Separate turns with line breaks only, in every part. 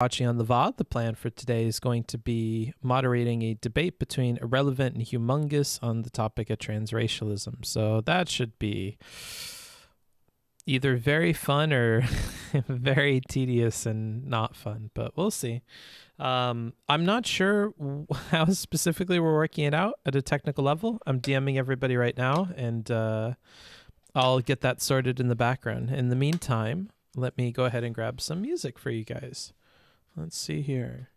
Watching on the VOD, the plan for today is going to be moderating a debate between Ahrelevant and Hugh Mungus on the topic of transracialism. So that should be either very fun or very tedious and not fun, but we'll see. I'm not sure how specifically we're working it out at a technical level. I'm DMing everybody right now, and I'll get that sorted in the background. In the meantime, let me go ahead and grab some music for you guys. Let's see here.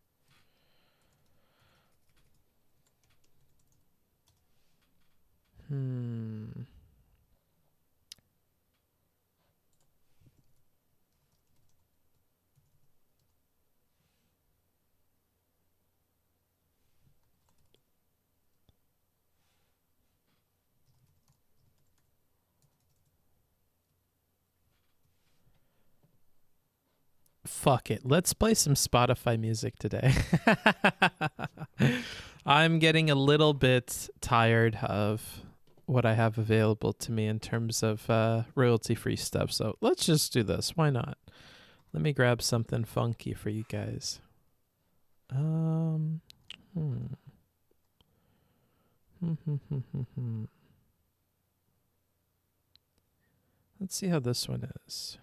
Fuck it. Let's play some Spotify music today. I'm getting a little bit tired of what I have available to me in terms of royalty-free stuff. So let's just do this. Why not? Let me grab something funky for you guys. Let's see how this one is.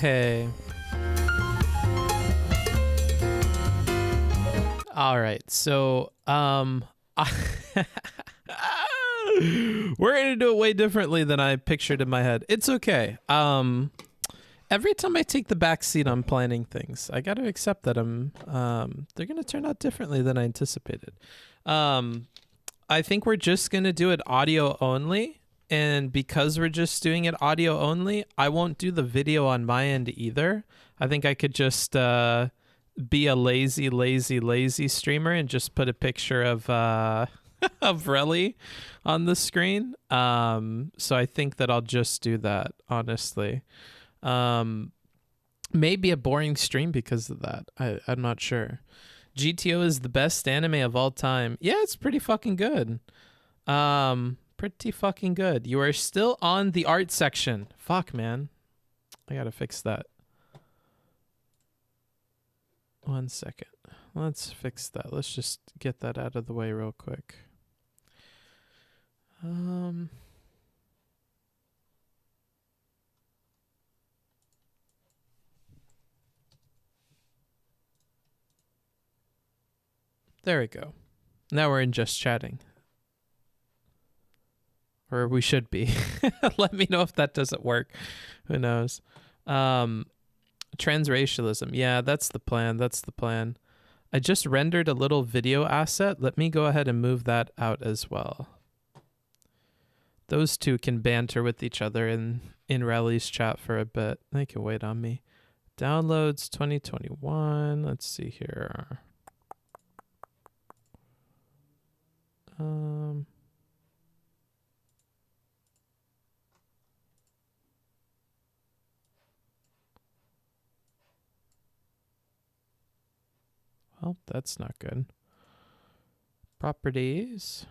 Okay. All right. So, we're going to do it way differently than I pictured in my head. It's okay. Every time I take the back seat on planning things, I got to accept that they're going to turn out differently than I anticipated. I think we're just going to do it audio only. And because we're just doing it audio only, I won't do the video on my end either. I think I could just be a lazy streamer and just put a picture of Relly on the screen. So I think that I'll just do that, honestly. Maybe a boring stream because of that. I'm not sure. GTO is the best anime of all time. Yeah, it's pretty fucking good. Pretty fucking good. You are still on the art section. Fuck, man. I gotta fix that. 1 second. Let's fix that. Let's just get that out of the way real quick. There we go. Now we're in just chatting. Or we should be. Let me know if that doesn't work. Who knows? Transracialism. Yeah, that's the plan. That's the plan. I just rendered a little video asset. Let me go ahead and move that out as well. Those two can banter with each other in Rally's chat for a bit. They can wait on me. Downloads 2021. Let's see here. Well, that's not good. Properties.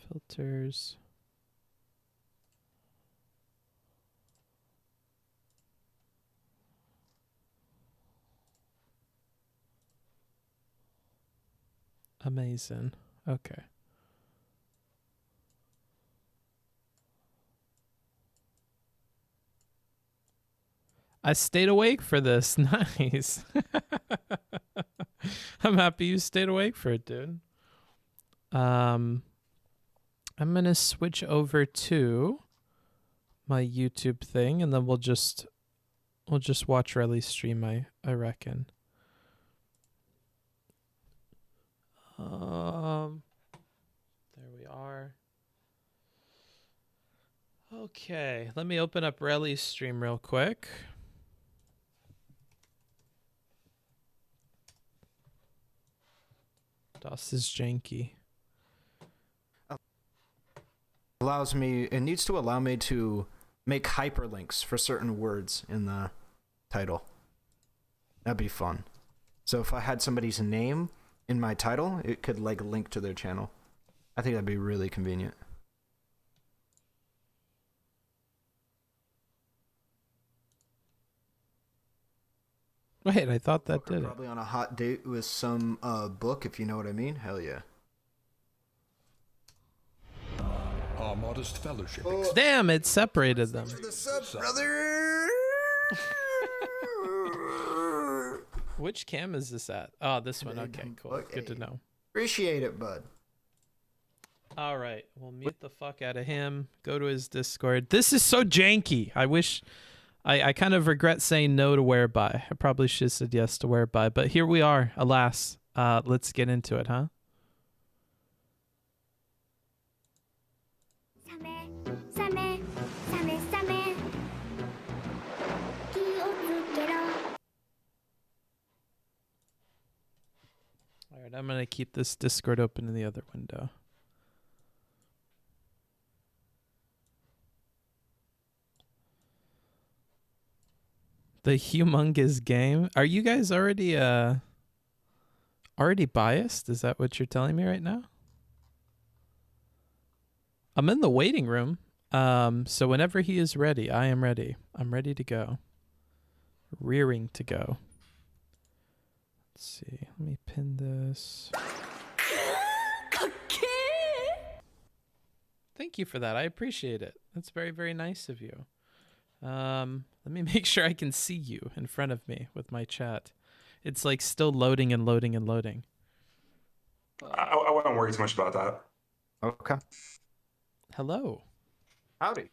Filters. Amazing. Okay. I stayed awake for this. Nice. I'm happy you stayed awake for it, dude. I'm going to switch over to my YouTube thing, and then we'll just watch Relly stream, I reckon. There we are. Okay, let me open up Relly's stream real quick. DOS is janky.
Allows me, it needs to allow me to make hyperlinks for certain words in the title. That'd be fun. So if I had somebody's name in my title, it could like link to their channel. I think that'd be really convenient.
Wait, I thought that did it.
Probably on a hot date with some book, if you know what I mean. Hell yeah.
Our modest fellowship.
Damn, it separated them.
What's up, brother?
Which cam is this at? Oh, this one. Okay, cool.
Okay.
Good to know.
Appreciate it, bud.
All right, we'll mute the fuck out of him. Go to his Discord. This is so janky. I wish... I kind of regret saying no to Whereby. I probably should have said yes to Whereby, but here we are, alas. Let's get into it, huh? All right, I'm going to keep this Discord open in the other window. The Hugh Mungus game. Are you guys already biased? Is that what you're telling me right now? I'm in the waiting room. So whenever he is ready, I am ready. I'm ready to go. Rearing to go. Let's see. Let me pin this. Thank you for that. I appreciate it. That's very, very nice of you. Let me make sure I can see you in front of me with my chat. It's like still loading and loading and loading.
I wouldn't worry too much about that.
Okay.
Hello.
Howdy.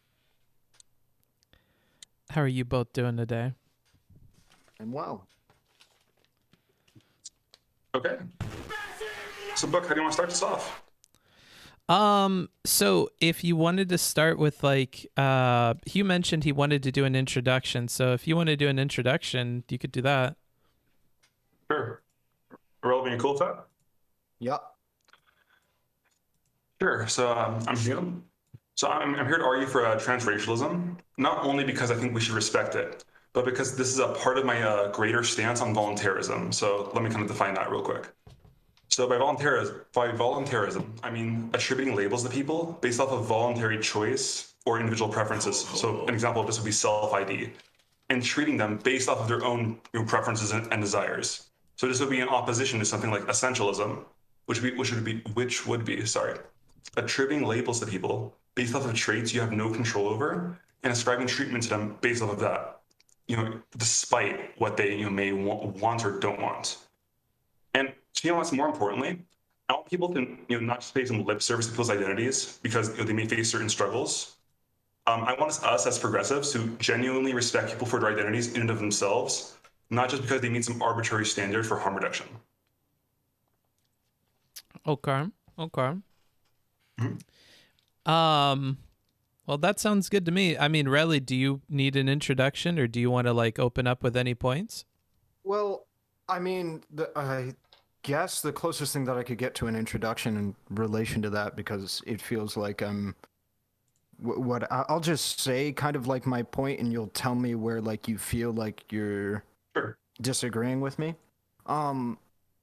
How are you both doing today?
I'm well.
Okay. So, Book, how do you want to start this off?
So if you wanted to start with like, Hugh mentioned he wanted to do an introduction. So if you want to do an introduction, you could do that.
Sure. Roll being cool with that?
Yep.
Sure. So I'm Hugh. So I'm here to argue for transracialism, not only because I think we should respect it, but because this is a part of my greater stance on voluntarism. So let me kind of define that real quick. So by voluntarism, I mean attributing labels to people based off of voluntary choice or individual preferences. So an example of this would be self-ID. and treating them based off of their own preferences and desires. So this would be in opposition to something like essentialism, which would be attributing labels to people based off of traits you have no control over and ascribing treatment to them based off of that, despite what they may want or don't want. And what's more importantly, I want people to not just pay some lip service to people's identities because they may face certain struggles. I want us as progressives to genuinely respect people for their identities in and of themselves, not just because they meet some arbitrary standard for harm reduction.
Okay.
Mhm.
Well, that sounds good to me. I mean, Relly, do you need an introduction, or do you want to open up with any points?
Well, I mean, I guess the closest thing that I could get to an introduction in relation to that, because it feels like I'm I'll just say kind of like my point, and you'll tell me where you feel like you're
Sure.
disagreeing with me.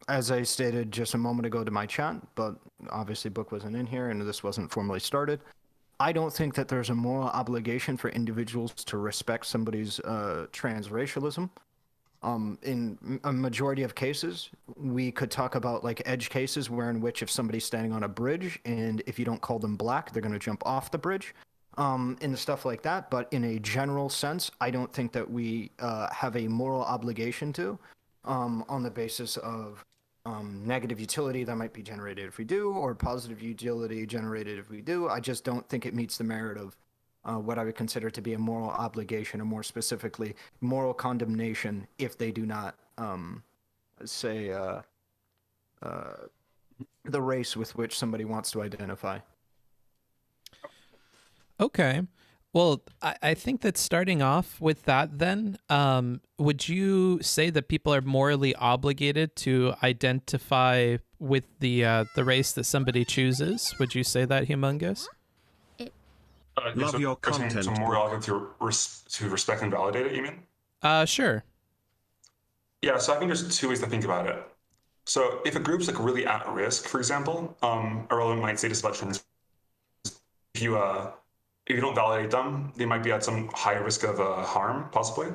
As I stated just a moment ago to my chat, but obviously Book wasn't in here and this wasn't formally started. I don't think that there's a moral obligation for individuals to respect somebody's transracialism. In a majority of cases, we could talk about edge cases in which if somebody's standing on a bridge and if you don't call them black, they're going to jump off the bridge, and stuff like that. But in a general sense, I don't think that we have a moral obligation to, on the basis of negative utility that might be generated if we do, or positive utility generated if we do. I just don't think it meets the merit of what I would consider to be a moral obligation, or more specifically, moral condemnation if they do not say the race with which somebody wants to identify.
Okay. Well, I think that starting off with that then, would you say that people are morally obligated to identify with the race that somebody chooses? Would you say that, Humongous?
Love your content.
So more relevant to respect and validate it, you mean?
Sure.
Yeah, so I think there's two ways to think about it. So if a group's really at risk, for example, Ahrelevant might say this about trans. If you don't validate them, they might be at some high risk of harm, possibly.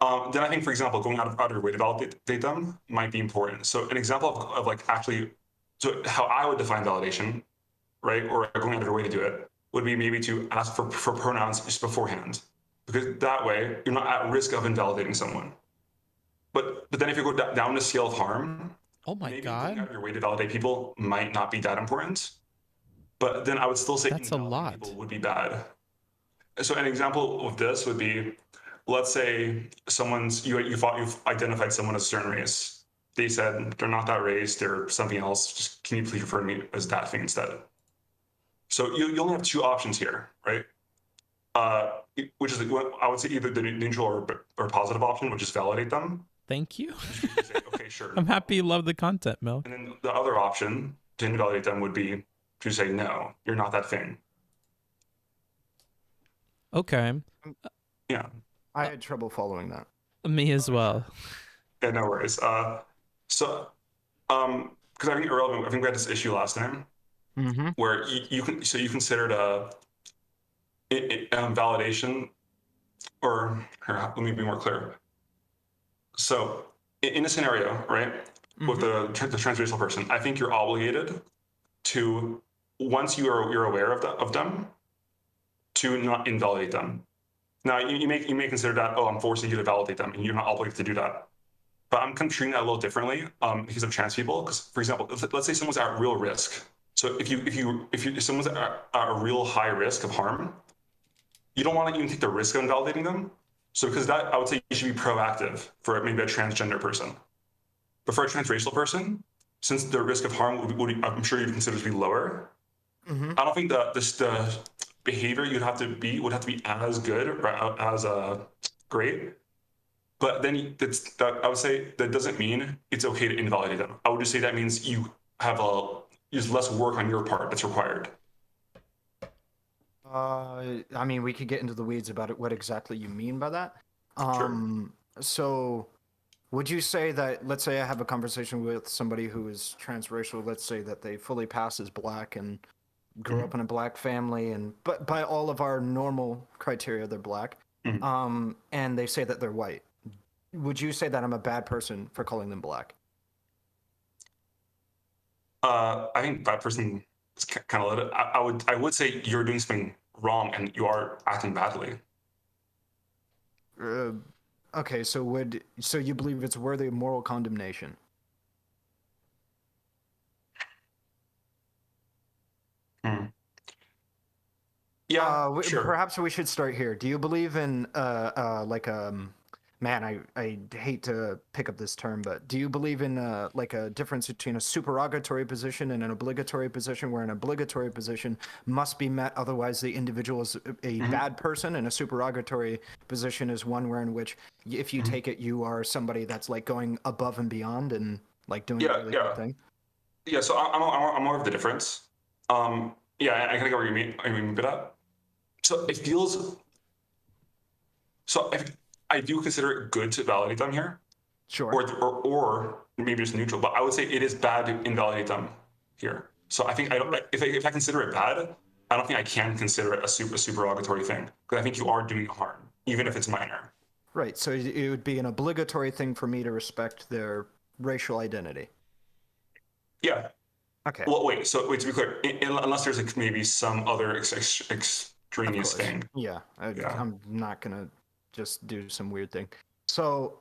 Then I think, for example, going out of your way to validate them might be important. So an example of actually, so how I would define validation, right, or going out of your way to do it, would be maybe to ask for pronouns just beforehand, because that way you're not at risk of invalidating someone. But then if you go down the scale of harm,
Oh my
maybe
God.
going out of your way to validate people might not be that important. But then I would still say
That's a lot.
people would be bad. So an example of this would be, let's say you've identified someone as a certain race. They said they're not that race, they're something else. Just can you please refer to me as that thing instead? So you only have two options here, right? Which is I would say either the neutral or positive option, which is validate them.
Thank you.
Say, okay, sure.
I'm happy you love the content, Milk.
And then the other option to invalidate them would be to say, no, you're not that thing.
Okay.
Yeah.
I had trouble following that.
Me as well.
Yeah, no worries. Because I think Ahrelevant, I think we had this issue last time where you considered validation, or here, let me be more clear. So in a scenario, right, with the transracial person, I think you're obligated to, once you're aware of them, to not invalidate them. Now you may consider that, oh, I'm forcing you to validate them, and you're not obligated to do that. But I'm kind of treating that a little differently because of trans people. Because, for example, let's say someone's at real risk. So if someone's at a real high risk of harm, you don't want to even take the risk of invalidating them. So because that, I would say you should be proactive for maybe a transgender person. But for a transracial person, since the risk of harm I'm sure you'd consider to be lower, I don't think that the behavior would have to be as good or as great. But then I would say that doesn't mean it's okay to invalidate them. I would just say that means you have there's less work on your part that's required.
I mean, we could get into the weeds about it, what exactly you mean by that.
Sure.
So would you say that, let's say I have a conversation with somebody who is transracial, let's say that they fully pass as black and grew up in a black family, but by all of our normal criteria, they're black. and they say that they're white. Would you say that I'm a bad person for calling them black?
I think bad person is kind of loaded. I would say you're doing something wrong and you are acting badly.
Okay, so you believe it's worthy of moral condemnation?
Yeah, sure.
Perhaps we should start here. Do you believe in man, I hate to pick up this term, but do you believe in like a difference between a supererogatory position and an obligatory position, where an obligatory position must be met, otherwise the individual is a bad person, and a supererogatory position is one where in which if you take it, you are somebody that's like going above and beyond and like doing a really good thing?
Yeah, so I'm aware of the difference. Yeah, I kind of get what you mean by that. So it feels. So I do consider it good to validate them here.
Sure.
Or maybe just neutral, but I would say it is bad to invalidate them here. So I think I don't. If I consider it bad, I don't think I can consider it a supererogatory thing, because I think you are doing harm, even if it's minor.
Right. So it would be an obligatory thing for me to respect their racial identity.
Yeah.
Okay.
Well, wait. So wait, to be clear, unless there's like maybe some other extraneous thing.
Yeah. I'm not gonna just do some weird thing. So,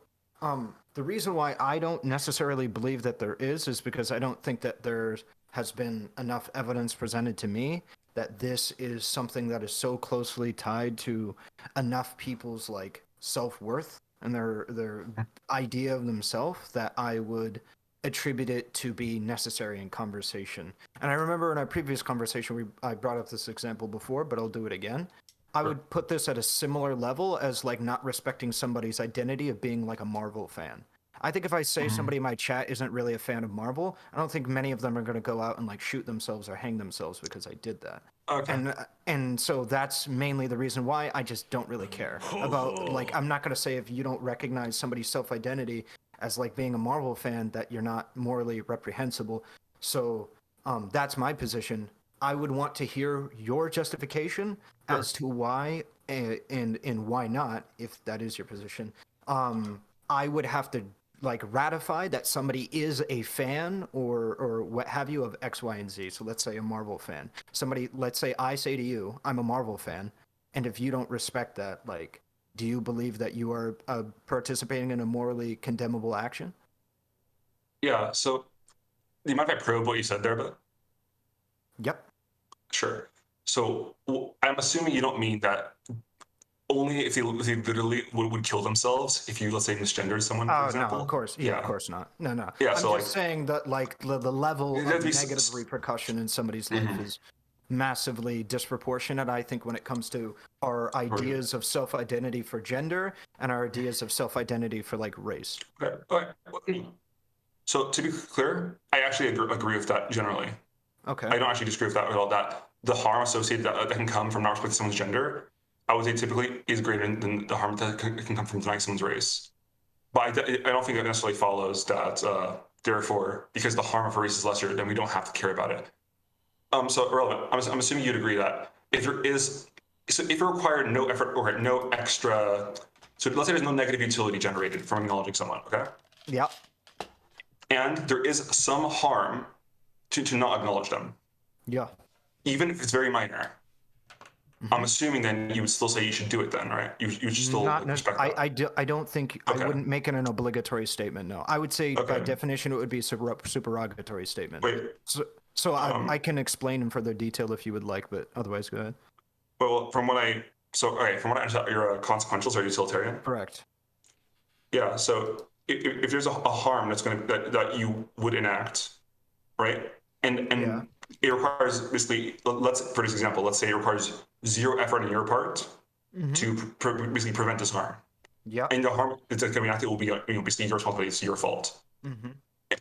the reason why I don't necessarily believe that there is because I don't think that there has been enough evidence presented to me that this is something that is so closely tied to enough people's like self-worth and their idea of themselves that I would attribute it to be necessary in conversation. And I remember in our previous conversation, I brought up this example before, but I'll do it again. I would put this at a similar level as like not respecting somebody's identity of being like a Marvel fan. I think if I say somebody in my chat isn't really a fan of Marvel, I don't think many of them are going to go out and like shoot themselves or hang themselves because I did that. Okay. And so that's mainly the reason why I just don't really care about, like, I'm not going to say if you don't recognize somebody's self-identity as like being a Marvel fan that you're not morally reprehensible. So that's my position. I would want to hear your justification as to why and why not, if that is your position. I would have to like ratify that somebody is a fan or what have you of X, Y, and Z. So let's say a Marvel fan. Let's say I say to you, I'm a Marvel fan, and if you don't respect that, like, do you believe that you are participating in a morally condemnable action?
Yeah. So, do you mind if I probe what you said there, but?
Yep.
Sure. So I'm assuming you don't mean that only if they literally would kill themselves if you, let's say, misgendered someone, for example?
No, of course. Yeah, of course not. No.
Yeah,
I'm just saying that like the level of negative repercussion in somebody's life is massively disproportionate, I think, when it comes to our ideas of self-identity for gender and our ideas of self-identity for like race.
Okay. So to be clear, I actually agree with that generally.
Okay.
I don't actually disagree with that at all. That the harm associated that can come from not respecting someone's gender, I would say typically is greater than the harm that can come from denying someone's race. But I don't think that necessarily follows that, therefore, because the harm of a race is lesser, then we don't have to care about it. So Ahrelevant, I'm assuming you'd agree that if it required no effort or no extra, so let's say there's no negative utility generated from acknowledging someone, okay?
Yeah.
And there is some harm to not acknowledge them.
Yeah.
Even if it's very minor. I'm assuming then you would still say you should do it then, right? You should still respect that.
I don't think, I wouldn't make it an obligatory statement, no. I would say by definition it would be a supererogatory statement.
Wait.
So I can explain in further detail if you would like, but otherwise go ahead.
Well, from what I understand, you're a consequentialist or utilitarian?
Correct.
Yeah, so if there's a harm that you would enact, right? And it requires basically, for this example, let's say it requires zero effort on your part to basically prevent this harm.
Yeah.
And the harm that's going to be enacted will be basically your responsibility. It's your fault.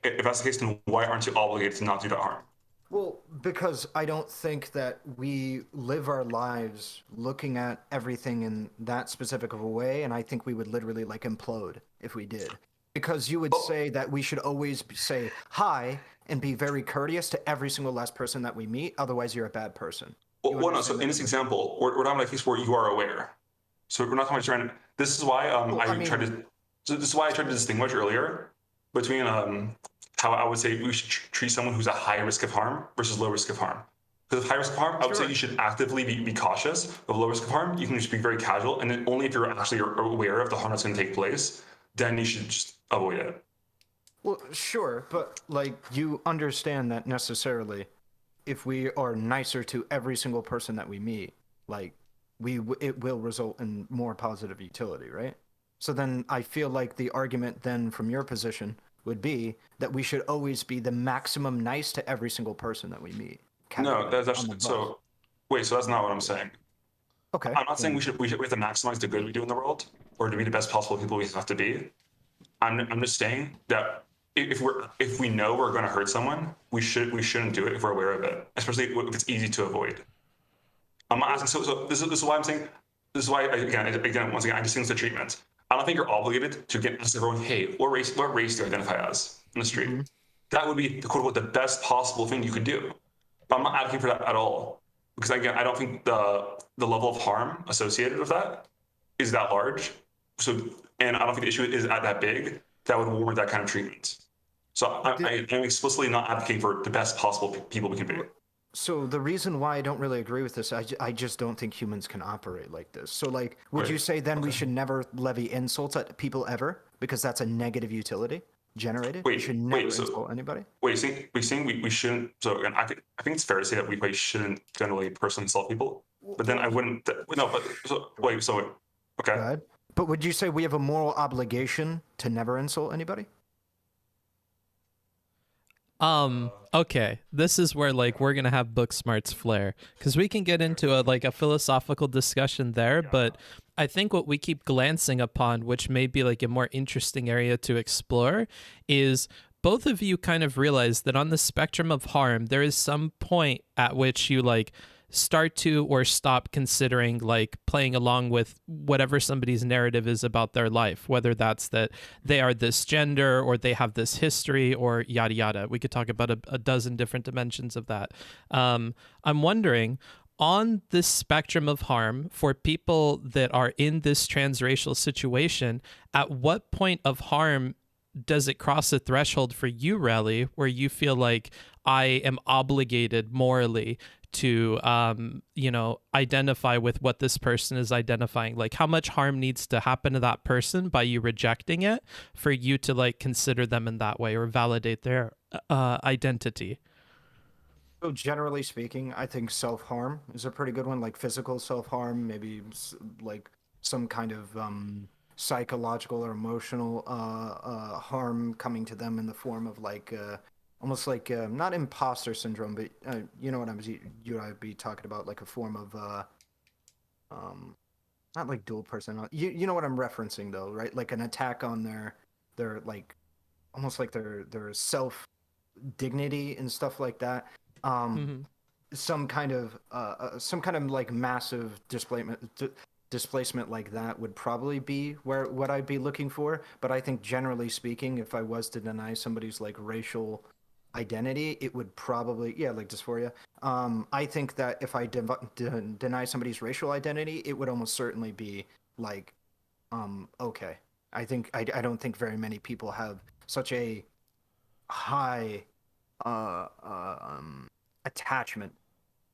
If that's the case, then why aren't you obligated to not do that harm?
Well, because I don't think that we live our lives looking at everything in that specific of a way, and I think we would literally like implode if we did. Because you would say that we should always say hi and be very courteous to every single last person that we meet. Otherwise, you're a bad person.
Well, no. So in this example, we're talking about a case where you are aware. So we're not talking about trying. This is why this is why I tried to distinguish earlier between how I would say we should treat someone who's a high risk of harm versus low risk of harm. Because of high risk of harm, I would say you should actively be cautious. Of low risk of harm, you can just be very casual, and then only if you're actually aware of the harm that's going to take place, then you should just avoid it.
Well, sure, but like you understand that necessarily, if we are nicer to every single person that we meet, like it will result in more positive utility, right? So then I feel like the argument then from your position would be that we should always be the maximum nice to every single person that we meet.
No, that's actually so. Wait, so that's not what I'm saying.
Okay.
I'm not saying we have to maximize the good we do in the world or to be the best possible people we have to be. I'm just saying that if we know we're going to hurt someone, we shouldn't do it if we're aware of it, especially if it's easy to avoid. I'm not asking. So this is why I'm saying. This is why once again I distinguish the treatment. I don't think you're obligated to ask everyone, hey, what race do you identify as in the street? Mm-hmm. That would be quote unquote the best possible thing you could do. But I'm not advocating for that at all, because again, I don't think the level of harm associated with that is that large. So, and I don't think the issue is that big that would warrant that kind of treatment. So I'm explicitly not advocating for the best possible people we can be.
So the reason why I don't really agree with this, I just don't think humans can operate like this. So like, would you say then we should never levy insults at people ever because that's a negative utility generated? We should never insult anybody?
We shouldn't. So again, I think it's fair to say that we shouldn't generally personally insult people. But then I wouldn't. No, but okay.
Go ahead. But would you say we have a moral obligation to never insult anybody?
Okay, this is where like we're gonna have Booksmarts flair, because we can get into a philosophical discussion there, but I think what we keep glancing upon, which may be like a more interesting area to explore, is both of you kind of realize that on the spectrum of harm, there is some point at which you like start to or stop considering like playing along with whatever somebody's narrative is about their life, whether that's that they are this gender or they have this history or yada yada. We could talk about a dozen different dimensions of that. I'm wondering, on this spectrum of harm, for people that are in this transracial situation, at what point of harm does it cross a threshold for you, Relly, where you feel like I am obligated morally to identify with what this person is identifying? Like, how much harm needs to happen to that person by you rejecting it for you to like consider them in that way or validate their identity?
So generally speaking, I think self-harm is a pretty good one, like physical self-harm, maybe like some kind of psychological or emotional harm coming to them in the form of like almost like not imposter syndrome, but you know what you and I'd be talking about, like a form of not like dual personality. You know what I'm referencing though, right? Like an attack on their like almost like their self dignity and stuff like that. Some kind of like massive displacement like that would probably be what I'd be looking for. But I think generally speaking, if I was to deny somebody's like racial identity, it would probably like dysphoria. I think that if I deny somebody's racial identity, it would almost certainly be like okay. I don't think very many people have such a high attachment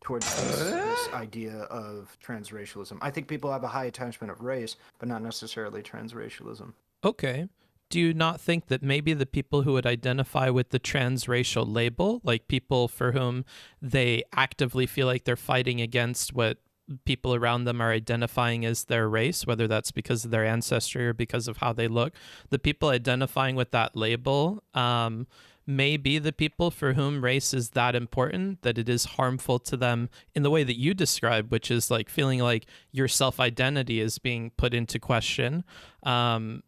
towards this idea of transracialism. I think people have a high attachment of race, but not necessarily transracialism.
Okay. Do you not think that maybe the people who would identify with the transracial label, like people for whom they actively feel like they're fighting against what people around them are identifying as their race, whether that's because of their ancestry or because of how they look, the people identifying with that label may be the people for whom race is that important, that it is harmful to them in the way that you describe, which is like feeling like your self-identity is being put into question. To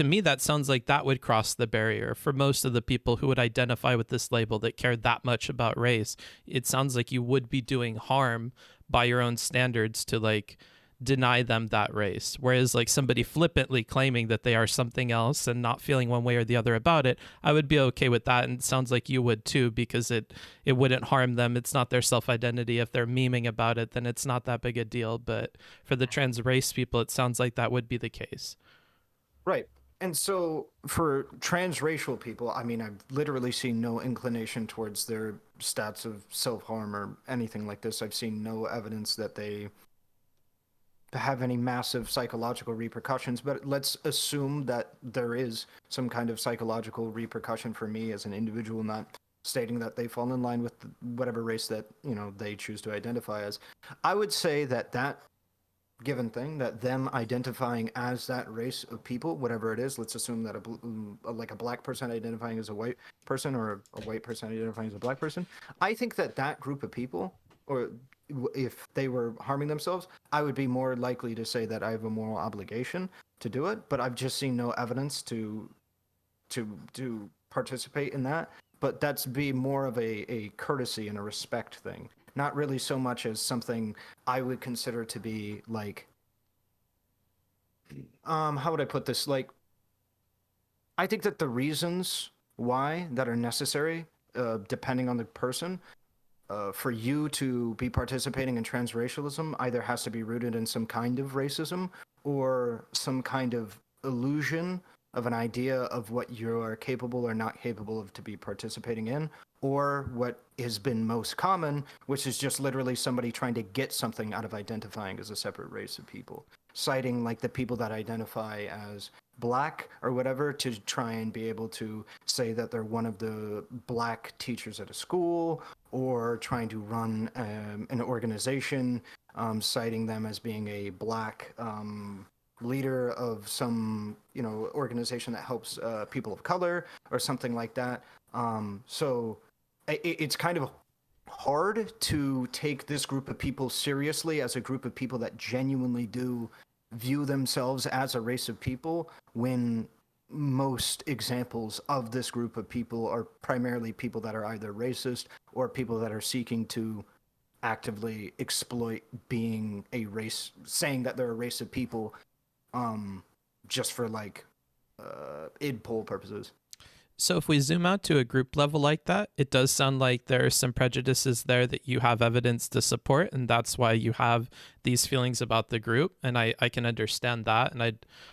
me, that sounds like that would cross the barrier for most of the people who would identify with this label that care that much about race. It sounds like you would be doing harm by your own standards to like deny them that race. Whereas like somebody flippantly claiming that they are something else and not feeling one way or the other about it, I would be okay with that. And it sounds like you would too, because it wouldn't harm them. It's not their self-identity. If they're memeing about it, then it's not that big a deal. But for the trans race people, it sounds like that would be the case.
Right. And so for transracial people, I mean, I've literally seen no inclination towards their stats of self-harm or anything like this. I've seen no evidence that they have any massive psychological repercussions, but let's assume that there is some kind of psychological repercussion for me as an individual, not stating that they fall in line with whatever race that, you know, they choose to identify as. I would say that given thing, that them identifying as that race of people, whatever it is, let's assume that a black person identifying as a white person, or a white person identifying as a black person, I think that group of people, or if they were harming themselves, I would be more likely to say that I have a moral obligation to do it, but I've just seen no evidence to participate in that. But that's be more of a courtesy and a respect thing. Not really so much as something I would consider to be like, how would I put this? Like, I think that the reasons why that are necessary, depending on the person, for you to be participating in transracialism either has to be rooted in some kind of racism or some kind of illusion of an idea of what you are capable or not capable of to be participating in, or what has been most common, which is just literally somebody trying to get something out of identifying as a separate race of people, citing like the people that identify as black or whatever to try and be able to say that they're one of the black teachers at a school, or trying to run an organization, citing them as being a black leader of some, you know, organization that helps people of color or something like that. So it's kind of hard to take this group of people seriously as a group of people that genuinely do view themselves as a race of people, when most examples of this group of people are primarily people that are either racist or people that are seeking to actively exploit being a race, saying that they're a race of people, just for like id poll purposes.
So if we zoom out to a group level like that, it does sound like there are some prejudices there that you have evidence to support, and that's why you have these feelings about the group. And I can understand that, and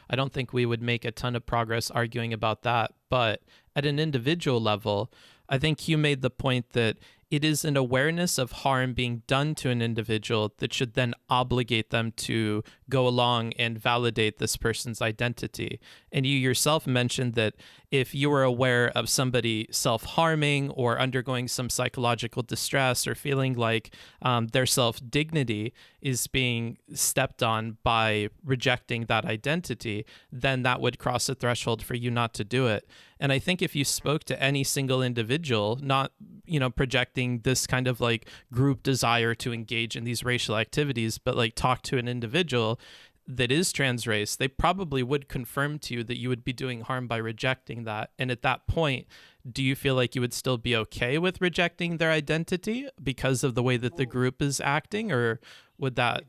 I don't think we would make a ton of progress arguing about that. But at an individual level, I think you made the point that it is an awareness of harm being done to an individual that should then obligate them to go along and validate this person's identity. And you yourself mentioned that if you were aware of somebody self-harming or undergoing some psychological distress or feeling like their self-dignity is being stepped on by rejecting that identity, then that would cross a threshold for you not to do it. And I think if you spoke to any single individual, not, you know, projecting this kind of like group desire to engage in these racial activities, but like talk to an individual that is trans race, they probably would confirm to you that you would be doing harm by rejecting that. And at that point, do you feel like you would still be okay with rejecting their identity because of the way that the group is acting, or would that...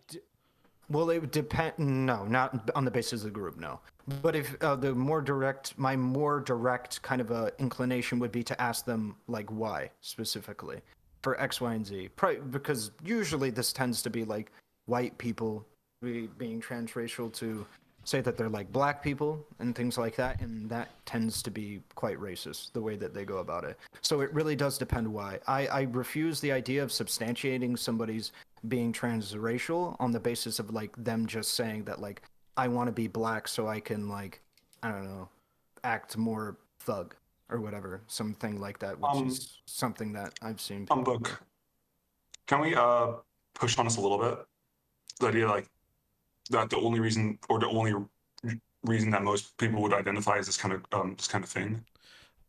Well, it would depend. No, not on the basis of the group. No, but if my more direct kind of inclination would be to ask them like why specifically for X, Y, and Z. Probably because usually this tends to be like white people being transracial to say that they're like black people and things like that, and that tends to be quite racist the way that they go about it. So it really does depend why. I refuse the idea of substantiating somebody's being transracial on the basis of like them just saying that like I want to be black so I can like, I don't know, act more thug or whatever, something like that, which is something that I've seen people
Book, can we push on us a little bit? The idea like that the only reason that most people would identify as this kind of thing.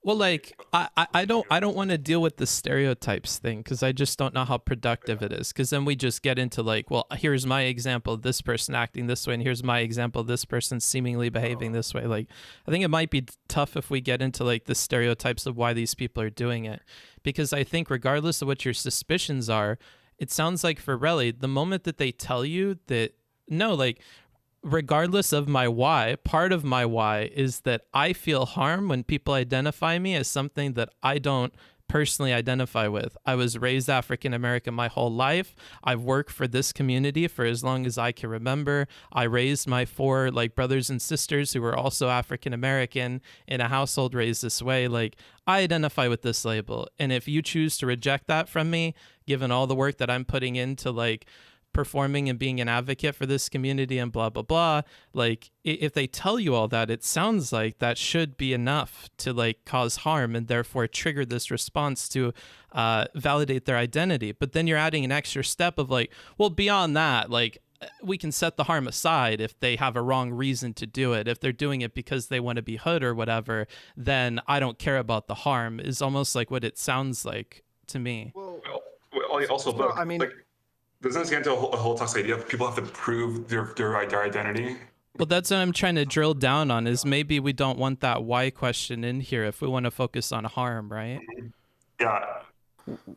Well, like I don't want to deal with the stereotypes thing, because I just don't know how productive it is. Because then we just get into like, well, here's my example of this person acting this way, and here's my example of this person seemingly behaving this way. Like, I think it might be tough if we get into like the stereotypes of why these people are doing it, because I think regardless of what your suspicions are, it sounds like for Relly, the moment that they tell you that no, like, regardless of my why, part of my why is that I feel harm when people identify me as something that I don't personally identify with. I was raised African American my whole life. I've worked for this community for as long as I can remember. I raised my 4 like brothers and sisters who were also African American in a household raised this way. Like, I identify with this label. And if you choose to reject that from me, given all the work that I'm putting into like performing and being an advocate for this community and blah blah blah, like if they tell you all that, it sounds like that should be enough to like cause harm and therefore trigger this response to validate their identity. But then you're adding an extra step of like, well, beyond that, like we can set the harm aside if they have a wrong reason to do it. If they're doing it because they want to be hood or whatever, then I don't care about the harm, is almost like what it sounds like to me.
Well also,
well, I mean,
like, doesn't this get into a whole toxic idea of people have to prove their identity?
Well, that's what I'm trying to drill down on, is maybe we don't want that why question in here if we want to focus on harm, right?
Yeah.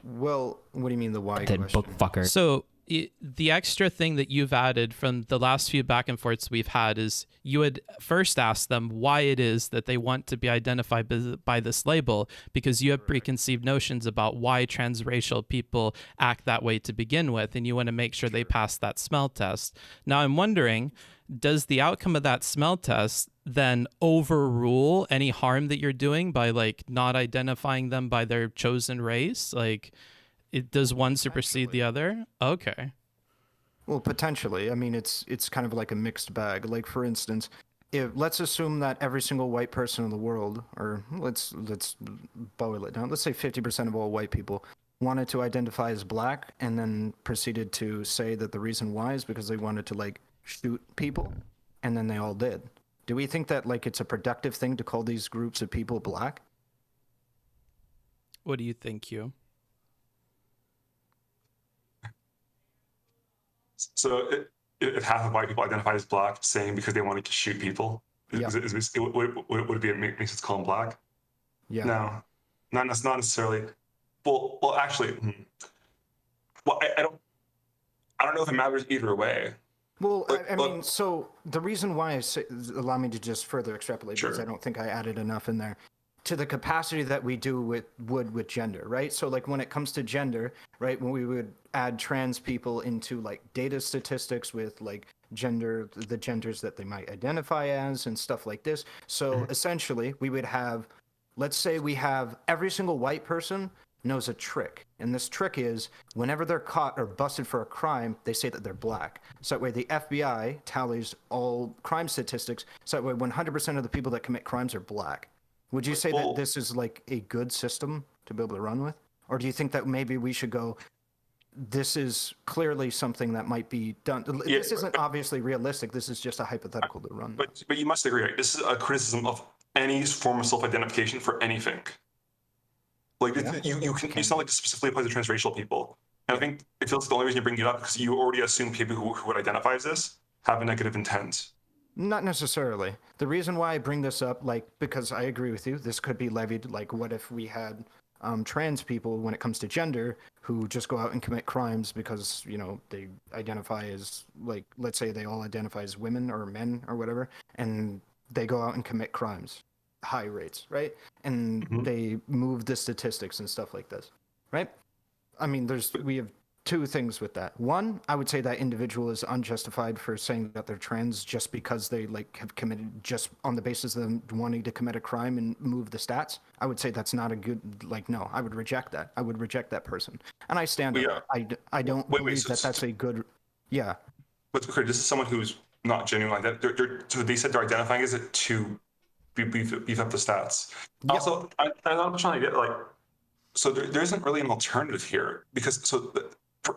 Well, what do you mean the why
Dead
question?
book fucker.
So the extra thing that you've added from the last few back and forths we've had is you had first asked them why it is that they want to be identified by this label, because you have preconceived notions about why transracial people act that way to begin with, and you want to make sure they pass that smell test. Now I'm wondering, does the outcome of that smell test then overrule any harm that you're doing by like not identifying them by their chosen race? Like, does one supersede the other? Okay.
Well, potentially. I mean, it's kind of like a mixed bag. Like, for instance, let's assume that every single white person in the world, or let's boil it down, let's say 50% of all white people wanted to identify as black and then proceeded to say that the reason why is because they wanted to like shoot people, and then they all did. Do we think that like it's a productive thing to call these groups of people black?
What do you think, Hugh?
So if half of white people identify as black, saying because they wanted to shoot people, would it be makes sense to call them black?
Yeah.
No, not necessarily. Well, actually, well, I don't know if it matters either way.
Well, I mean, so the reason why I say, allow me to just further extrapolate,
Sure.
because I don't think I added enough in there, to the capacity that we do with gender, right? So like when it comes to gender, right, when we would add trans people into like data statistics with like the genders that they might identify as and stuff like this. So essentially we would have, let's say we have every single white person knows a trick. And this trick is whenever they're caught or busted for a crime, they say that they're black. So that way the FBI tallies all crime statistics. So that way 100% of the people that commit crimes are black. Would you say that this is like a good system to be able to run with? Or do you think that maybe we should go, this is clearly something that might be done.
Yeah,
this isn't obviously realistic. This is just a hypothetical to run.
But you must agree, right? This is a criticism of any form of self-identification for anything. Like it's not like this specifically applies to transracial people. And I think it feels like the only reason you bring it up because you already assume people who would identify as this have a negative intent.
Not necessarily. The reason why I bring this up, like, because I agree with you, this could be levied. Like, what if we had trans people, when it comes to gender, who just go out and commit crimes because, you know, they identify as, like, let's say they all identify as women or men or whatever, and they go out and commit crimes, high rates, right? And they move the statistics and stuff like this, right? I mean, we have two things with that. One, I would say that individual is unjustified for saying that they're trans just because they like have committed, just on the basis of them wanting to commit a crime and move the stats. I would say that's not a good, like, no, I would reject that. I would reject that person. And I stand on that. I don't believe that that's a good, yeah.
But okay, this is someone who's not genuine like that. So they said they're identifying as it to beef up the stats. Yep. Also, I'm trying to get like, so there isn't really an alternative here because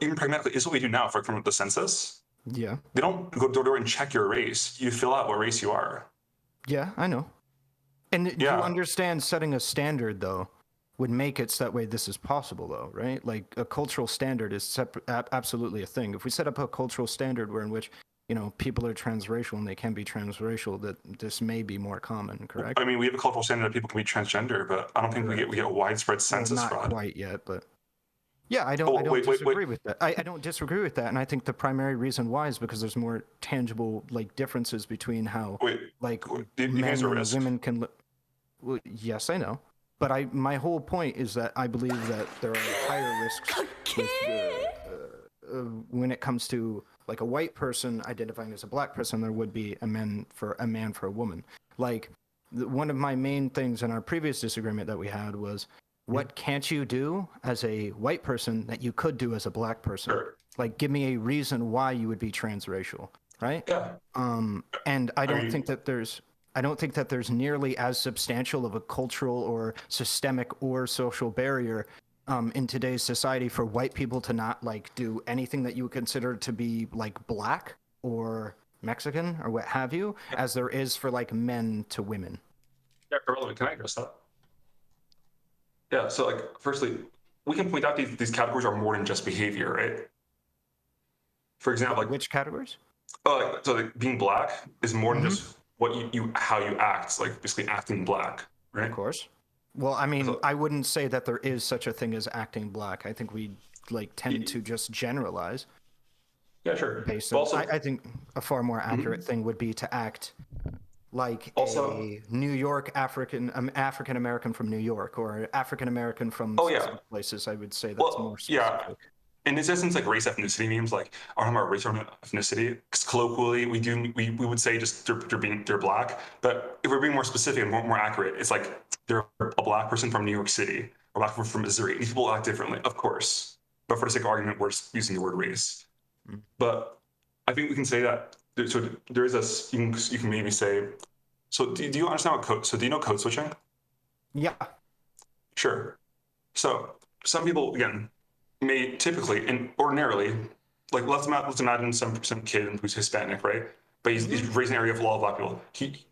even pragmatically, is what we do now for the census. Yeah. They don't go door to door and check your race. You fill out what race you are.
Yeah, I know. And you understand setting a standard, though, would make it so that way this is possible, though, right? Like, a cultural standard is absolutely a thing. If we set up a cultural standard in which, you know, people are transracial and they can be transracial, that this may be more common, correct?
I mean, we have a cultural standard that people can be transgender, but I don't think we get widespread census fraud.
Not quite yet, but... Yeah, I don't
wait.
disagree with that. I don't disagree with that, and I think the primary reason why is because there's more tangible like differences between how like
you
men
guys are
and
risk.
women can. Well, yes, I know, but my whole point is that I believe that there are higher risks with, when it comes to like a white person identifying as a black person, there would be a man for a woman. Like one of my main things in our previous disagreement that we had was, what can't you do as a white person that you could do as a black person?
Sure.
Like, give me a reason why you would be transracial, right?
Yeah.
And I don't think that there's nearly as substantial of a cultural or systemic or social barrier in today's society for white people to not like do anything that you would consider to be like black or Mexican or what have you, as there is for like men to women.
Yeah, Ahrelevant, can I address that? Yeah, so like, firstly, we can point out these categories are more than just behavior, right? For example, like
which categories?
so like being black is more than just what how you act, like basically acting black, right?
Of course. Well, I mean, I wouldn't say that there is such a thing as acting black. I think we like tend to just generalize.
Yeah, sure.
Based
But
on,
also,
I think a far more accurate thing would be to act like a New York African American from New York, or African American from some places. I would say that's more specific.
Yeah. In this instance, like race ethnicity memes, like I don't know about race or ethnicity, because colloquially we would say just they're black. But if we're being more specific and more accurate, it's like they're a black person from New York City or black person from Missouri. These people act differently, of course. But for the sake of argument, we're just using the word race. But I think we can say that. So there is a you can maybe say. So do you understand what code? So do you know code switching?
Yeah.
Sure. So some people again may typically and ordinarily, like let's imagine some kid who's Hispanic, right? But he's raised in an area of a lot of black people.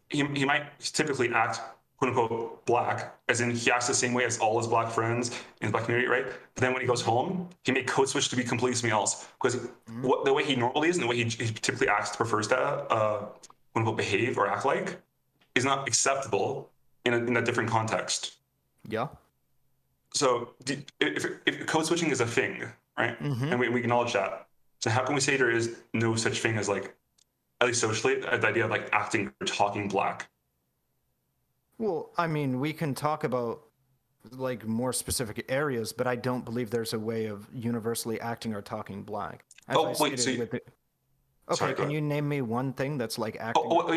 He might typically act quote unquote black, as in he acts the same way as all his black friends in the black community, right? But then when he goes home, he may code switch to be completely something else, because the way he normally is and the way he typically acts, prefers to quote unquote behave or act like, is not acceptable in a different context.
Yeah.
So if code switching is a thing, right? And we acknowledge that. So how can we say there is no such thing as, like, at least socially, the idea of like acting or talking black?
Well, I mean, we can talk about like more specific areas, but I don't believe there's a way of universally acting or talking black. Okay, can you name me one thing that's like acting?
But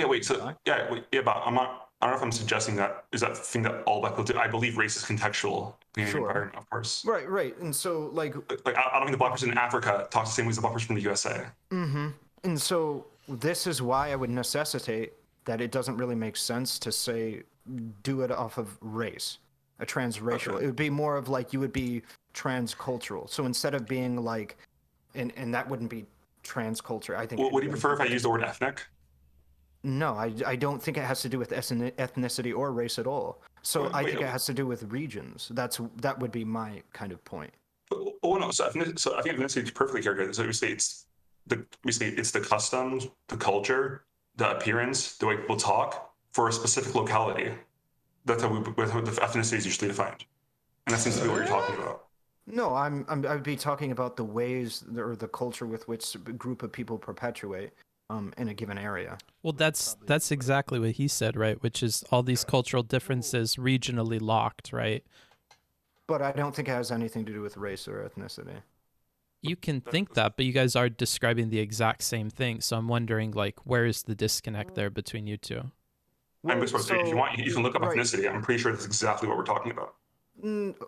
I don't know if I'm suggesting that is that thing that all black people do. I believe race is contextual in the environment, of course.
Right. And so like
I don't think the black person in Africa talks the same way as the black person from the USA.
And so this is why I would necessitate that it doesn't really make sense to say do it off of race, a transracial. Okay. It would be more of like you would be transcultural. So instead of being like, and that wouldn't be transculture. I think.
Well, would you prefer if I use the word ethnic?
No, I don't think it has to do with ethnicity or race at all. So I think it has to do with regions. That would be my kind of point.
So I think ethnicity is perfectly characterized. So we say it's the customs, the culture, the appearance, the way people talk for a specific locality. That's how the ethnicity is usually defined, and that seems to be what you're talking about.
No, I'd be talking about the ways or the culture with which a group of people perpetuate in a given area.
Well, that's exactly what he said, right? Which is all these cultural differences regionally locked, right?
But I don't think it has anything to do with race or ethnicity.
You can think that, but you guys are describing the exact same thing. So I'm wondering, like, where is the disconnect there between you two?
Well, if you want, you can look up ethnicity. I'm pretty sure that's exactly what we're talking about.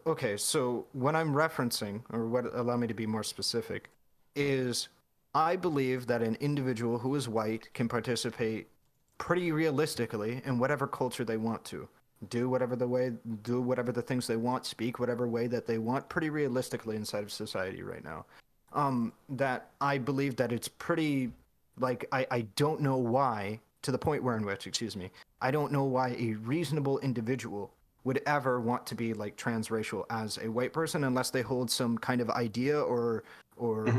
Okay, so what I'm referencing, or what allow me to be more specific, is I believe that an individual who is white can participate pretty realistically in whatever culture they want to. Do whatever the things they want, speak whatever way that they want, pretty realistically inside of society right now. That I believe that it's pretty, like, I don't know why, to the point where in which, I don't know why a reasonable individual would ever want to be like transracial as a white person unless they hold some kind of idea or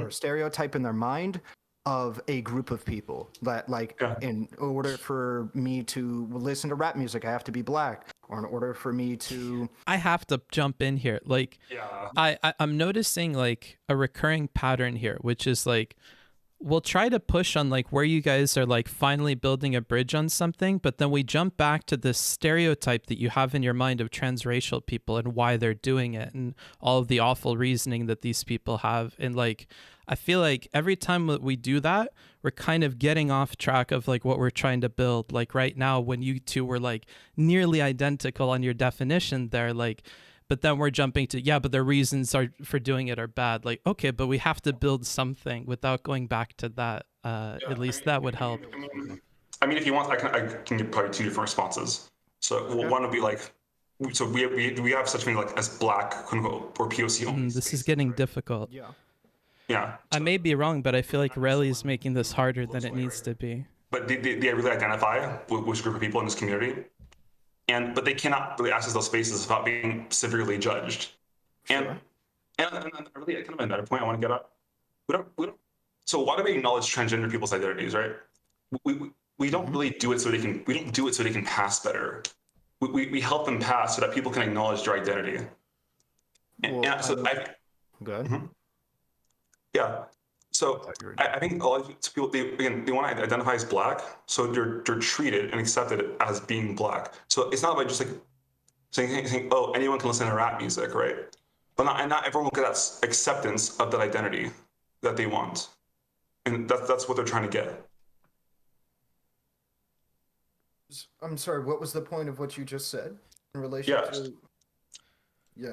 stereotype in their mind of a group of people that in order for me to listen to rap music, I have to be black, or in order for me to...
I have to jump in here. Like,
Yeah.
I'm noticing like a recurring pattern here, which is like, we'll try to push on like where you guys are like finally building a bridge on something, but then we jump back to this stereotype that you have in your mind of transracial people and why they're doing it and all of the awful reasoning that these people have. And like, I feel like every time that we do that, we're kind of getting off track of like what we're trying to build. Like right now, when you two were like nearly identical on your definition there, like, but then we're jumping to, yeah, but the reasons are for doing it are bad. Like, okay, but we have to build something without going back to that. At least that would help.
I mean, if you want, I can give probably two different responses. So one would be like, so we have such thing like as black, quote unquote, or POC only.
This is getting difficult.
Yeah.
Yeah.
I may be wrong, but I feel like Relly is making this harder than it needs to be.
But they really identify with which group of people in this community. But they cannot really access those spaces without being severely judged.
Sure.
And really, kind of another point I want to get at. We don't. So why do we acknowledge transgender people's identities, right? We don't really do it so they can. We don't do it so they can pass better. We help them pass so that people can acknowledge their identity.
Good.
Mm-hmm. Yeah. So I think a lot of people they want to identify as black, so they're treated and accepted as being black. So it's not about just like saying oh, anyone can listen to rap music, right? But not everyone will get that acceptance of that identity that they want, and that's what they're trying to get.
I'm sorry, what was the point of what you just said in relation to...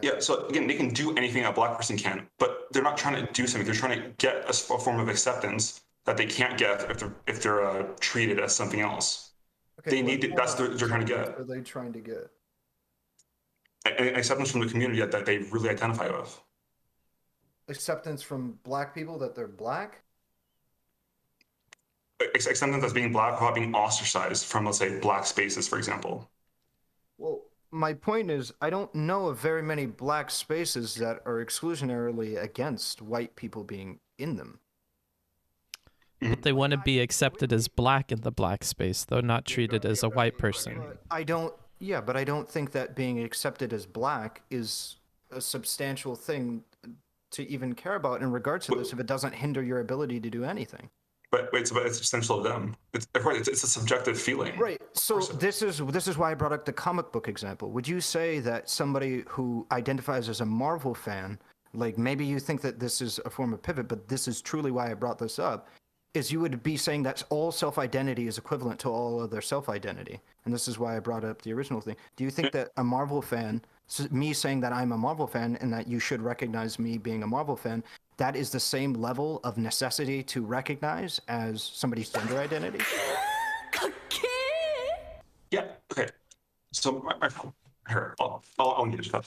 Yeah, so again, they can do anything a black person can, but they're not trying to do something. They're trying to get a form of acceptance that they can't get if they're treated as something else. Okay, they need that's what they're trying to get. What are they trying to get?
Acceptance from the community that they really identify with.
Acceptance from black people that they're black?
Acceptance as being black without being ostracized from, let's say, black spaces, for example.
Well, my point is, I don't know of very many black spaces that are exclusionarily against white people being in them.
But they want to be accepted as black in the black space, though not treated as a white person.
But I don't think that being accepted as black is a substantial thing to even care about in regards to this if it doesn't hinder your ability to do anything.
But it's essential to them. It's a subjective feeling.
Right. So this is why I brought up the comic book example. Would you say that somebody who identifies as a Marvel fan, like maybe you think that this is a form of pivot, but this is truly why I brought this up, is you would be saying that all self-identity is equivalent to all other self-identity. And this is why I brought up the original thing. Do you think that a Marvel fan, me saying that I'm a Marvel fan and that you should recognize me being a Marvel fan, that is the same level of necessity to recognize as somebody's gender identity?
Yeah. Okay. So here, I'll engage that.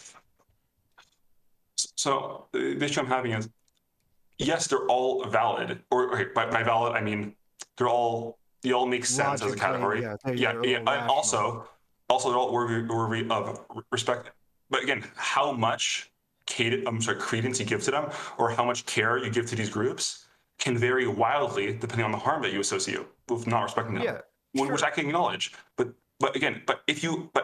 So the issue I'm having is, yes, they're all valid, or okay, by valid I mean they all make sense as a category. Yeah. And also they're all worthy of respect. But again, how much credence you give to them, or how much care you give to these groups, can vary wildly depending on the harm that you associate with not respecting them. Yeah, which I can acknowledge. But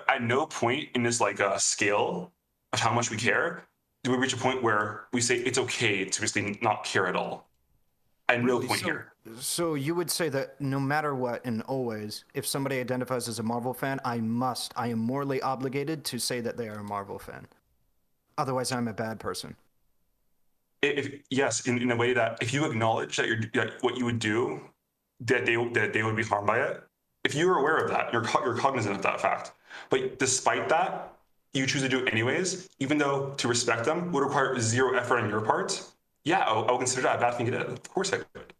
at no point in this scale of how much we care do we reach a point where we say it's okay to basically not care at all. At no point here.
So you would say that no matter what and always, if somebody identifies as a Marvel fan, I am morally obligated to say that they are a Marvel fan. Otherwise, I'm a bad person.
Yes, in a way that if you acknowledge that what you would do, that they would be harmed by it. If you're aware of that, you're cognizant of that fact. But despite that, you choose to do it anyways, even though to respect them would require zero effort on your part. Yeah, I'll consider that a bad thing to do. Of course I would.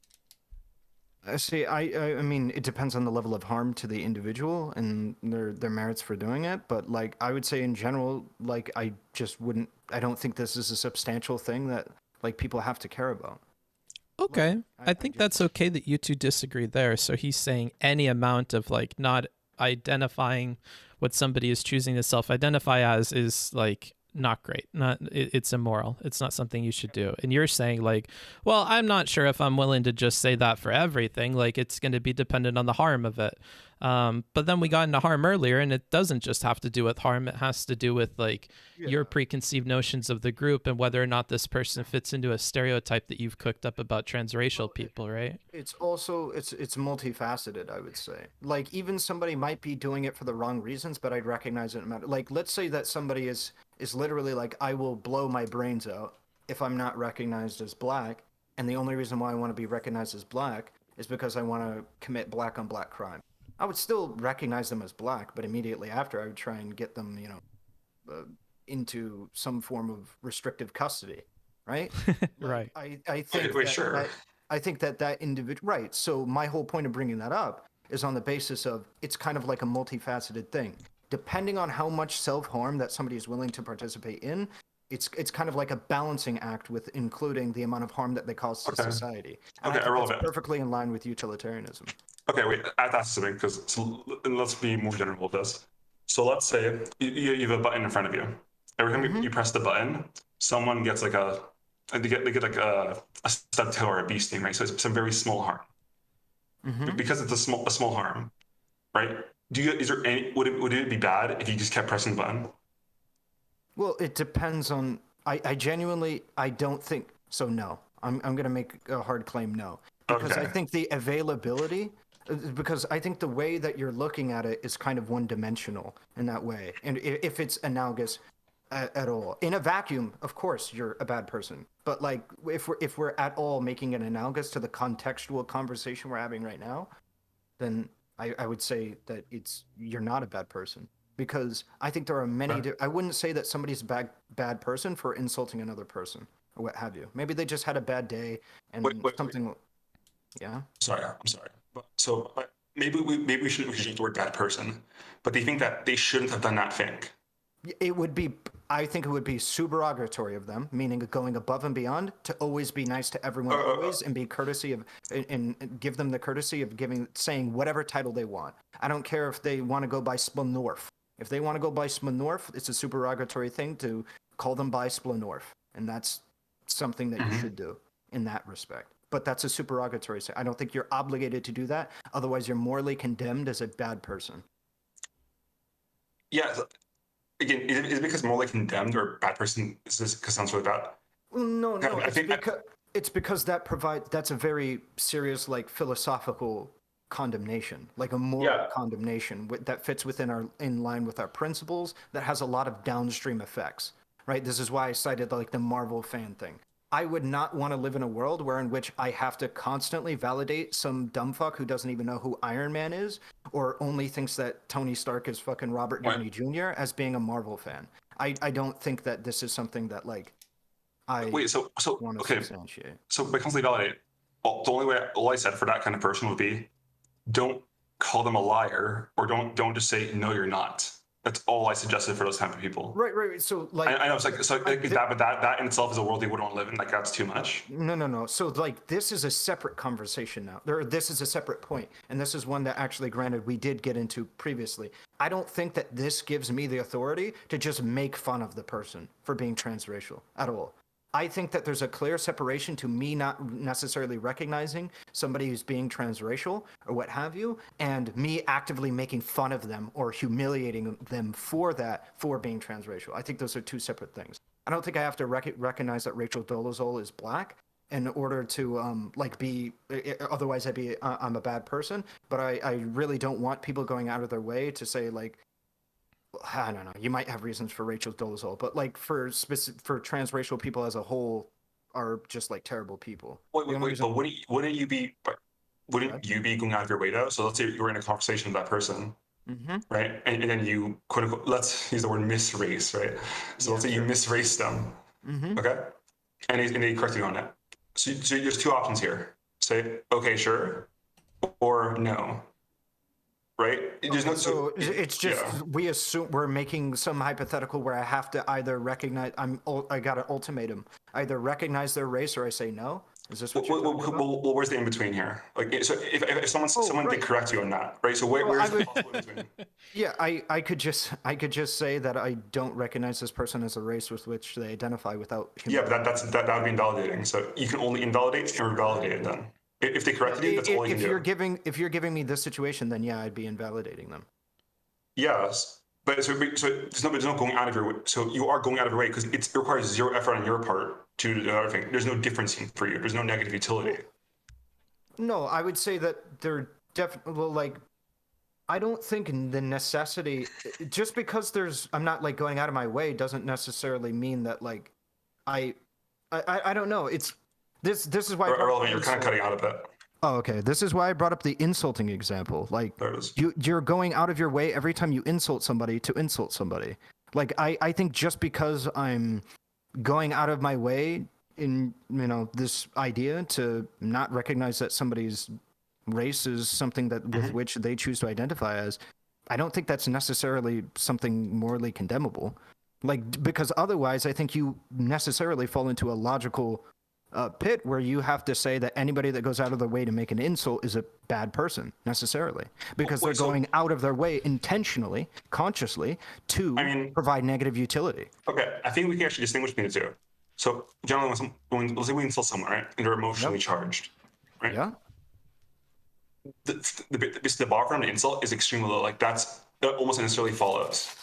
See, I mean, it depends on the level of harm to the individual and their merits for doing it. But I would say in general, I don't think this is a substantial thing that people have to care about.
Okay, I think that's okay that you two disagree there. So he's saying any amount of not identifying what somebody is choosing to self-identify as is not great. It's immoral. It's not something you should do. And you're saying like, well, I'm not sure if I'm willing to just say that for everything. Like it's going to be dependent on the harm of it. But then we got into harm earlier, and it doesn't just have to do with harm. It has to do with like your preconceived notions of the group and whether or not this person fits into a stereotype that you've cooked up about transracial people, right?
It's also it's multifaceted, I would say. Like even somebody might be doing it for the wrong reasons, but I'd recognize it no matter. Like let's say that somebody is literally like, I will blow my brains out if I'm not recognized as black, and the only reason why I want to be recognized as black is because I want to commit black on black crime. I would still recognize them as black, but immediately after I would try and get them, into some form of restrictive custody, right?
Right.
I think I think that individual, right. So my whole point of bringing that up is on the basis of it's kind of like a multifaceted thing. Depending on how much self-harm that somebody is willing to participate in, it's kind of like a balancing act with including the amount of harm that they cause to society. And I think that's perfectly in line with utilitarianism.
Okay, wait, that's something, because let's be more general with this. So let's say you have a button in front of you. Every time you press the button, someone gets like they get like a stub toe or a bee sting, right? So it's some very small harm. Because it's a small harm, right? Would it be bad if you just kept pressing the button?
Well, it depends on. I genuinely don't think so. No, I'm gonna make a hard claim. No, because I think the availability. Because I think the way that you're looking at it is kind of one-dimensional in that way, and if it's analogous at all, in a vacuum, of course you're a bad person. But like if we're at all making it analogous to the contextual conversation we're having right now, then I would say that you're not a bad person, because I think there are many. I wouldn't say that somebody's a bad person for insulting another person or what have you. Maybe they just had a bad day and something. Yeah.
Sorry, I'm sorry. But maybe we shouldn't use the word bad person, but they think that they shouldn't have done that thing.
I think it would be supererogatory of them, meaning going above and beyond to always be nice to everyone always and be courtesy of and give them the courtesy of saying whatever title they want. I don't care if they want to go by Splenorf. If they want to go by Splenorf, it's a supererogatory thing to call them by Splenorf, and that's something that you should do in that respect. But that's a supererogatory thing. I don't think you're obligated to do that. Otherwise, you're morally condemned as a bad person.
Yeah. Again, is it because morally condemned or bad person? Is this because sounds really bad?
No. It's because that's a very serious, like, philosophical condemnation, like a moral condemnation that fits in line with our principles, that has a lot of downstream effects, right? This is why I cited like the Marvel fan thing. I would not want to live in a world in which I have to constantly validate some dumb fuck who doesn't even know who Iron Man is, or only thinks that Tony Stark is fucking Robert Downey Jr. as being a Marvel fan. I don't think that this is something that like I want to substantiate.
So by constantly validate, the only way all I said for that kind of person would be, don't call them a liar, or don't just say no, you're not. That's all I suggested for those type of people.
Right. So like,
I know it's that in itself is a world they wouldn't want to live in. Like that's too much.
No. So like, this is a separate conversation now. This is a separate point, and this is one that actually, granted, we did get into previously. I don't think that this gives me the authority to just make fun of the person for being transracial at all. I think that there's a clear separation to me not necessarily recognizing somebody who's being transracial or what have you, and me actively making fun of them or humiliating them for being transracial. I think those are two separate things. I don't think I have to recognize that Rachel Dolezal is black in order to be, otherwise I'm a bad person. But I really don't want people going out of their way to say like, I don't know. You might have reasons for Rachel Dolezal, but like for transracial people as a whole are just like terrible people.
But wouldn't you be going out of your way though? So let's say you're in a conversation with that person, right? And then you quote unquote, let's use the word misrace, right? So let's say you misrace them, okay? And they correct you on it. So there's two options here. Say, okay, sure, or no. Right?
It's just we assume we're making some hypothetical where I have to either recognize I got an ultimatum, either recognize their race or I say no. Is this what you're talking about?
Well, where's the in between here? Like, so if someone
right.
did correct you on that, right? So where's the possible in between?
Yeah, I could just say that I don't recognize this person as a race with which they identify without.
Yeah, but that would be invalidating. So you can only invalidate and revalidate it then. If they corrected you, that's all you can do.
If you're giving me this situation, then yeah, I'd be invalidating them.
Yes, but so there's no going out of your way. So you are going out of your way because it requires zero effort on your part to do the other thing. There's no difference for you. There's no negative utility.
No, I would say that they're definitely like. I don't think the necessity, just because I'm not like going out of my way, doesn't necessarily mean that like, I don't know. It's this is why.
Ahrelevant, you're kind of cutting out a bit.
Oh, okay. This is why I brought up the insulting example. Like, you're going out of your way every time you insult somebody to insult somebody. Like, I think just because I'm going out of my way in, this idea to not recognize that somebody's race is something that with which they choose to identify as, I don't think that's necessarily something morally condemnable. Like, because otherwise, I think you necessarily fall into a logical pit where you have to say that anybody that goes out of their way to make an insult is a bad person necessarily, because they're going out of their way intentionally, consciously to provide negative utility.
Okay, I think we can actually distinguish between the two. So generally, let's say we insult someone, right, and they're emotionally charged, right?
Yeah.
The bar for an insult is extremely low. Like that almost necessarily follows,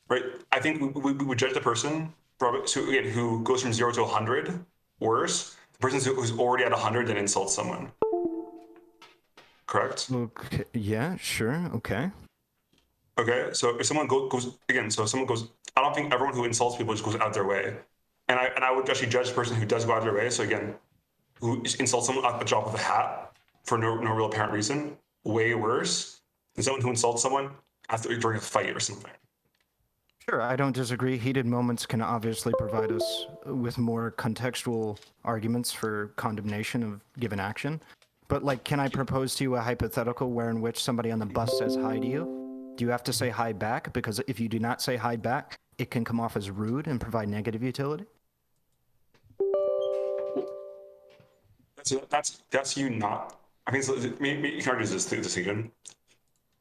right? I think we would judge the person who goes from 0 to 100 worse. The person who's already at 100 then insults someone. Correct?
Okay. Yeah. Sure. Okay.
Okay. So if someone goes again, I don't think everyone who insults people just goes out of their way, and I would actually judge the person who does go out of their way. So again, who insults someone at the drop of a hat for no real apparent reason, way worse than someone who insults someone during a fight or something.
Sure, I don't disagree. Heated moments can obviously provide us with more contextual arguments for condemnation of given action. But like, can I propose to you a hypothetical in which somebody on the bus says hi to you? Do you have to say hi back? Because if you do not say hi back, it can come off as rude and provide negative utility.
That's you not. I think maybe you can argue this decision,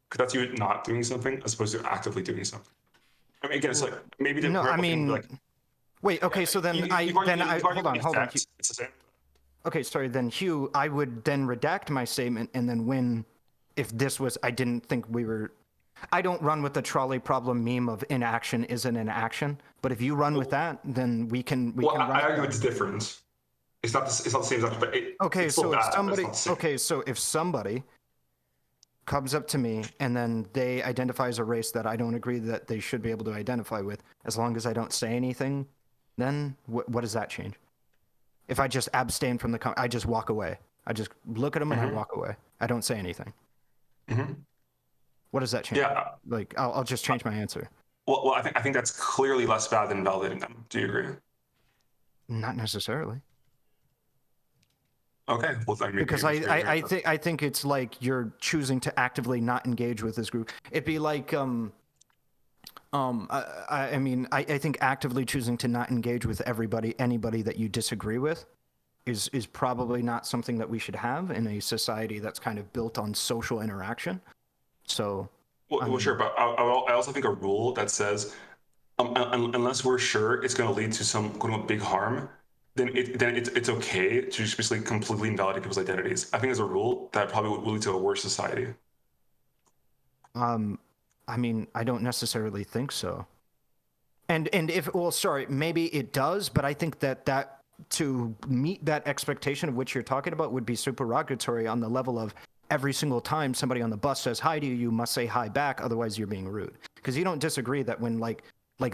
because that's you not doing something as opposed to actively doing something. I mean, again, it's like maybe the
wait. Okay, so then hold on.
It's the same.
Okay, sorry. Then Hugh, I would then redact my statement, and then if this was, I didn't think we were. I don't run with the trolley problem meme of inaction isn't an action. But if you run with that, then we can.
I argue it's different. It's not the same exactly, but
if somebody comes up to me and then they identify as a race that I don't agree that they should be able to identify with, as long as I don't say anything, then what does that change? If I just abstain from I just walk away. I just look at them and I walk away. I don't say anything. What does that change?
Yeah.
Like, I'll just change my answer.
Well, I think that's clearly less bad than invalidating them. Do you agree?
Not necessarily.
Okay, well,
because I think it's like you're choosing to actively not engage with this group. It'd be like I think actively choosing to not engage with anybody that you disagree with is probably not something that we should have in a society that's kind of built on social interaction. So
well, sure, but I also think a rule that says unless we're sure it's going to lead to some big harm, then it's okay to just basically completely invalidate people's identities. I think as a rule that probably would lead to a worse society.
I mean, I don't necessarily think so. And maybe it does, but I think that to meet that expectation of which you're talking about would be supererogatory on the level of every single time somebody on the bus says hi to you, you must say hi back, otherwise you're being rude. Because you don't disagree that when like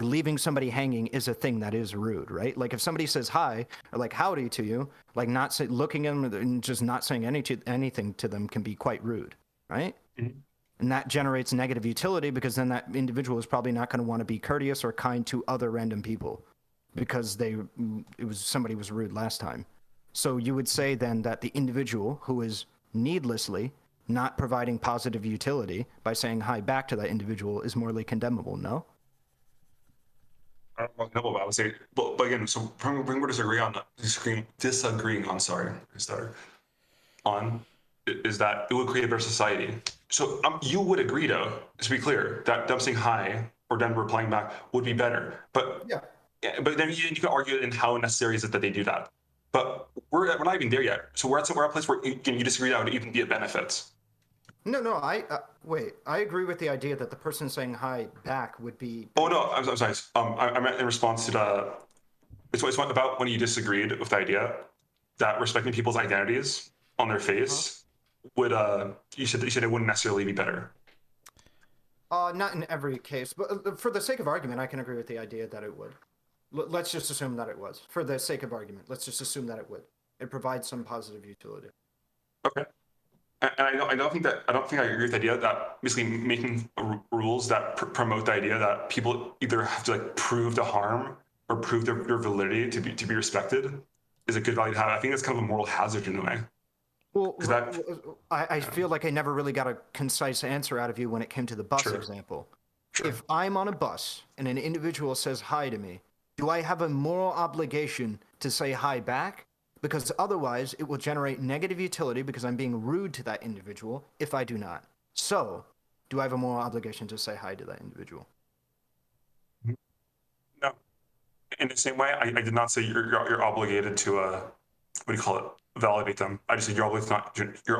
leaving somebody hanging is a thing that is rude, right? Like if somebody says hi or like howdy to you, like looking at them and just not saying anything to them can be quite rude, right? Mm-hmm. And that generates negative utility because then that individual is probably not going to want to be courteous or kind to other random people because somebody was rude last time. So you would say then that the individual who is needlessly not providing positive utility by saying hi back to that individual is morally condemnable, no?
I don't know about. I would say, but again, so we're disagreeing on. Sorry, is that it would create a better society. So you would agree, though, to be clear, that them saying hi or them replying back would be better. But
Yeah.
but then you can argue in how necessary is it that they do that. But we're not even there yet. So we're at a place where you disagree that would even be a benefit.
No, wait. I agree with the idea that the person saying hi back would be.
Oh no, I'm sorry. I meant in response to the. It's about when you disagreed with the idea that respecting people's identities on their face would you said it wouldn't necessarily be better.
Not in every case, but for the sake of argument, I can agree with the idea that it would. Let's just assume that it was. For the sake of argument, let's just assume that it would. It provides some positive utility.
Okay. And I don't think I agree with the idea that basically making rules that promote the idea that people either have to like prove the harm or prove their validity to be respected is a good value to have. I think that's kind of a moral hazard in a way.
Well, I feel like I never really got a concise answer out of you when it came to the bus example. Sure. If I'm on a bus and an individual says hi to me, do I have a moral obligation to say hi back? Because otherwise it will generate negative utility because I'm being rude to that individual if I do not. So, do I have a moral obligation to say hi to that individual?
No. In the same way, I did not say you're obligated to what do you call it? Validate them. I just said you're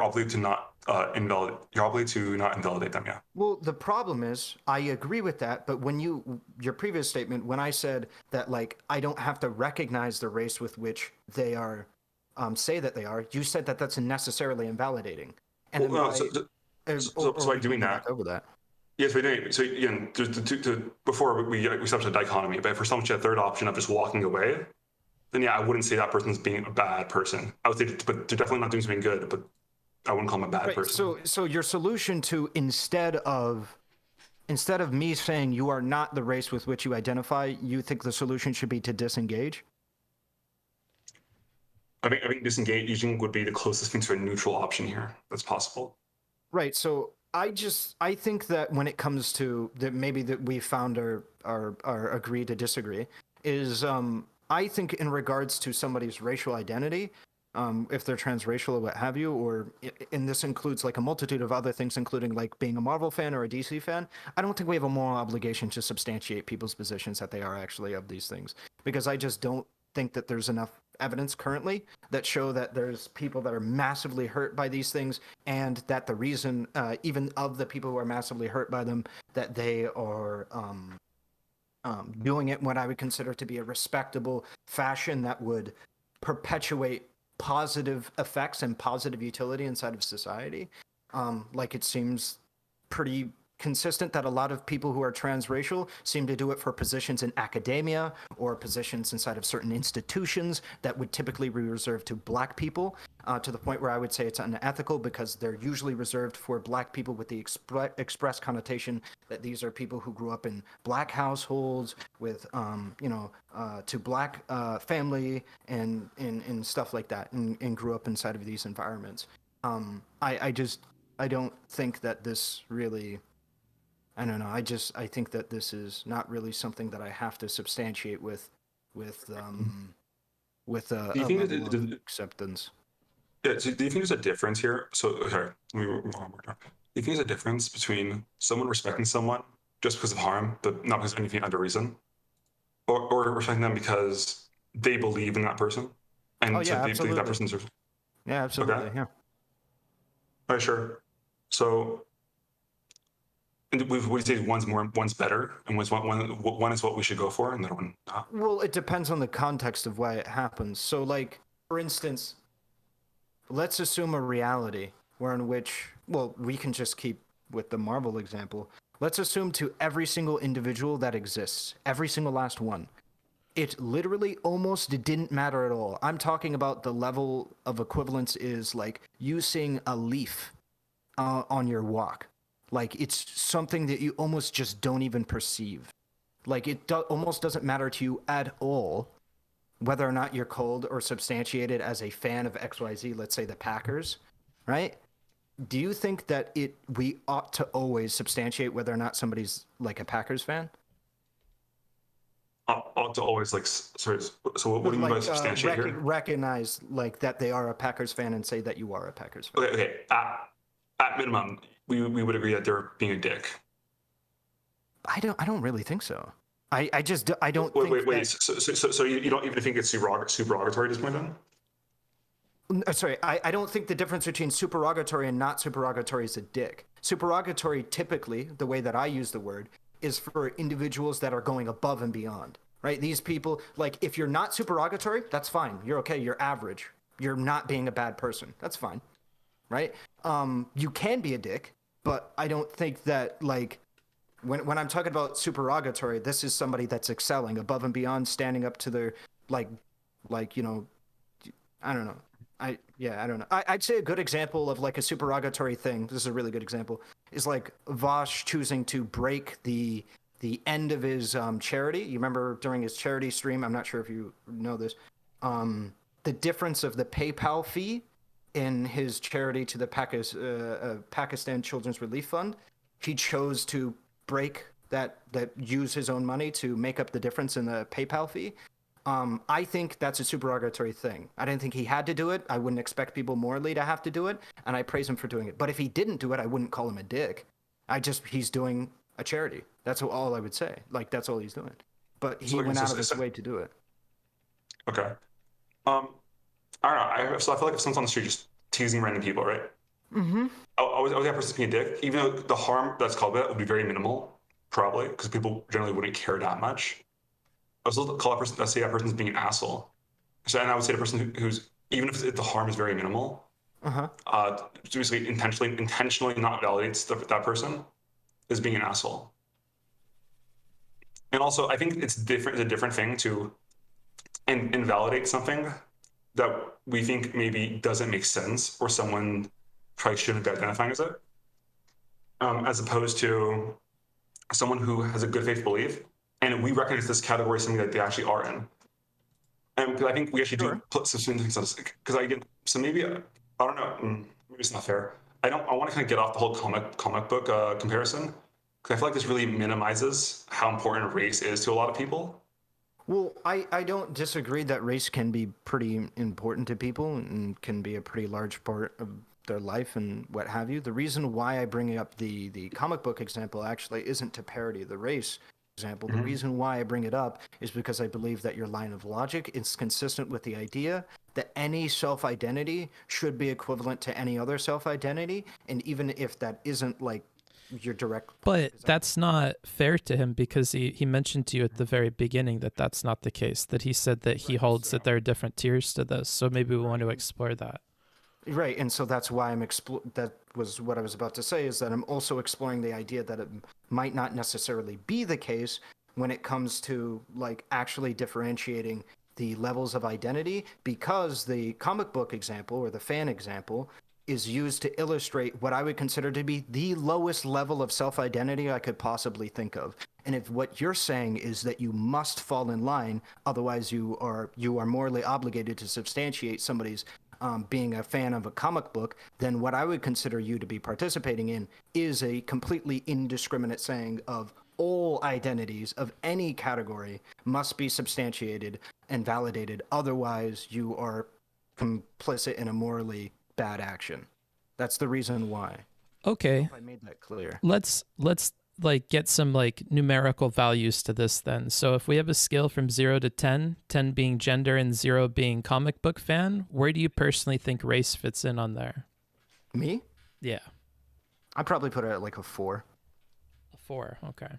obligated to not invalidate them. Yeah.
Well, the problem is I agree with that, but when your previous statement, when I said that like I don't have to recognize the race with which they are, say that they are, you said that that's necessarily invalidating. And
so by doing that,
over that.
Yes, we do. So again, before we established a dichotomy, but for someone to have a third option of just walking away, then yeah, I wouldn't say that person's being a bad person. I would say, but they're definitely not doing something good, but I wouldn't call them a bad person.
So your solution to instead of me saying you are not the race with which you identify, you think the solution should be to disengage?
I think disengaging would be the closest thing to a neutral option here that's possible.
Right. So I think that when it comes to that, maybe that we found our agree to disagree is I think in regards to somebody's racial identity, if they're transracial or what have you, and this includes like a multitude of other things, including like being a Marvel fan or a DC fan, I don't think we have a moral obligation to substantiate people's positions that they are actually of these things, because I just don't think that there's enough evidence currently that show that there's people that are massively hurt by these things, and that the reason, even of the people who are massively hurt by them, that they are doing it in what I would consider to be a respectable fashion that would perpetuate positive effects and positive utility inside of society. Like it seems pretty consistent that a lot of people who are transracial seem to do it for positions in academia or positions inside of certain institutions that would typically be reserved to black people, to the point where I would say it's unethical because they're usually reserved for black people with the express connotation that these are people who grew up in black households with, to black family and stuff like that, and grew up inside of these environments. I don't think that this really, I don't know. I think that this is not really something that I have to substantiate with acceptance.
Yeah. So do you think there's a difference here? So, sorry, let me move on more. Do you think there's a difference between someone respecting someone just because of harm, but not because of anything under reason, or respecting them because they believe in that person, and
they
believe that person deserves?
Yeah, absolutely. Okay. Yeah.
All right, sure. So. And we say one's better, and one is what we should go for, and the other one not.
Well, it depends on the context of why it happens. So, like, for instance, let's assume a reality in which, well, we can just keep with the Marvel example. Let's assume to every single individual that exists, every single last one, it literally almost didn't matter at all. I'm talking about the level of equivalence is like you seeing a leaf on your walk. Like, it's something that you almost just don't even perceive. Like, it almost doesn't matter to you at all whether or not you're called or substantiated as a fan of XYZ, let's say the Packers, right? Do you think that we ought to always substantiate whether or not somebody's like a Packers fan?
I'll ought to always like sorry. So what do you mean by substantiate here?
Recognize like that they are a Packers fan and say that you are a Packers fan.
Okay. At minimum, we would agree that they're being a dick.
I don't really think so. I don't
Wait.
think
So you don't even think it's supererogatory at this point then?
Sorry, I don't think the difference between supererogatory and not supererogatory is a dick. Supererogatory, typically, the way that I use the word, is for individuals that are going above and beyond, right? These people, like, if you're not supererogatory, that's fine. You're okay. You're average. You're not being a bad person. That's fine, right? You can be a dick, but I don't think that, like, when I'm talking about supererogatory, this is somebody that's excelling above and beyond, standing up to their, like, you know, I don't know. I don't know. I'd say a good example of like a supererogatory thing, this is a really good example, is like Vosh choosing to break the end of his charity. You remember during his charity stream, I'm not sure if you know this, the difference of the PayPal fee in his charity to the Pakistan Children's Relief Fund. He chose to break that use his own money to make up the difference in the PayPal fee. I think that's a supererogatory thing. I didn't think he had to do it. I wouldn't expect people morally to have to do it, and I praise him for doing it. But if he didn't do it, I wouldn't call him a dick. He's doing a charity. That's all I would say. Like, that's all he's doing. But he went out of his way to do it.
Okay. I don't know. So I feel like if someone's on the street just teasing random people, right? Mm-hmm. I was that person being a dick, even though the harm that's called by that would be very minimal, probably, because people generally wouldn't care that much. I was call that person. Let's say that person's being an asshole. So, and I would say the person who's even if the harm is very minimal, basically intentionally not validates that person as being an asshole. And also, I think it's different. It's a different thing to invalidate something that we think maybe doesn't make sense, or someone probably shouldn't be identifying as it, as opposed to someone who has a good faith belief. And we recognize this category as something that they actually are in. And because I think we actually do put some things on, because so maybe, I don't know, maybe it's not fair. I want to kind of get off the whole comic book comparison, because I feel like this really minimizes how important race is to a lot of people.
Well, I don't disagree that race can be pretty important to people and can be a pretty large part of their life and what have you. The reason why I bring up the comic book example actually isn't to parody the race example. The reason why I bring it up is because I believe that your line of logic is consistent with the idea that any self-identity should be equivalent to any other self-identity, and even if that isn't like your direct...
But that's not fair to him, because he mentioned to you at the very beginning that that's not the case, that he said that he holds that there are different tiers to this, so maybe we want to explore that.
Right, and so that's why that was what I was about to say, is that I'm also exploring the idea that it might not necessarily be the case when it comes to like actually differentiating the levels of identity, because the comic book example or the fan example is used to illustrate what I would consider to be the lowest level of self-identity I could possibly think of. And if what you're saying is that you must fall in line, otherwise you are morally obligated to substantiate somebody's being a fan of a comic book, then what I would consider you to be participating in is a completely indiscriminate saying of all identities of any category must be substantiated and validated. Otherwise, you are complicit in a morally bad action. That's the reason why.
Okay.
I hope I made that clear.
Let's like get some like numerical values to this then. So if we have a scale from 0 to 10, 10 being gender and 0 being comic book fan, where do you personally think race fits in on there?
Me?
Yeah.
I'd probably put it at like a 4.
A 4, okay.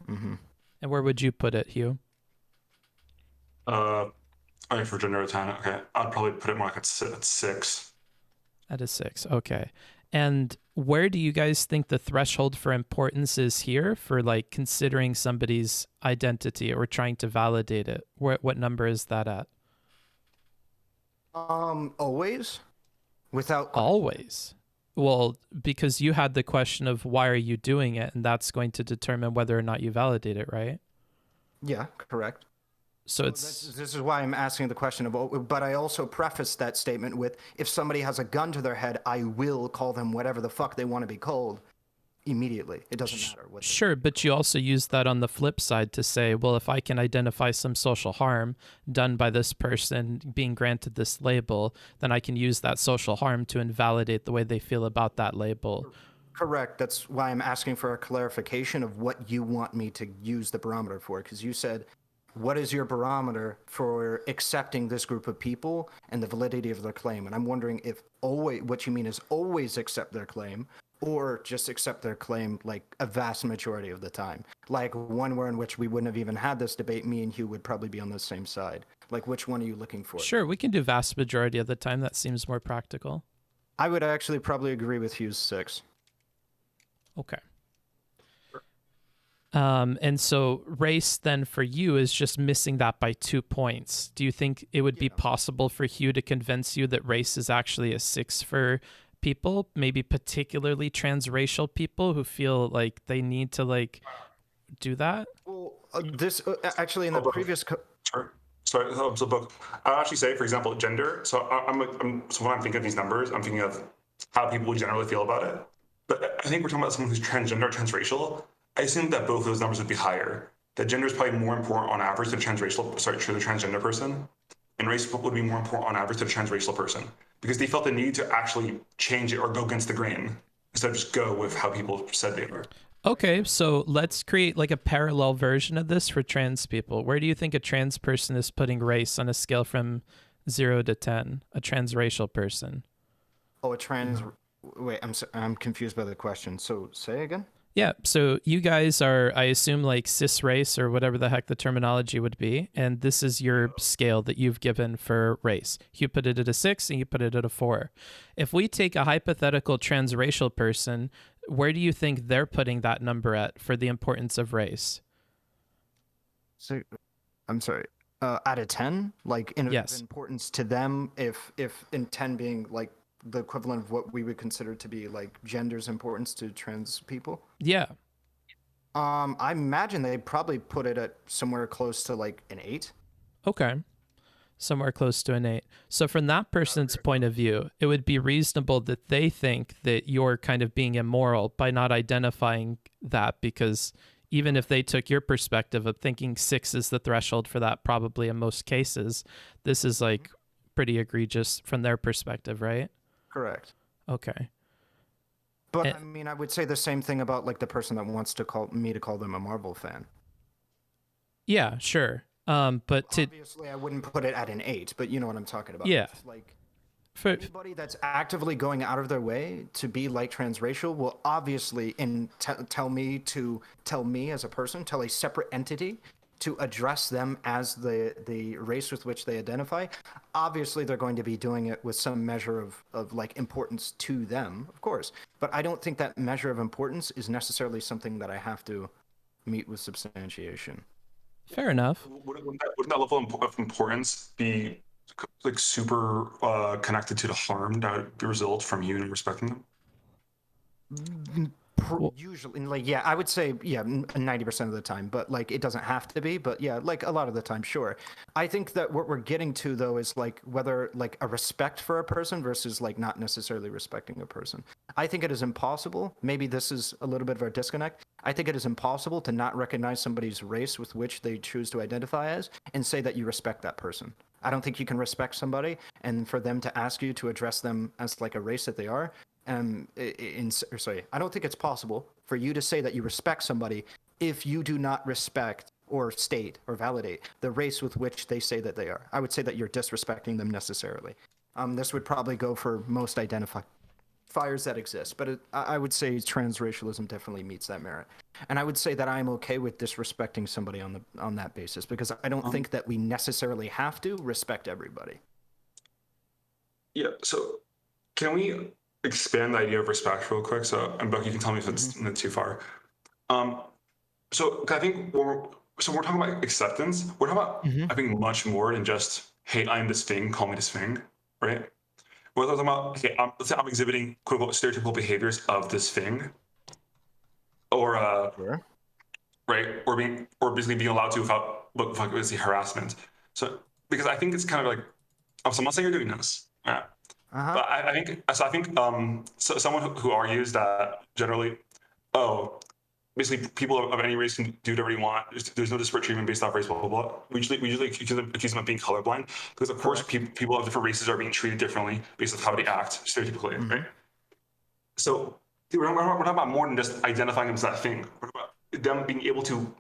Mm-hmm.
And where would you put it, Hugh?
For gender 10, okay. I'd probably put it more like at 6.
At a 6, okay. And where do you guys think the threshold for importance is here for like considering somebody's identity or trying to validate it? What number is that at?
Always? Without
Always. Well, because you had the question of why are you doing it, and that's going to determine whether or not you validate it, right?
Yeah, correct.
So
this is why I'm asking the question of, but I also prefaced that statement with, if somebody has a gun to their head, I will call them whatever the fuck they want to be called. immediately. It doesn't matter what.
Sure, but you also use that on the flip side to say, well, if I can identify some social harm done by this person being granted this label, then I can use that social harm to invalidate the way they feel about that label.
Correct. That's why I'm asking for a clarification of what you want me to use the barometer for, because you said, what is your barometer for accepting this group of people and the validity of their claim? And I'm wondering if always, what you mean is always accept their claim, or just accept their claim like a vast majority of the time. Like one where in which we wouldn't have even had this debate, me and Hugh would probably be on the same side. Like, which one are you looking for?
Sure, we can do vast majority of the time. That seems more practical.
I would actually probably agree with Hugh's 6.
Okay. And so race then for you is just missing that by 2 points. Do you think it would be possible for Hugh to convince you that race is actually a 6 for people, maybe particularly transracial people who feel like they need to like do that?
Well, this actually in the previous.
Sure. So book. I'll actually say, for example, gender. So so when I'm thinking of these numbers, I'm thinking of how people generally feel about it. But I think we're talking about someone who's transgender or transracial. I assume that both of those numbers would be higher. That gender is probably more important on average to the transgender person, and race would be more important on average to the transracial person, because they felt the need to actually change it or go against the grain instead of just go with how people said they were.
Okay, so let's create like a parallel version of this for trans people. Where do you think a trans person is putting race on a scale from 0 to 10? A transracial person.
Oh, a trans. Wait, I'm confused by the question. So say again.
Yeah, so you guys are, I assume, like cis race or whatever the heck the terminology would be, and this is your scale that you've given for race. You put it at a 6 and you put it at a 4. If we take a hypothetical transracial person, where do you think they're putting that number at for the importance of race?
So, I'm sorry. Out of 10, like in
Yes.
importance to them, if in 10 being like the equivalent of what we would consider to be like gender's importance to trans people.
Yeah.
I imagine they probably put it at somewhere close to like an 8.
Okay. Somewhere close to an 8. So from that person's point of view, it would be reasonable that they think that you're kind of being immoral by not identifying that, because even if they took your perspective of thinking 6 is the threshold for that, probably in most cases, this is like pretty egregious from their perspective, right?
Correct.
Okay.
But I mean, I would say the same thing about like the person that wants to call them a Marvel fan.
Yeah, sure. But
obviously I wouldn't put it at an 8, but you know what I'm talking about.
Yeah.
It's like
for
anybody that's actively going out of their way to be like transracial will obviously tell me as a person, tell a separate entity to address them as the race with which they identify. Obviously, they're going to be doing it with some measure of like importance to them, of course. But I don't think that measure of importance is necessarily something that I have to meet with substantiation.
Fair enough.
Wouldn't that level of importance be like super connected to the harm that would result from you respecting them?
Usually, like, yeah, I would say, yeah, 90% of the time, but like it doesn't have to be, but yeah, like a lot of the time, sure. I think that what we're getting to though is like whether like a respect for a person versus like not necessarily respecting a person. I think it is impossible. Maybe this is a little bit of a disconnect. I think it is impossible to not recognize somebody's race with which they choose to identify as and say that you respect that person. I don't think you can respect somebody and for them to ask you to address them as like a race that they are. I don't think it's possible for you to say that you respect somebody if you do not respect or state or validate the race with which they say that they are. I would say that you're disrespecting them necessarily. This would probably go for most identifiers that exist, but I would say transracialism definitely meets that merit. And I would say that I'm okay with disrespecting somebody on that basis, because I don't think that we necessarily have to respect everybody.
Yeah, so can we expand the idea of respect real quick? So, and Buck, you can tell me if it's not too far. So I think we're talking about acceptance. We're talking about I think much more than just, hey, I'm this thing, call me this thing, right? We're talking about, okay, let's say I'm exhibiting quote unquote stereotypical behaviors of this thing, or
Sure.
right, or basically being allowed to without harassment. So because I think it's kind of like, oh, someone saying you're doing this, yeah. But I think someone who argues that generally oh, basically people of any race can do whatever you want. There's no disparate treatment based off race, blah, blah, blah. We usually accuse them of being colorblind because, of course, people of different races are being treated differently based on how they act, stereotypically, right? So we're talking about more than just identifying them as that thing. We're talking about them being able to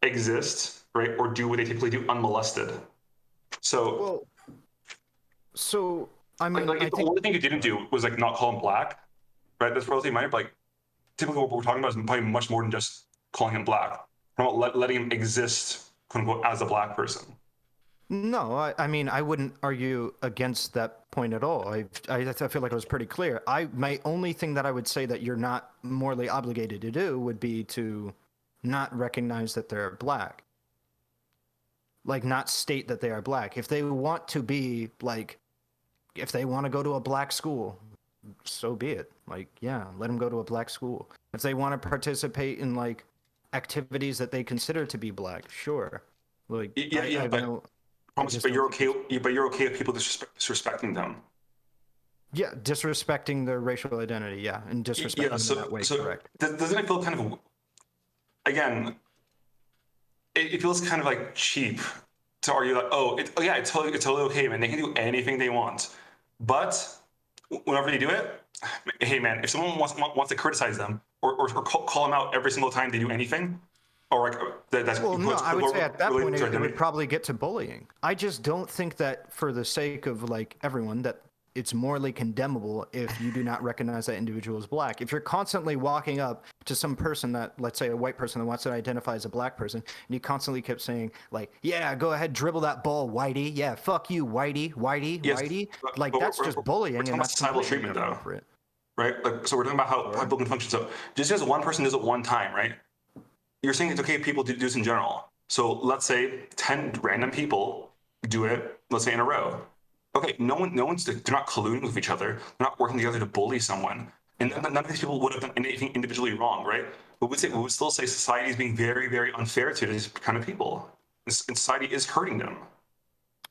exist, right, or do what they typically do unmolested. So,
I mean,
like if the only thing you didn't do was like not call him black, right? That's relatively minor. But like, typically, what we're talking about is probably much more than just calling him black. We're about letting him exist, quote unquote, as a black person.
No, I mean, I wouldn't argue against that point at all. I feel like it was pretty clear. My only thing that I would say that you're not morally obligated to do would be to not recognize that they're black. Like, not state that they are black. If they want to be, like, if they want to go to a black school, so be it. Like, yeah, let them go to a black school. If they want to participate in, like, activities that they consider to be black, sure. Like,
but you're okay with people disrespecting them.
Yeah, disrespecting their racial identity, yeah, and disrespecting them in that way, correct.
Doesn't it feel kind of, again, it feels kind of like cheap to argue like, it's totally okay, man. They can do anything they want, but whenever they do it, hey, man, if someone wants to criticize them or call them out every single time they do anything, or like that's
well, no, I would say at that point it would probably get to bullying. I just don't think that for the sake of like everyone that it's morally condemnable if you do not recognize that individual as black. If you're constantly walking up to some person that, let's say a white person that wants to identify as a black person, and you constantly kept saying like, yeah, go ahead, dribble that ball, whitey. Yeah, fuck you, whitey.
Yes,
whitey. Like, that's just bullying.
We're talking
and
about societal treatment, though. Right? Like, so we're talking about how people can function. So just because one person does it one time, right? You're saying it's okay if people do this in general. So let's say 10 random people do it, let's say in a row. Okay, they're not colluding with each other. They're not working together to bully someone. And none of these people would have done anything individually wrong, right? But we would still say society is being very, very unfair to these kind of people. And society is hurting them.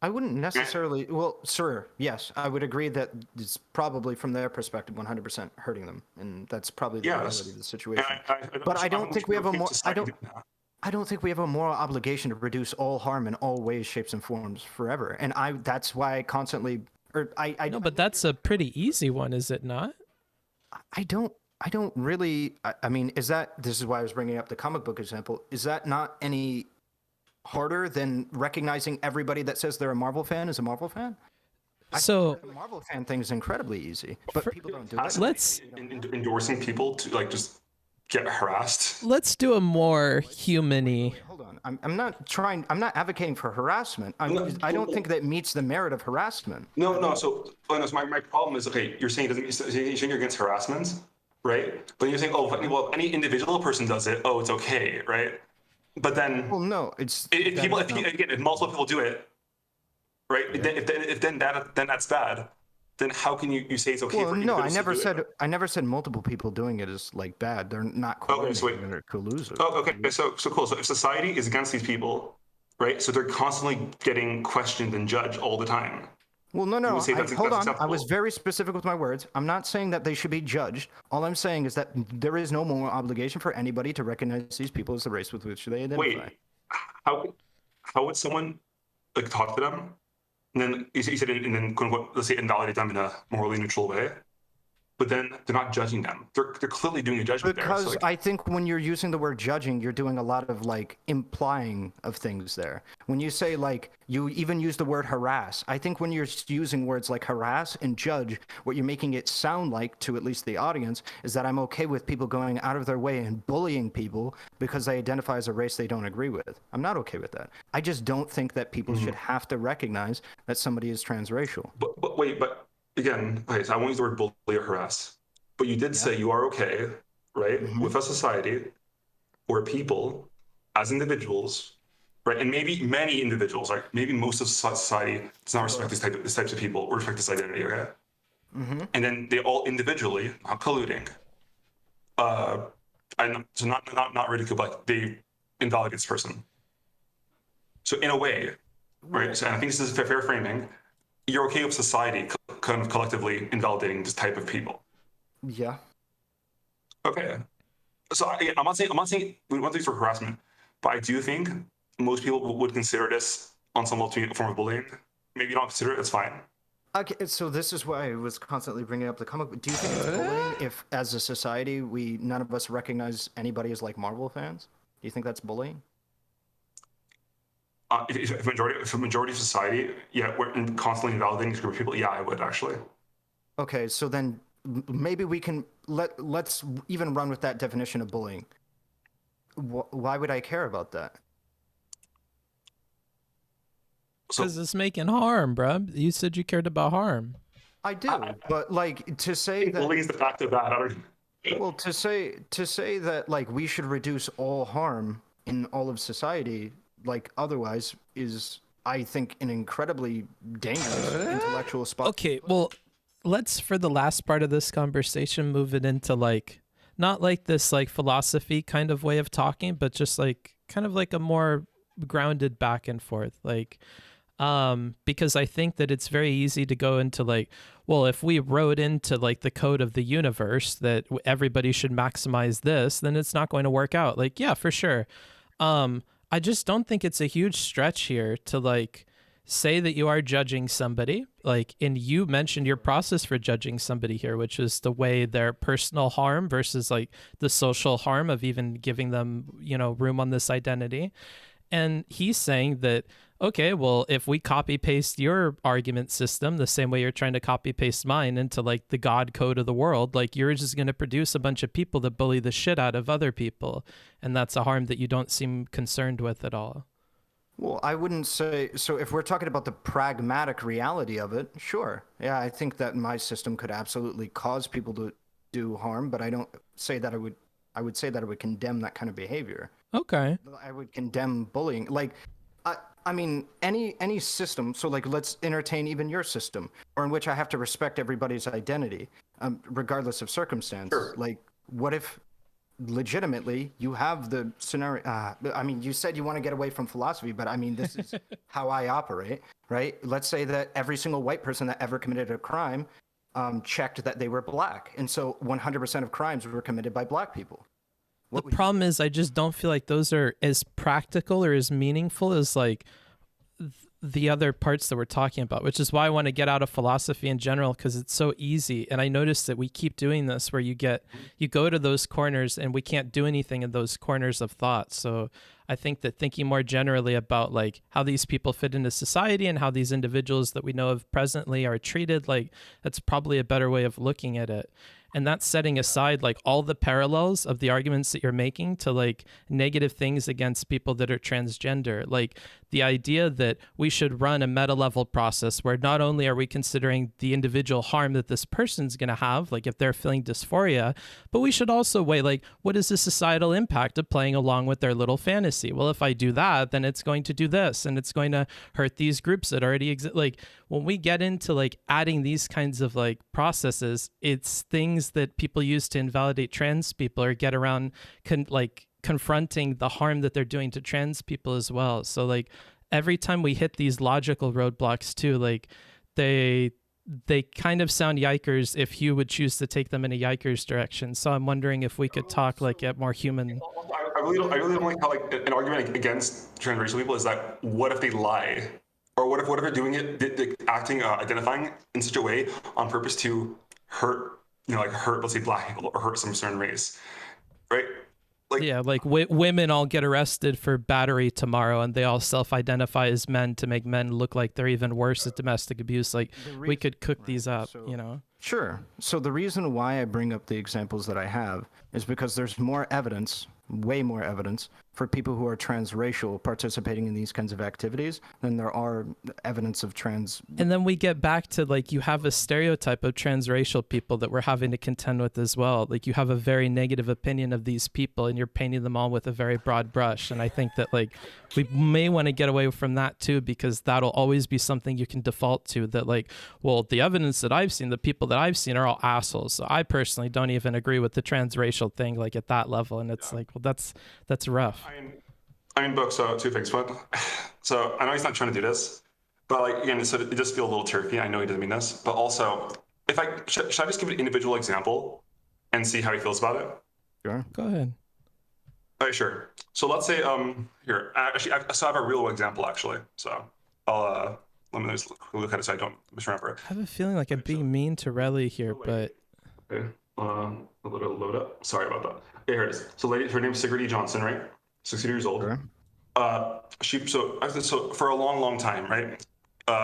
I wouldn't necessarily, well, sir, yes, I would agree that it's probably from their perspective 100% hurting them, and that's probably the reality of the situation. But I don't think we have I don't think we have a moral obligation to reduce all harm in all ways, shapes, and forms forever. And that's why I constantly,
No, but that's a pretty easy one, is it not?
I don't really, I mean, this is why I was bringing up the comic book example. Is that not any harder than recognizing everybody that says they're a Marvel fan is a Marvel fan?
So
the Marvel fan thing is incredibly easy, but people don't do that.
Let's
endorsing people to like just get harassed.
Let's do a more human-y.
Hold on, I'm not advocating for harassment. I don't think that meets the merit of harassment.
No. So my problem is, okay, you're saying you're saying you're against harassment, right? But you're saying, well, any individual person does it, it's okay, right? But then,
well, no,
if multiple people do it, right? If then that's bad, then how can you say it's okay?
Well, no, I never said multiple people doing it is like bad. They're not coordinating or collusive.
Oh, okay. So cool. So if society is against these people, right? So they're constantly getting questioned and judged all the time.
Well, no. Hold on. I was very specific with my words. I'm not saying that they should be judged. All I'm saying is that there is no moral obligation for anybody to recognize these people as the race with which they identify.
Wait, how would someone like talk to them, and then you said, and then quote unquote, let's say invalidate them in a morally neutral way? But then they're not judging them. They're clearly doing a judgment
because
there.
I think when you're using the word judging, you're doing a lot of like implying of things there. When you say like, you even use the word harass. I think when you're using words like harass and judge, what you're making it sound like to at least the audience is that I'm okay with people going out of their way and bullying people because they identify as a race they don't agree with. I'm not okay with that. I just don't think that people should have to recognize that somebody is transracial.
But wait, again, okay, so I won't use the word bully or harass, but you did say you are okay, right, with a society where people, as individuals, right, and maybe many individuals, right, maybe most of society does not respect these types of people or respect this identity, okay? And then they all individually, not colluding, so not ridicule, but they invalidate this person. So in a way, right, so I think this is fair framing, you're okay with society kind of collectively invalidating this type of people.
Yeah.
Okay. So again, I'm not saying we want to use for harassment, but I do think most people would consider this on some level to be a form of bullying. Maybe you don't consider it, it's fine.
Okay, so this is why I was constantly bringing up the comic book. Do you think it's bullying if, as a society, none of us recognize anybody as like Marvel fans? Do you think that's bullying?
If a majority of society, yeah, we're constantly invalidating this group of people, yeah, I would actually.
Okay, so then maybe we can let's even run with that definition of bullying. Why would I care about that?
Because it's making harm, bruh. You said you cared about harm.
I do, but like to say that
bullying is the fact of that. I don't.
Well, to say that like we should reduce all harm in all of society, like otherwise, is I think an incredibly dangerous intellectual spot.
Okay, well, let's for the last part of this conversation move it into like not like this like philosophy kind of way of talking, but just like kind of like a more grounded back and forth, like. Because I think that it's very easy to go into like, well, if we wrote into like the code of the universe that everybody should maximize this, then it's not going to work out. Like, yeah, for sure. I just don't think it's a huge stretch here to like say that you are judging somebody. Like, and you mentioned your process for judging somebody here, which is the way their personal harm versus like the social harm of even giving them, you know, room on this identity. And he's saying that, okay, well, if we copy paste your argument system the same way you're trying to copy paste mine into like the God code of the world, like you're just going to produce a bunch of people that bully the shit out of other people. And that's a harm that you don't seem concerned with at all.
Well, I wouldn't say so. If we're talking about the pragmatic reality of it, sure. Yeah, I think that my system could absolutely cause people to do harm, but I don't say that I would say that I would condemn that kind of behavior.
Okay.
I would condemn bullying. Like, I mean, any system. So, like, let's entertain even your system, or in which I have to respect everybody's identity, regardless of circumstance.
Sure.
Like, what if, legitimately, you have the scenario? I mean, you said you want to get away from philosophy, but I mean, this is how I operate, right? Let's say that every single white person that ever committed a crime checked that they were black, and so 100% of crimes were committed by black people.
The problem is I just don't feel like those are as practical or as meaningful as like the other parts that we're talking about, which is why I want to get out of philosophy in general, because it's so easy. And I noticed that we keep doing this where you go to those corners and we can't do anything in those corners of thought. So I think that thinking more generally about like how these people fit into society and how these individuals that we know of presently are treated, like that's probably a better way of looking at it. And that's setting aside like all the parallels of the arguments that you're making to like negative things against people that are transgender. Like the idea that we should run a meta level process where not only are we considering the individual harm that this person's going to have, like if they're feeling dysphoria, but we should also weigh like, what is the societal impact of playing along with their little fantasy? Well, if I do that, then it's going to do this and it's going to hurt these groups that already exist. Like when we get into like adding these kinds of like processes, it's things that people use to invalidate trans people or get around confronting the harm that they're doing to trans people as well. So like every time we hit these logical roadblocks too, like they kind of sound yikers if Hugh would choose to take them in a yikers direction. So I'm wondering if we could talk like at more human.
I really don't like how like an argument against transracial people is that what if they lie? Or what if they're doing it, acting, identifying in such a way on purpose to hurt, let's say black people or hurt some certain race, right? Like, yeah,
like women all get arrested for battery tomorrow and they all self-identify as men to make men look like they're even worse at domestic abuse. Like we could cook these up,
Sure. So the reason why I bring up the examples that I have is because there's more evidence, way more evidence, for people who are transracial participating in these kinds of activities than there are evidence of trans.
And then we get back to like you have a stereotype of transracial people that we're having to contend with as well. Like you have a very negative opinion of these people and you're painting them all with a very broad brush. And I think that like we may want to get away from that too, because that'll always be something you can default to, that like, well, the evidence that I've seen, the people that I've seen are all assholes. So I personally don't even agree with the transracial thing like at that level. And it's like, well, that's rough.
I mean, book, so two things. But so I know he's not trying to do this, but like again, so it does feel a little turfy. I know he doesn't mean this, but also, if should I just give an individual example and see how he feels about it?
Sure.
Go ahead.
All right, sure. So let's say here actually I have a real example actually. So I'll let me just look at it so I don't misremember.
I have a feeling like I'm being mean to Relly here, but
Okay. A little load up. Sorry about that. Okay, here it is. So lady, her name's Sigrid E. Johnson, right? 60 years old.
Sure.
So for a long time, right?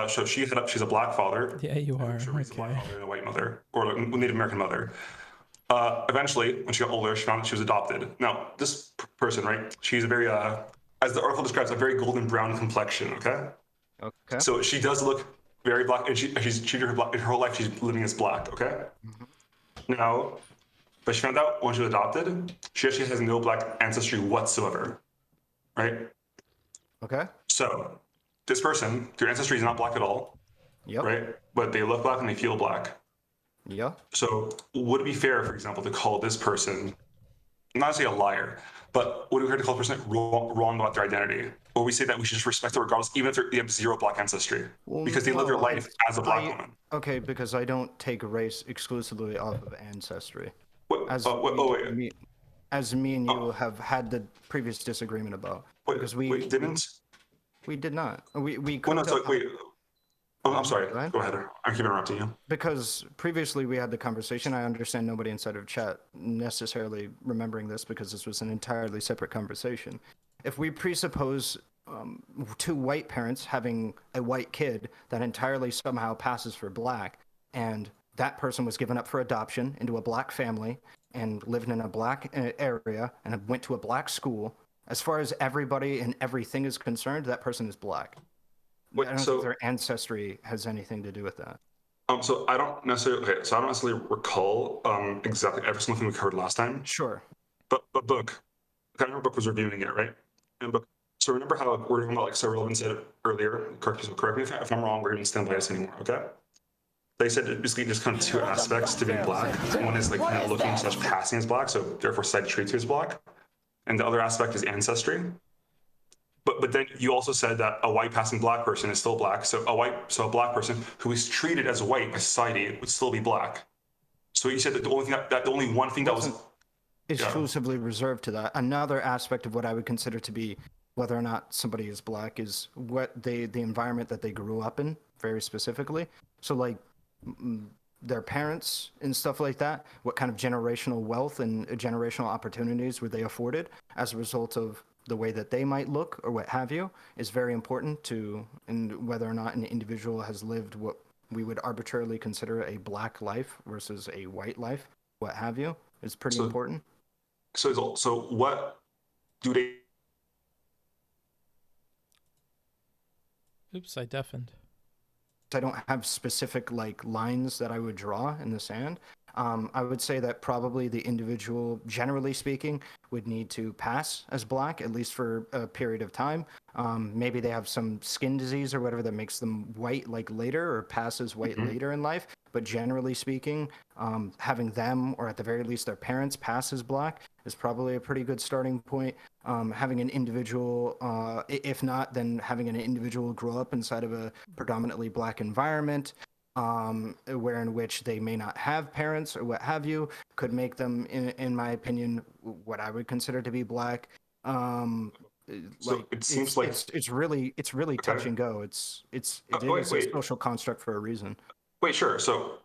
So she's a black father.
yeah, you are.
She raised a black
Okay.
father and a white mother, or a Native American mother. Eventually, when she got older, she found that she was adopted. Now, this person, right? She's a very, as the article describes, a very golden brown complexion. Okay.
Okay.
So she does look very black, and she's treated her whole life. She's living as black. Okay. Now, but she found out when she was adopted, she actually has no black ancestry whatsoever. Right.
Okay.
So this person, their ancestry is not black at all.
Yep.
Right. But they look black and they feel black.
Yeah.
So would it be fair, for example, to call this person, not to say a liar, but would it be fair to call a person wrong about their identity? Or we say that we should just respect them regardless, even if they have zero black ancestry, because they live their life as a black woman.
Okay, because I don't take race exclusively off of ancestry.
Wait.
As me and you have had the previous disagreement about. Because we did not. We cooked up.
Wait. Oh, I'm sorry.
Go ahead.
Go ahead. I keep interrupting you.
Because previously we had the conversation. I understand nobody inside of chat necessarily remembering this because this was an entirely separate conversation. If we presuppose two white parents having a white kid that entirely somehow passes for black, and that person was given up for adoption into a black family and lived in a black area and went to a black school, as far as everybody and everything is concerned, that person is black. I don't think their ancestry has anything to do with that.
So I don't necessarily recall exactly every single thing we covered last time.
Sure. But
Book, I remember Book was reviewing it, right? And Book. So remember how we're talking about, like Ahrelevant said earlier. Correct me if I'm wrong. We're going to stand by us anymore. Okay. They said basically just kind of two aspects to being black. One is like kind of looking / passing as black, so therefore society treats you as black, and the other aspect is ancestry. But then you also said that a white passing black person is still black. So a black person who is treated as white by society would still be black. So you said that the only one thing that was
exclusively reserved to that. Another aspect of what I would consider to be whether or not somebody is black is what the environment that they grew up in, very specifically. So like their parents and stuff like that, what kind of generational wealth and generational opportunities were they afforded as a result of the way that they might look or what have you, is very important to, and whether or not an individual has lived what we would arbitrarily consider a black life versus a white life, what have you, is pretty important.
So what do they?
Oops, I deafened.
I don't have specific like lines that I would draw in the sand. I would say that probably the individual, generally speaking, would need to pass as black, at least for a period of time. Maybe they have some skin disease or whatever that makes them white like later, or pass as white later in life. But generally speaking, having them, or at the very least their parents, pass as black is probably a pretty good starting point. Having an individual, if not, then having an individual grow up inside of a predominantly black environment, where in which they may not have parents or what have you, could make them, in my opinion, what I would consider to be black.
So it seems like
it's really touch and go. It is a social construct for a reason.
Wait, sure. So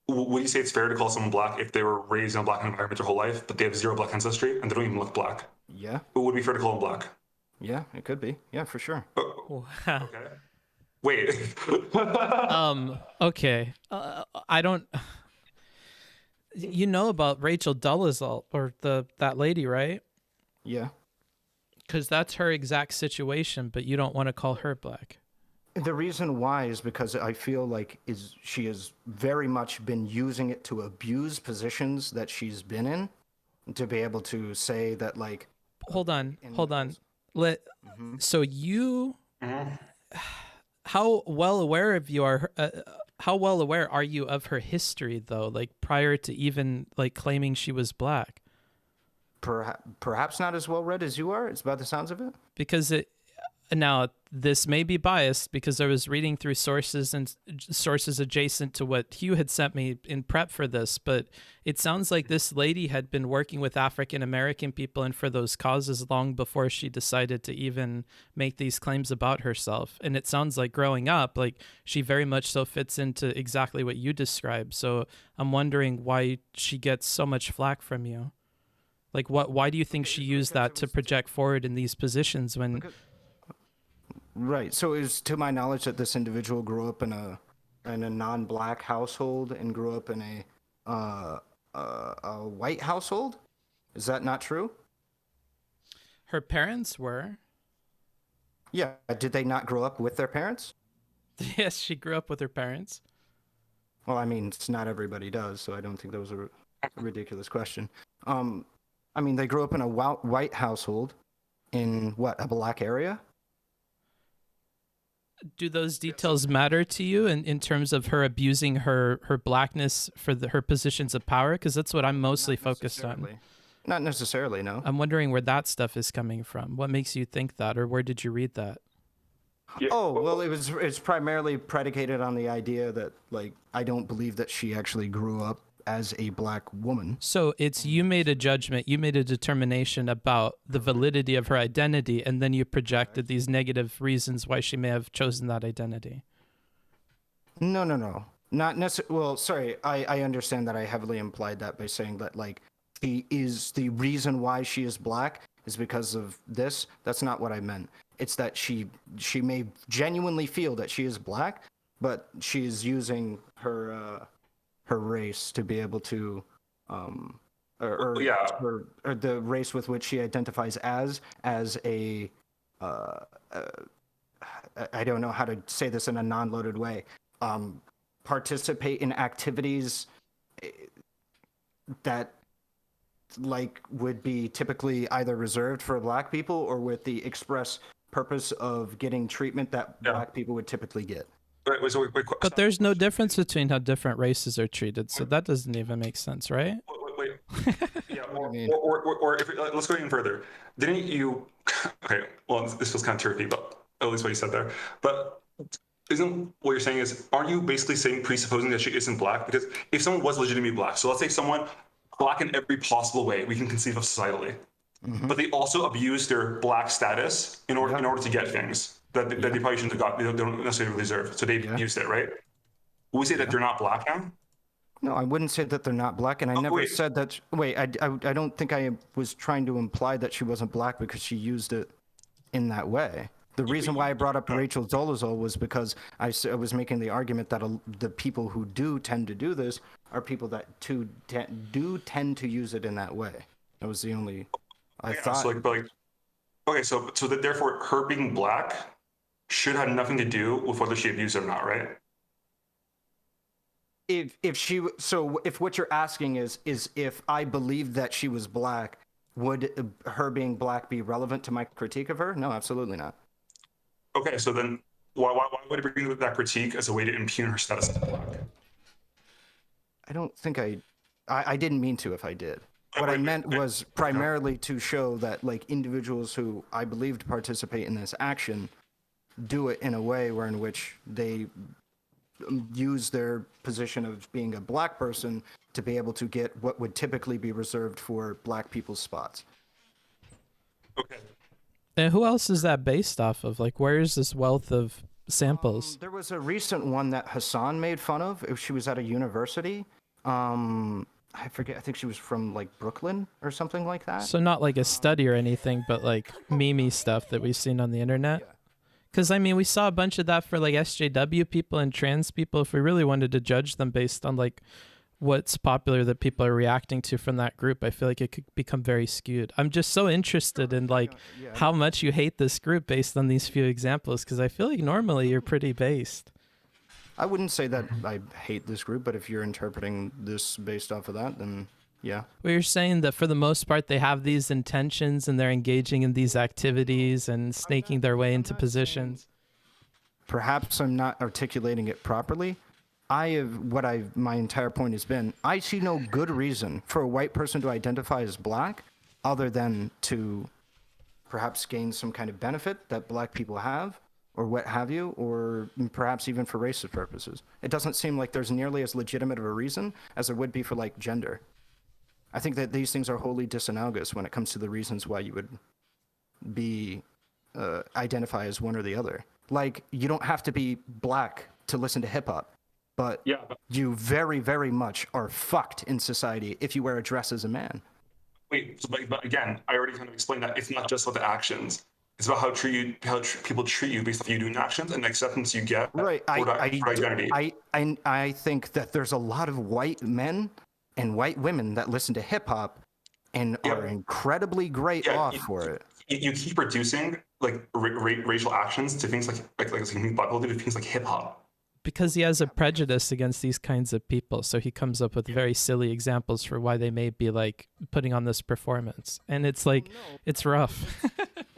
would you say it's fair to call someone black if they were raised in a black environment their whole life, but they have zero black ancestry and they don't even look black?
Yeah.
But would it be fair to call them black?
Yeah, it could be. Yeah, for sure.
Okay. Wait.
Okay. I don't. You know about Rachel Dolezal, or that lady, right?
Yeah.
Because that's her exact situation, but you don't want to call her black.
The reason why is because I feel like she has very much been using it to abuse positions that she's been in, to be able to say that, like.
Hold on. So you. How well aware of you are? How well aware are you of her history, though? Like prior to even like claiming she was black.
Perhaps not as well read as you are. It's about the sounds of it.
Because Now, this may be biased because I was reading through sources and sources adjacent to what Hugh had sent me in prep for this, but it sounds like this lady had been working with African American people and for those causes long before she decided to even make these claims about herself. And it sounds like growing up, like she very much so fits into exactly what you described. So I'm wondering why she gets so much flack from you. Like, why do you think she used that to project forward in these positions when...
Right. So it was to my knowledge that this individual grew up in a non-black household and grew up in a white household. Is that not true?
Her parents were.
Yeah. Did they not grow up with their parents?
Yes, she grew up with her parents.
Well, I mean, it's not everybody does, so I don't think that was a ridiculous question. I mean, they grew up in a white household in what, a black area?
Do those details matter to you in terms of her abusing her blackness for her positions of power? Because that's what I'm mostly focused on.
Not necessarily, no.
I'm wondering where that stuff is coming from. What makes you think that, or where did you read that?
Yeah.
Oh, well, it's primarily predicated on the idea that, like, I don't believe that she actually grew up as a black woman.
So it's you made a judgment, you made a determination about the validity of her identity, and then you projected these negative reasons why she may have chosen that identity.
No. Not necessarily. Well, sorry, I understand that I heavily implied that by saying that, like, she is the reason why she is black is because of this. That's not what I meant. It's that she may genuinely feel that she is black, but she is using her race to be able to, or the race with which she identifies as a, I don't know how to say this in a non-loaded way, participate in activities that, like, would be typically either reserved for black people or with the express purpose of getting treatment that black people would typically get.
Wait,
but there's no difference between how different races are treated, so that doesn't even make sense, right?
Wait. Yeah, or if, let's go even further. Didn't you? Okay, well, this was kind of turkey, but at least what you said there. But isn't what you're saying is, aren't you basically saying presupposing that she isn't black? Because if someone was legitimately black, so let's say someone black in every possible way we can conceive of societally, but they also abuse their black status in order to get things that they probably shouldn't have got, they don't necessarily deserve. So they've used it, right? Will we say that they're not black now?
No, I wouldn't say that they're not black, and I never said that. Wait, I don't think I was trying to imply that she wasn't black because she used it in that way. The reason why I brought up Rachel Dolezal was because I was making the argument that the people who do tend to do this are people that do tend to use it in that way. That was the only. I thought.
So that therefore her being black should have nothing to do with whether she abused it or not, right?
If what you're asking is if I believed that she was black, would her being black be relevant to my critique of her? No, absolutely not.
Okay, so then why would it bring that critique as a way to impugn her status as black?
I don't think I didn't mean to if I did. What I meant was primarily to show that, like, individuals who I believed participate in this action do it in a way in which they use their position of being a black person to be able to get what would typically be reserved for black people's spots.
Okay.
And who else is that based off of? Like, where is this wealth of samples?
There was a recent one that Hassan made fun of. She was at a university. I forget. I think she was from, like, Brooklyn or something like that.
So not like a study or anything, but like meme stuff that we've seen on the internet.
Yeah.
Because, I mean, we saw a bunch of that for, like, SJW people and trans people. If we really wanted to judge them based on, like, what's popular that people are reacting to from that group, I feel like it could become very skewed. I'm just so interested in, like, how much you hate this group based on these few examples, because I feel like normally you're pretty based.
I wouldn't say that I hate this group, but if you're interpreting this based off of that, then yeah.
Well, you're saying that for the most part they have these intentions and they're engaging in these activities and snaking their way into positions.
Perhaps I'm not articulating it properly. My entire point has been, I see no good reason for a white person to identify as black other than to perhaps gain some kind of benefit that black people have, or what have you, or perhaps even for racist purposes. It doesn't seem like there's nearly as legitimate of a reason as there would be for like gender. I think that these things are wholly disanalogous when it comes to the reasons why you would be identify as one or the other. Like, you don't have to be black to listen to hip hop, but you very, very much are fucked in society if you wear a dress as a man.
Wait, but again, I already kind of explained that it's not just about the actions. It's about how people treat you based off you doing actions and the acceptance you get for identity.
I think that there's a lot of white men and white women that listen to hip hop and are incredibly great off for it.
You keep reducing like racial actions to things like things like hip hop.
Because he has a prejudice against these kinds of people, so he comes up with very silly examples for why they may be like putting on this performance, and it's like it's rough.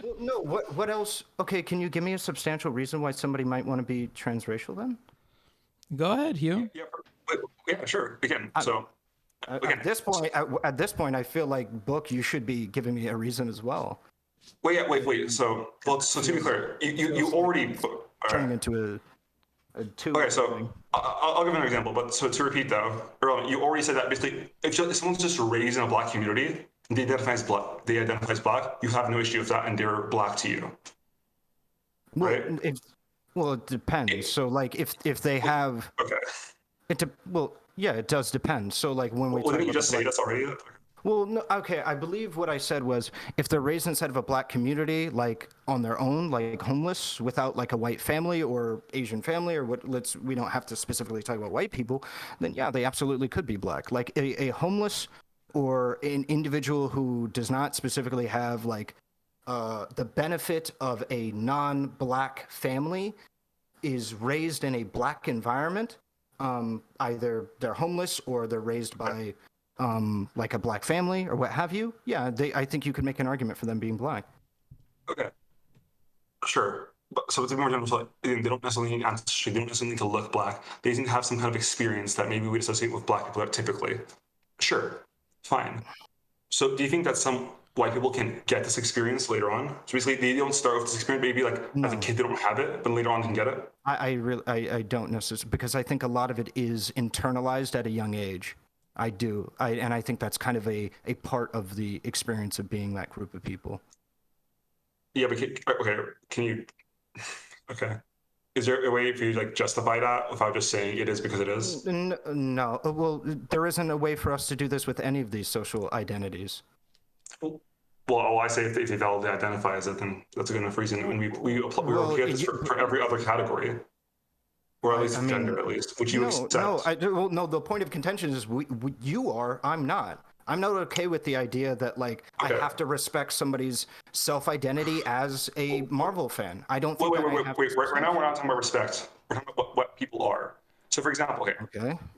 Well, no, what else? Okay, can you give me a substantial reason why somebody might want to be transracial then?
Go ahead, Hugh.
Yeah, sure.
At this point, I feel like, Book, you should be giving me a reason as well.
Wait. So to be clear, you already
turning into a two.
Okay, so I'll give an example. But so to repeat though, earlier, you already said that basically, if someone's just raised in a black community, they identify as black, you have no issue with that, and they're black to you.
Well,
right?
It depends. So like if they have. Okay. It does depend. So like when we.
Well, didn't you just say that's already?
Well, no, okay, I believe what I said was if they're raised inside of a black community, like on their own, like homeless, without like a white family or Asian family, or we don't have to specifically talk about white people, then yeah, they absolutely could be black. Like a homeless or an individual who does not specifically have like the benefit of a non-black family is raised in a black environment, either they're homeless or they're raised by like a black family or what have you. Yeah, I think you could make an argument for them being black.
Okay, sure. But, so to be more general, so they don't necessarily need ancestry. They don't necessarily need to look black. They just need to have some kind of experience that maybe we associate with black people typically. Sure, fine. So do you think that some white people can get this experience later on? So basically, they don't start with this experience. Maybe like as a kid they don't have it, but later on they can get it.
I don't necessarily, because I think a lot of it is internalized at a young age. I do. And I think that's kind of a part of the experience of being that group of people.
Yeah, but can you? Okay. Is there a way for you to like justify that without just saying it is because it is?
No. Well, there isn't a way for us to do this with any of these social identities.
Well, I say if they validly identify as it, then that's a good enough reason. And we apply this for every other category. Or at least gender, at least, which you accept.
No, the point of contention is you are, I'm not. I'm not okay with the idea that, like, I have to respect somebody's self-identity as a Marvel fan. I don't think
Wait. Right now we're not talking about respect. We're talking about what people are. So, for example,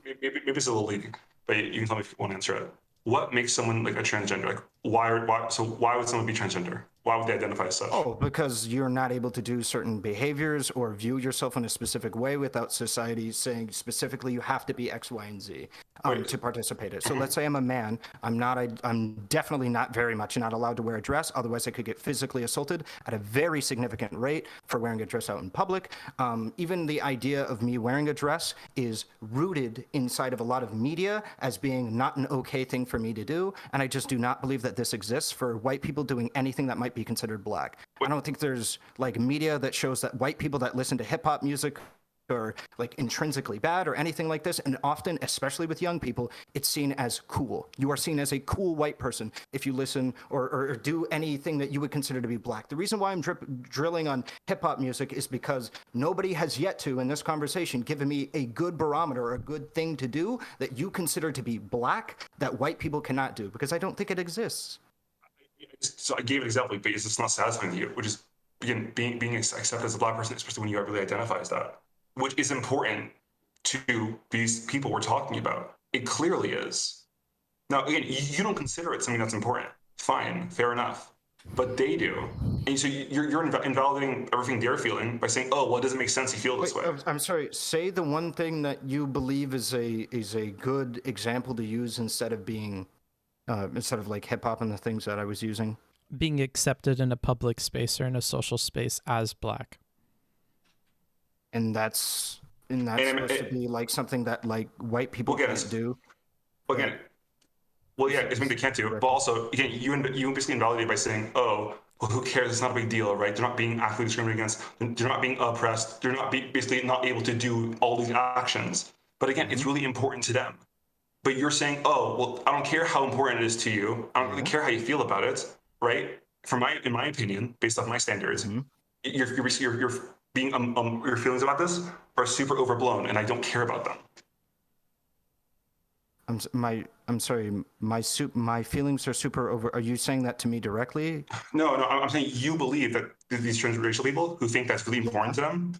maybe it's a little leading, but you can tell me if you want to answer it. What makes someone like a transgender? Like, why would someone be transgender? Why would they identify as such?
Oh, because you're not able to do certain behaviors or view yourself in a specific way without society saying specifically you have to be X, Y, and Z to participate in it. So let's say I'm a man. I'm definitely not very much not allowed to wear a dress. Otherwise, I could get physically assaulted at a very significant rate for wearing a dress out in public. Even the idea of me wearing a dress is rooted inside of a lot of media as being not an okay thing for me to do. And I just do not believe that this exists for white people doing anything that might be considered black. I don't think there's like media that shows that white people that listen to hip hop music are like intrinsically bad or anything like this. And often, especially with young people, it's seen as cool. You are seen as a cool white person if you listen or do anything that you would consider to be black. The reason why I'm drilling on hip hop music is because nobody has yet to, in this conversation, given me a good barometer or a good thing to do that you consider to be black that white people cannot do, because I don't think it exists.
So I gave an example, but it's just not satisfying to you, which is, again, being accepted as a black person, especially when you really identify as that, which is important to these people we're talking about. It clearly is. Now, again, you don't consider it something that's important. Fine, fair enough. But they do. And so you're invalidating everything they're feeling by saying, oh, well, it doesn't make sense you feel this way.
I'm sorry, say the one thing that you believe is a good example to use instead of being... instead of like hip hop and the things that I was using.
being accepted in a public space or in a social space as black.
And that's supposed to be like something that like white people can't do.
Again, well, yeah, it's something they can't do. But also, again, you basically invalidate by saying, oh, well, who cares? It's not a big deal, right? They're not being actively discriminated against. They're not being oppressed. They're not basically not able to do all these actions. But again, it's really important to them. But you're saying, oh, well, I don't care how important it is to you. I don't really care how you feel about it, right? In my opinion, based off my standards, your feelings about this are super overblown, and I don't care about them.
I'm sorry. My feelings are super over. Are you saying that to me directly?
No. I'm saying you believe that these transracial people who think that's really important to them,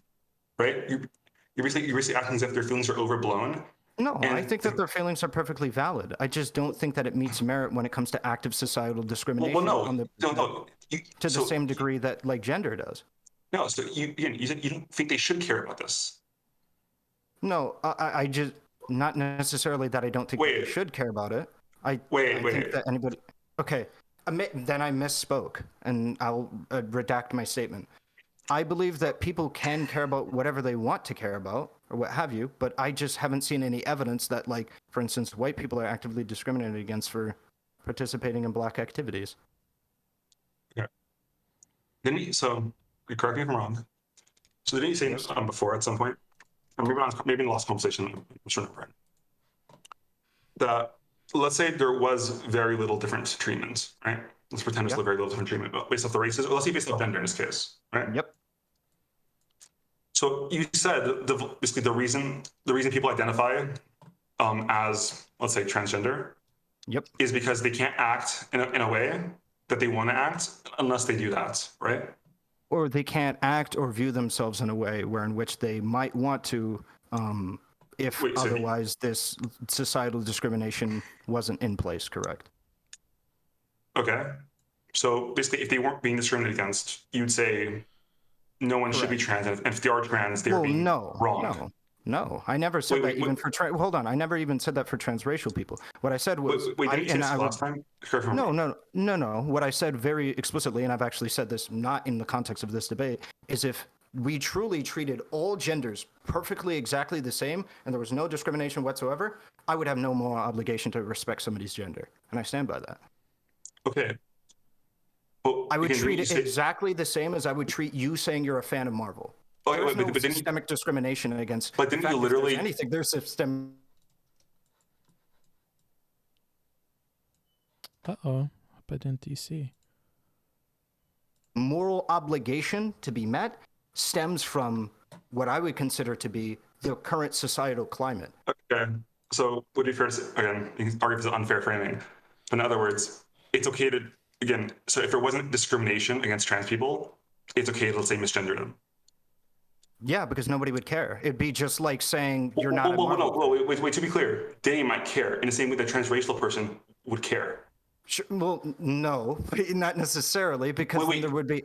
right? You're basically acting as if their feelings are overblown.
No, I think that their feelings are perfectly valid. I just don't think that it meets merit when it comes to active societal discrimination to the same degree that like gender does.
No, so you said you don't think they should care about this.
No, I just not necessarily that I don't think they should care about it. I think that anybody. Okay, then I misspoke, and I'll redact my statement. I believe that people can care about whatever they want to care about, or what have you, but I just haven't seen any evidence that, like, for instance, white people are actively discriminated against for participating in black activities.
Okay. So, correct me if I'm wrong. So didn't you say this before at some point? Or maybe in the last conversation, I'm sure not right. That, let's say there was very little different treatment, right? Let's pretend it's very little different treatment, but based off the races, or let's say based off gender in this case, right?
Yep.
So you said basically the reason people identify as, let's say, transgender, is because they can't act in a way that they want to act unless they do that, right?
Or they can't act or view themselves in a way in which they might want to, otherwise this societal discrimination wasn't in place, correct?
Okay. So basically, if they weren't being discriminated against, you'd say no one should be trans, and if they are trans, they're being wrong.
No, I never said that even for hold on, I never even said that for transracial people. What I said was
didn't you say this last time?
No. What I said very explicitly, and I've actually said this not in the context of this debate, is if we truly treated all genders perfectly exactly the same and there was no discrimination whatsoever, I would have no more obligation to respect somebody's gender. And I stand by that.
Okay. Well,
I would treat it exactly the same as I would treat you saying you're a fan of Marvel. There's no systemic discrimination against.
But didn't you literally
anything? There's systemic.
Uh-oh. But in DC.
Moral obligation to be met stems from what I would consider to be the current societal climate.
Okay. So would it be fair to say, again, you can argue if it's unfair framing. In other words, it's okay to, again, so if there wasn't discrimination against trans people, it's okay to, let's say, misgender them.
Yeah, because nobody would care. It'd be just like saying you're not.
Wait, to be clear, they might care in the same way that a transracial person would care.
Sure, well, no, not necessarily, because then there would be.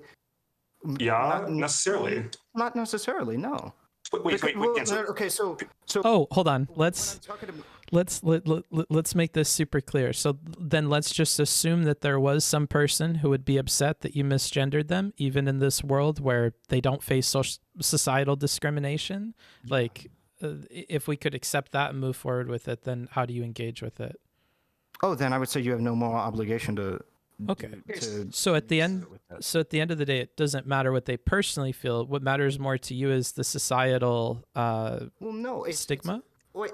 Yeah, necessarily.
Not necessarily, no.
Okay,
so.
Oh, hold on. Let's make this super clear. So then let's just assume that there was some person who would be upset that you misgendered them, even in this world where they don't face societal discrimination. Like, if we could accept that and move forward with it, then how do you engage with it?
Oh, then I would say you have no moral obligation to.
Okay. So at the end of the day, it doesn't matter what they personally feel. What matters more to you is the societal stigma.
Wait,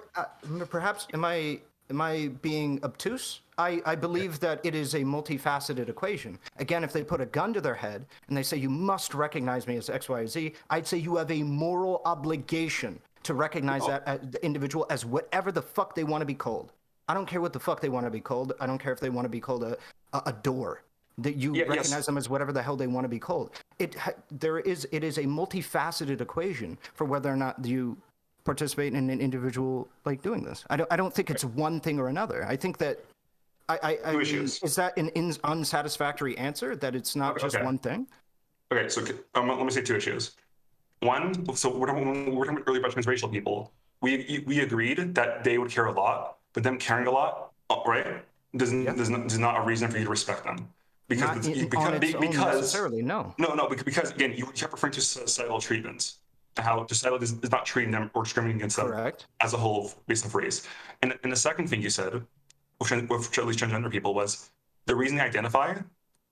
perhaps am I being obtuse? I believe that it is a multifaceted equation. Again, if they put a gun to their head and they say you must recognize me as X, Y, Z, I'd say you have a moral obligation to recognize that individual as whatever the fuck they want to be called. I don't care what the fuck they want to be called. I don't care if they want to be called a door. That you recognize them as whatever the hell they want to be called. It is a multifaceted equation for whether or not you participate in an individual like doing this. I don't think it's one thing or another. I think that is that an unsatisfactory answer that it's not just one thing?
Okay, so let me say two issues. One, so we're talking earlier about transracial people. We agreed that they would care a lot, but them caring a lot, right, is not a reason for you to respect them.
Not on its own necessarily, no.
No, because again, you kept referring to societal treatments, how societal is not treating them or discriminating against them as a whole based on race. And the second thing you said, which at least transgender people, was the reason they identify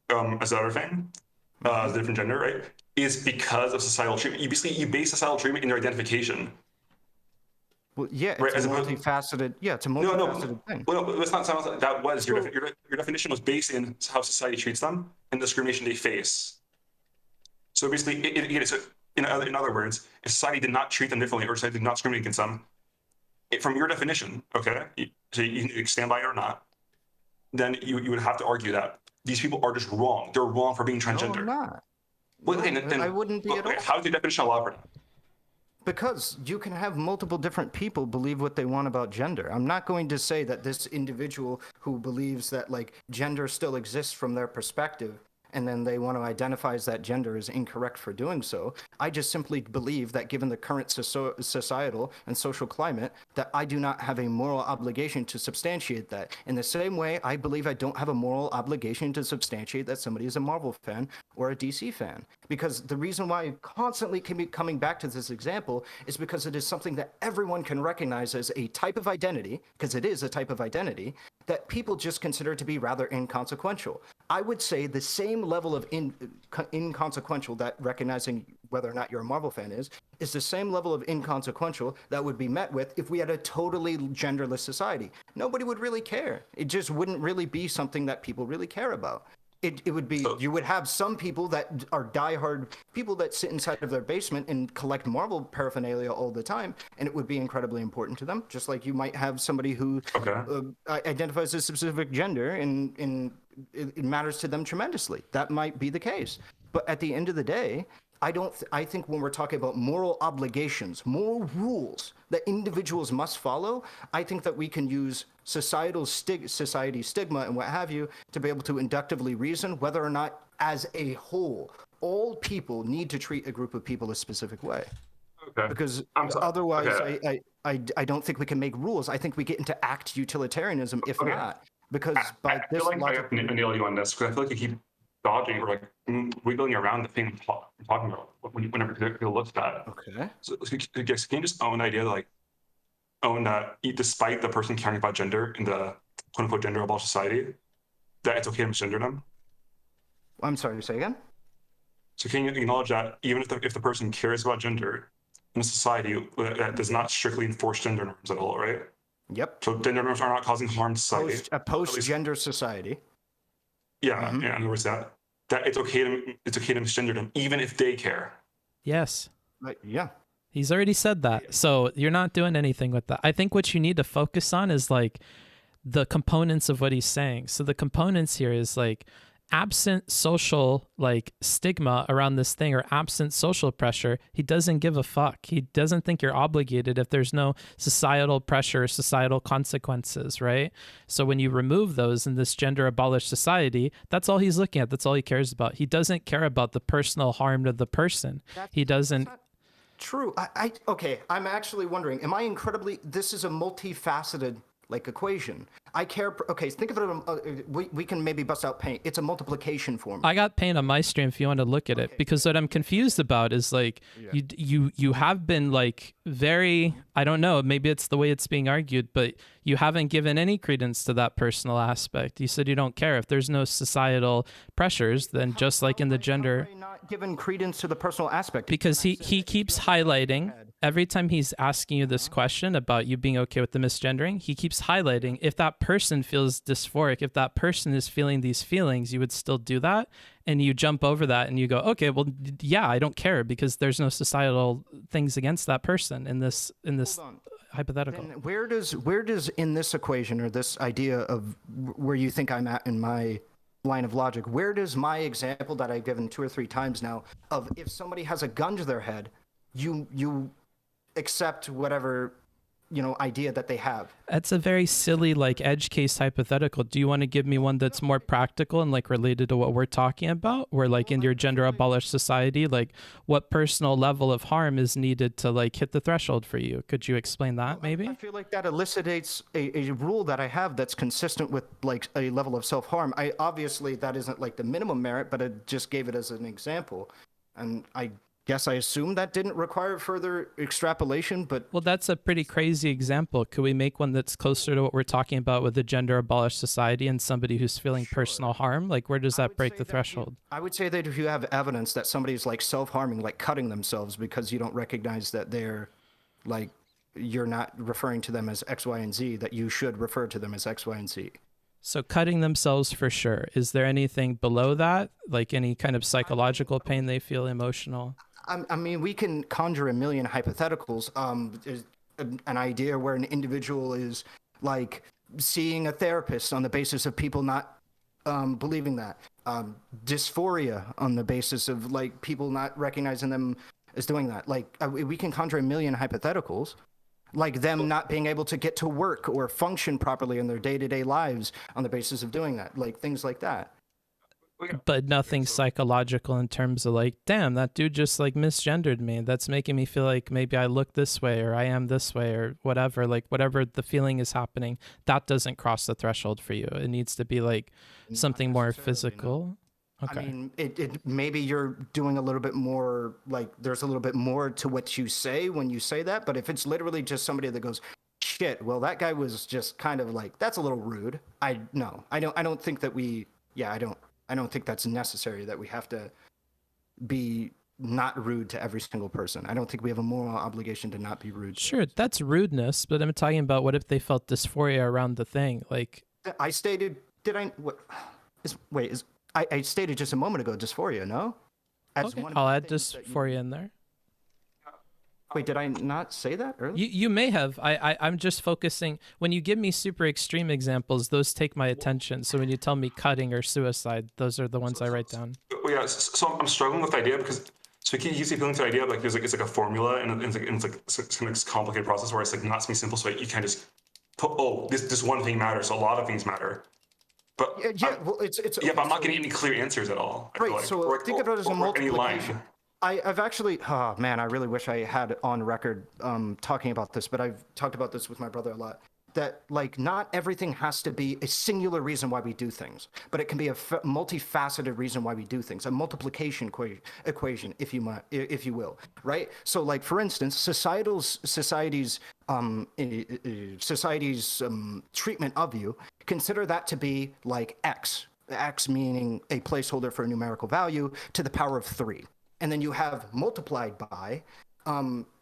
as the other thing, as a different gender, right, is because of societal treatment. You base societal treatment in their identification.
Well, yeah, it's
right,
a multifaceted. Yeah, it's a multifaceted thing.
Well, no, it's not. That was your definition was based in how society treats them and the discrimination they face. So basically, in other words, if society did not treat them differently or society did not discriminate against them, from your definition, okay, so you can stand by it or not, then you would have to argue that these people are just wrong. They're wrong for being transgender.
No, I'm not.
Well,
No, I wouldn't be at all.
How does your definition allow for that?
Because you can have multiple different people believe what they want about gender. I'm not going to say that this individual who believes that like gender still exists from their perspective and then they want to identify as that gender is incorrect for doing so. I just simply believe that given the current societal and social climate, that I do not have a moral obligation to substantiate that. In the same way, I believe I don't have a moral obligation to substantiate that somebody is a Marvel fan or a DC fan. Because the reason why I constantly keep coming back to this example is because it is something that everyone can recognize as a type of identity, because it is a type of identity, that people just consider to be rather inconsequential. I would say the same level of inconsequential that recognizing whether or not you're a Marvel fan is the same level of inconsequential that would be met with if we had a totally genderless society. Nobody would really care. It just wouldn't really be something that people really care about. It would be, you would have some people that are diehard people that sit inside of their basement and collect Marvel paraphernalia all the time, and it would be incredibly important to them, just like you might have somebody who identifies as a specific gender and it matters to them tremendously. That might be the case. But at the end of the day, I think when we're talking about moral obligations, moral rules that individuals must follow, I think that we can use society stigma and what have you to be able to inductively reason whether or not, as a whole, all people need to treat a group of people a specific way. Okay. Because otherwise, I don't think we can make rules. I think we get into act utilitarianism if not. Because by this
I feel like I have to nail you on this because I feel like you keep dodging or like wiggling around the thing I'm talking about whenever people look at that. Okay. So can you just own the idea that despite the person caring about gender in the quote unquote gender abolish society, that it's okay to misgender them?
I'm sorry, say again?
So can you acknowledge that even if the person cares about gender in a society that does not strictly enforce gender norms at all, right?
Yep.
So gender norms are not causing harm to society.
A post-gender society.
Yeah, in other words, that it's okay to misgender them even if they care.
Yes.
Yeah.
He's already said that. So you're not doing anything with that. I think what you need to focus on is like the components of what he's saying. So the components here is like absent social like stigma around this thing or absent social pressure, he doesn't give a fuck. He doesn't think you're obligated if there's no societal pressure, societal consequences, right? So when you remove those in this gender abolished society, that's all he's looking at. That's all he cares about. He doesn't care about the personal harm to the person. He doesn't.
True. Okay, I'm actually wondering, this is a multifaceted like equation. I care. Okay, think of it. We can maybe bust out paint. It's a multiplication formula.
I got paint on my stream if you want to look at it, because what I'm confused about is like you have been like very, I don't know, maybe it's the way it's being argued, but you haven't given any credence to that personal aspect. You said you don't care if there's no societal pressures, then just like in the gender.
Not given credence to the personal aspect
because he keeps highlighting every time he's asking you this question about you being okay with the misgendering. He keeps highlighting if that person feels dysphoric, if that person is feeling these feelings, you would still do that, and you jump over that and you go, okay, well, yeah, I don't care because there's no societal things against that person in this hypothetical.
Then where does in this equation or this idea of where you think I'm at in my line of logic, where does my example that I've given 2 or 3 times now of if somebody has a gun to their head, you accept whatever idea that they have.
That's a very silly, like, edge case hypothetical. Do you want to give me one that's more practical and, like, related to what we're talking about? Where, like, in your gender abolished society, like, what personal level of harm is needed to, like, hit the threshold for you? Could you explain that, maybe?
I feel like that elucidates a rule that I have that's consistent with, like, a level of self-harm. Obviously, that isn't, like, the minimum merit, but I just gave it as an example. And I guess I assume that didn't require further extrapolation, but...
Well, that's a pretty crazy example. Could we make one that's closer to what we're talking about with a gender-abolished society and somebody who's feeling personal harm? Like, where does that break the threshold?
I would say that if you have evidence that somebody's, like, self-harming, like cutting themselves because you don't recognize that they're, like, you're not referring to them as X, Y, and Z, that you should refer to them as X, Y, and Z.
So cutting themselves for sure. Is there anything below that? Like any kind of psychological pain they feel, emotional?
I mean, we can conjure a million hypotheticals. There's an idea where an individual is, like, seeing a therapist on the basis of people not believing that. Dysphoria on the basis of, like, people not recognizing them as doing that. Like, we can conjure a million hypotheticals. Like them not being able to get to work or function properly in their day-to-day lives on the basis of doing that. Like, things like that.
But nothing psychological in terms of, like, damn, that dude just, like, misgendered me. That's making me feel like maybe I look this way or I am this way or whatever. Like, whatever the feeling is happening, that doesn't cross the threshold for you. It needs to be, like, something more physical. Okay.
I mean, maybe you're doing a little bit more, like, there's a little bit more to what you say when you say that. But if it's literally just somebody that goes, shit, well, that guy was just kind of like, that's a little rude. I don't think that I don't think that's necessary, that we have to be not rude to every single person. I don't think we have a moral obligation to not be rude.
Sure, that's rudeness, but I'm talking about what if they felt dysphoria around the thing? Like,
I stated, I stated just a moment ago dysphoria, no?
Okay, I'll add dysphoria in there.
Wait, did I not say that earlier?
You may have. I'm just focusing. When you give me super extreme examples, those take my attention. So when you tell me cutting or suicide, those are the ones I write down.
Well, yeah, so I'm struggling with the idea because we keep feeling to the idea of, like, it's like a formula and it's kind of this complicated process where it's, like, not something simple. So, like, you can't just put, this one thing matters. So a lot of things matter. But but I'm not getting any clear answers at all.
Right. So think of it as a multiplication. I've actually, oh man, I really wish I had on record talking about this, but I've talked about this with my brother a lot. That, like, not everything has to be a singular reason why we do things, but it can be a multifaceted reason why we do things, a multiplication equation, if you will, right? So, like, for instance, society's treatment of you, consider that to be like X meaning a placeholder for a numerical value to the power of 3. And then you have multiplied by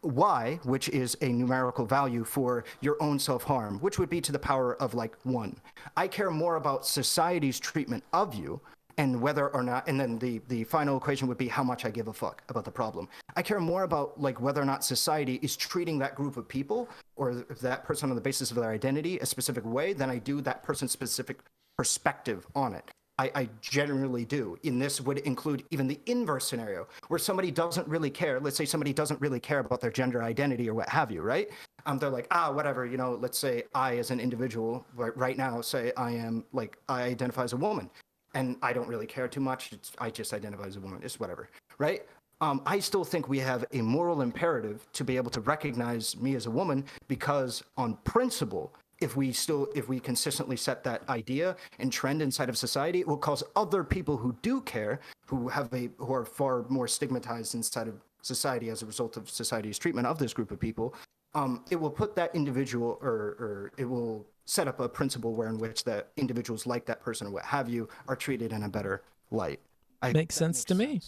y, which is a numerical value for your own self-harm, which would be to the power of, like, 1. I care more about society's treatment of you and whether or not, and then the final equation would be how much I give a fuck about the problem. I care more about, like, whether or not society is treating that group of people or that person on the basis of their identity a specific way than I do that person's specific perspective on it. I generally do. And this would include even the inverse scenario where somebody doesn't really care. Let's say somebody doesn't really care about their gender identity or what have you, right? They're like, whatever, let's say I as an individual right now say I identify as a woman and I don't really care too much. I just identify as a woman. It's whatever, right? I still think we have a moral imperative to be able to recognize me as a woman because on principle, if we consistently set that idea and trend inside of society, it will cause other people who do care, who are far more stigmatized inside of society as a result of society's treatment of this group of people. It will put that individual, or it will set up a principle in which the individuals like that person or what have you are treated in a better light.
Makes sense to me.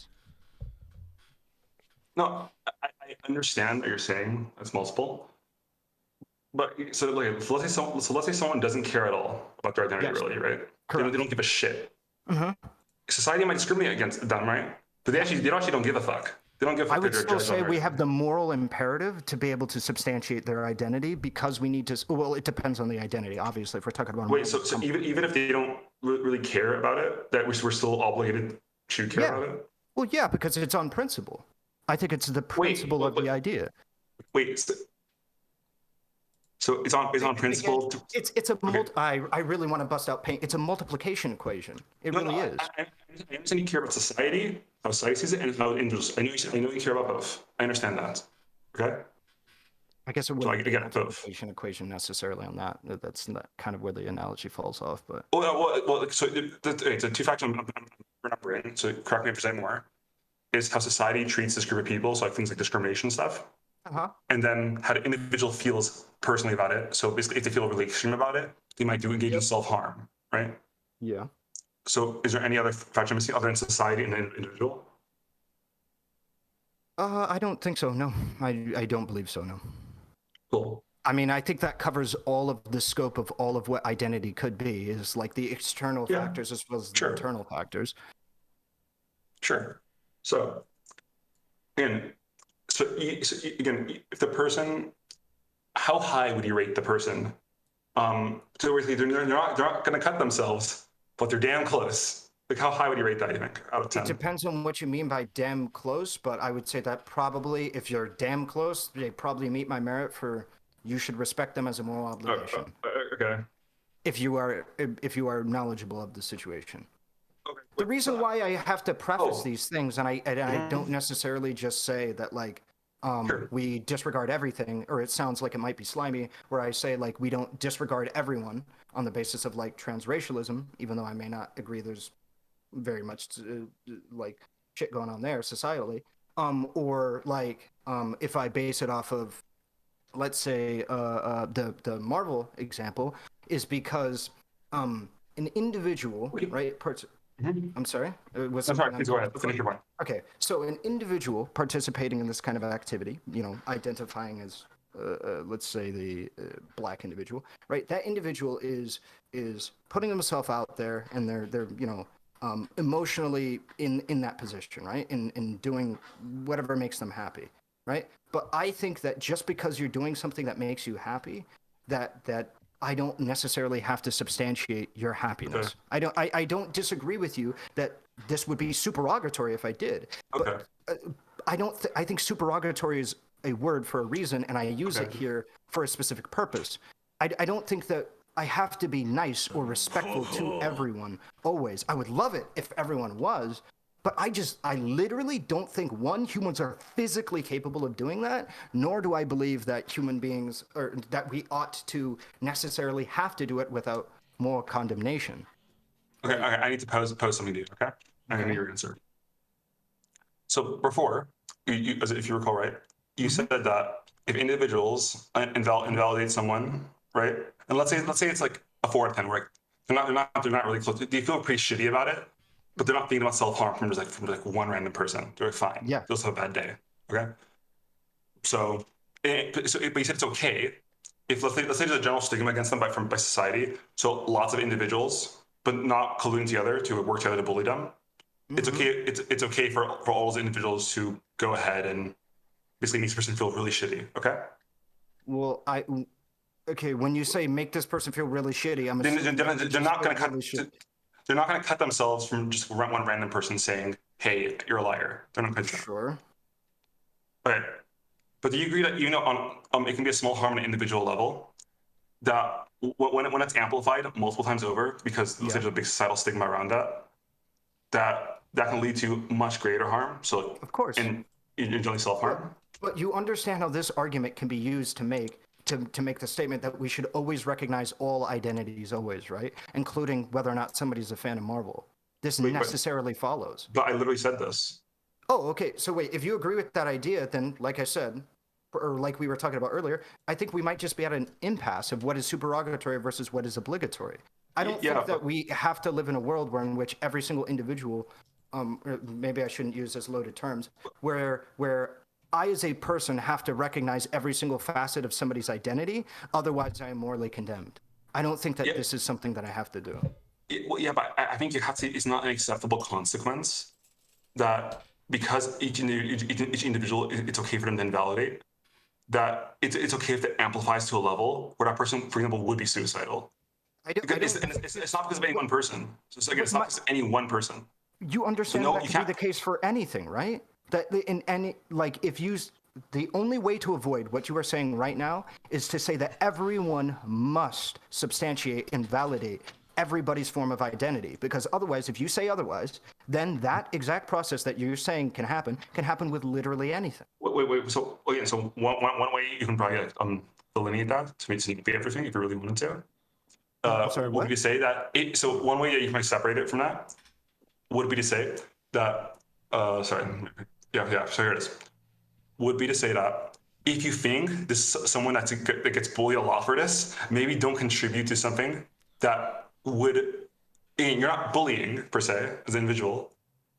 No, I understand what you're saying. It's multiple. But so let's say someone doesn't care at all about their identity, really, right? They don't give a shit.
Mm-hmm.
Society might discriminate against them, right? But they actually don't give a fuck. They don't give a fuck.
I would still say we have the moral imperative to be able to substantiate their identity because we need to. Well, it depends on the identity, obviously. If we're talking about
so even if they don't really care about it, that we're still obligated to care about it.
Well, yeah, because it's on principle. I think it's the principle of the idea.
Wait. So it's on principle.
It's a I really want to bust out paint. It's a multiplication equation. It really is.
I understand you care about society, how society sees it, and how individuals. I know you care about both. I understand that. Okay.
I guess it
So I
wouldn't be a
get both.
multiplication equation necessarily on that. That's not kind of where the analogy falls off. But
Well, so the two factors I'm remembering. So correct me if there's any more. Is how society treats this group of people. So like things like discrimination stuff. And then how the individual feels personally about it. So basically, if they feel really extreme about it, they might engage in self-harm, right?
Yeah.
So is there any other factor missing other than society and an individual?
I don't think so. No, I don't believe so. No.
Cool.
I mean, I think that covers all of the scope of all of what identity could be, is like the external factors as well as the internal factors.
Sure. So, again, if the person, how high would you rate the person? So they're not going to cut themselves, but they're damn close. Like, how high would you rate that, you think, out of 10?
It depends on what you mean by damn close, but I would say that probably, if you're damn close, they probably meet my merit for you should respect them as a moral obligation.
Okay.
If you are knowledgeable of the situation.
Okay.
The reason why I have to preface these things, and I don't necessarily just say that like we disregard everything, or it sounds like it might be slimy, where I say like we don't disregard everyone on the basis of like transracialism, even though I may not agree there's very much like shit going on there societally, or like if I base it off of, let's say the Marvel example, is because an individual, right? I'm sorry.
I'm sorry. Please go ahead. Finish your point.
Okay, so an individual participating in this kind of activity, identifying as, let's say, the black individual, right? That individual is putting himself out there, and they're emotionally in that position, right? In doing whatever makes them happy, right? But I think that just because you're doing something that makes you happy, that I don't necessarily have to substantiate your happiness. Okay. I don't disagree with you that this would be supererogatory if I did.
Okay.
But I think supererogatory is a word for a reason, and I use it here for a specific purpose. I don't think that I have to be nice or respectful to everyone always. I would love it if everyone was, but I literally don't think, one, humans are physically capable of doing that, nor do I believe that human beings, or that we ought to necessarily have to do it without more condemnation.
Okay, I need to pose something to you, okay? I need your answer. So before, if you recall, right, you said that if individuals invalidate someone, right, and let's say it's like a 4 out of 10, where they're not really close. They feel pretty shitty about it, but they're not thinking about self-harm from just one random person. They're fine.
Yeah.
They also have a bad day. Okay. But you said it's okay if let's say there's a general stigma against them by society. So lots of individuals, but not colluding together to work together to bully them. Mm-hmm. It's okay. It's okay for all those individuals to go ahead and basically make this person feel really shitty. Okay.
Well, okay. When you say make this person feel really shitty, I'm assuming
they're not going to cut. They're not going to cut themselves from just one random person saying, "Hey, you're a liar." They're not going to.
Sure.
But do you agree that it can be a small harm on an individual level, that when it's amplified multiple times over because there's a big societal stigma around that can lead to much greater harm. So
of course,
in generally self-harm.
But you understand how this argument can be used to make the statement that we should always recognize all identities, always, right? Including whether or not somebody's a fan of Marvel. This necessarily follows.
But I literally said this.
Oh, okay. So wait, if you agree with that idea, then like I said, or like we were talking about earlier, I think we might just be at an impasse of what is supererogatory versus what is obligatory. I don't think that we have to live in a world in which every single individual, maybe I shouldn't use this loaded terms, where I as a person have to recognize every single facet of somebody's identity, otherwise I am morally condemned. I don't think that this is something that I have to do.
But I think you have to. It's not an acceptable consequence that because each individual, it's okay for them to invalidate. That it's okay if it amplifies to a level where that person, for example, would be suicidal. It's not because of any one person. So it's not because of any one person.
You understand that could be the case for anything, right? That in any, like, if you the only way to avoid what you are saying right now is to say that everyone must substantiate and validate everybody's form of identity, because otherwise, if you say otherwise, then that exact process that you're saying can happen with literally anything.
Wait. So one way you can probably delineate that to make everything if you really wanted to.
Sorry,
would
what?
be to say that so one way that you can separate it from that would be to say that so here it is. Would be to say that if you think this someone that gets bullied a lot for this, maybe don't contribute to something that would, and you're not bullying per se as an individual,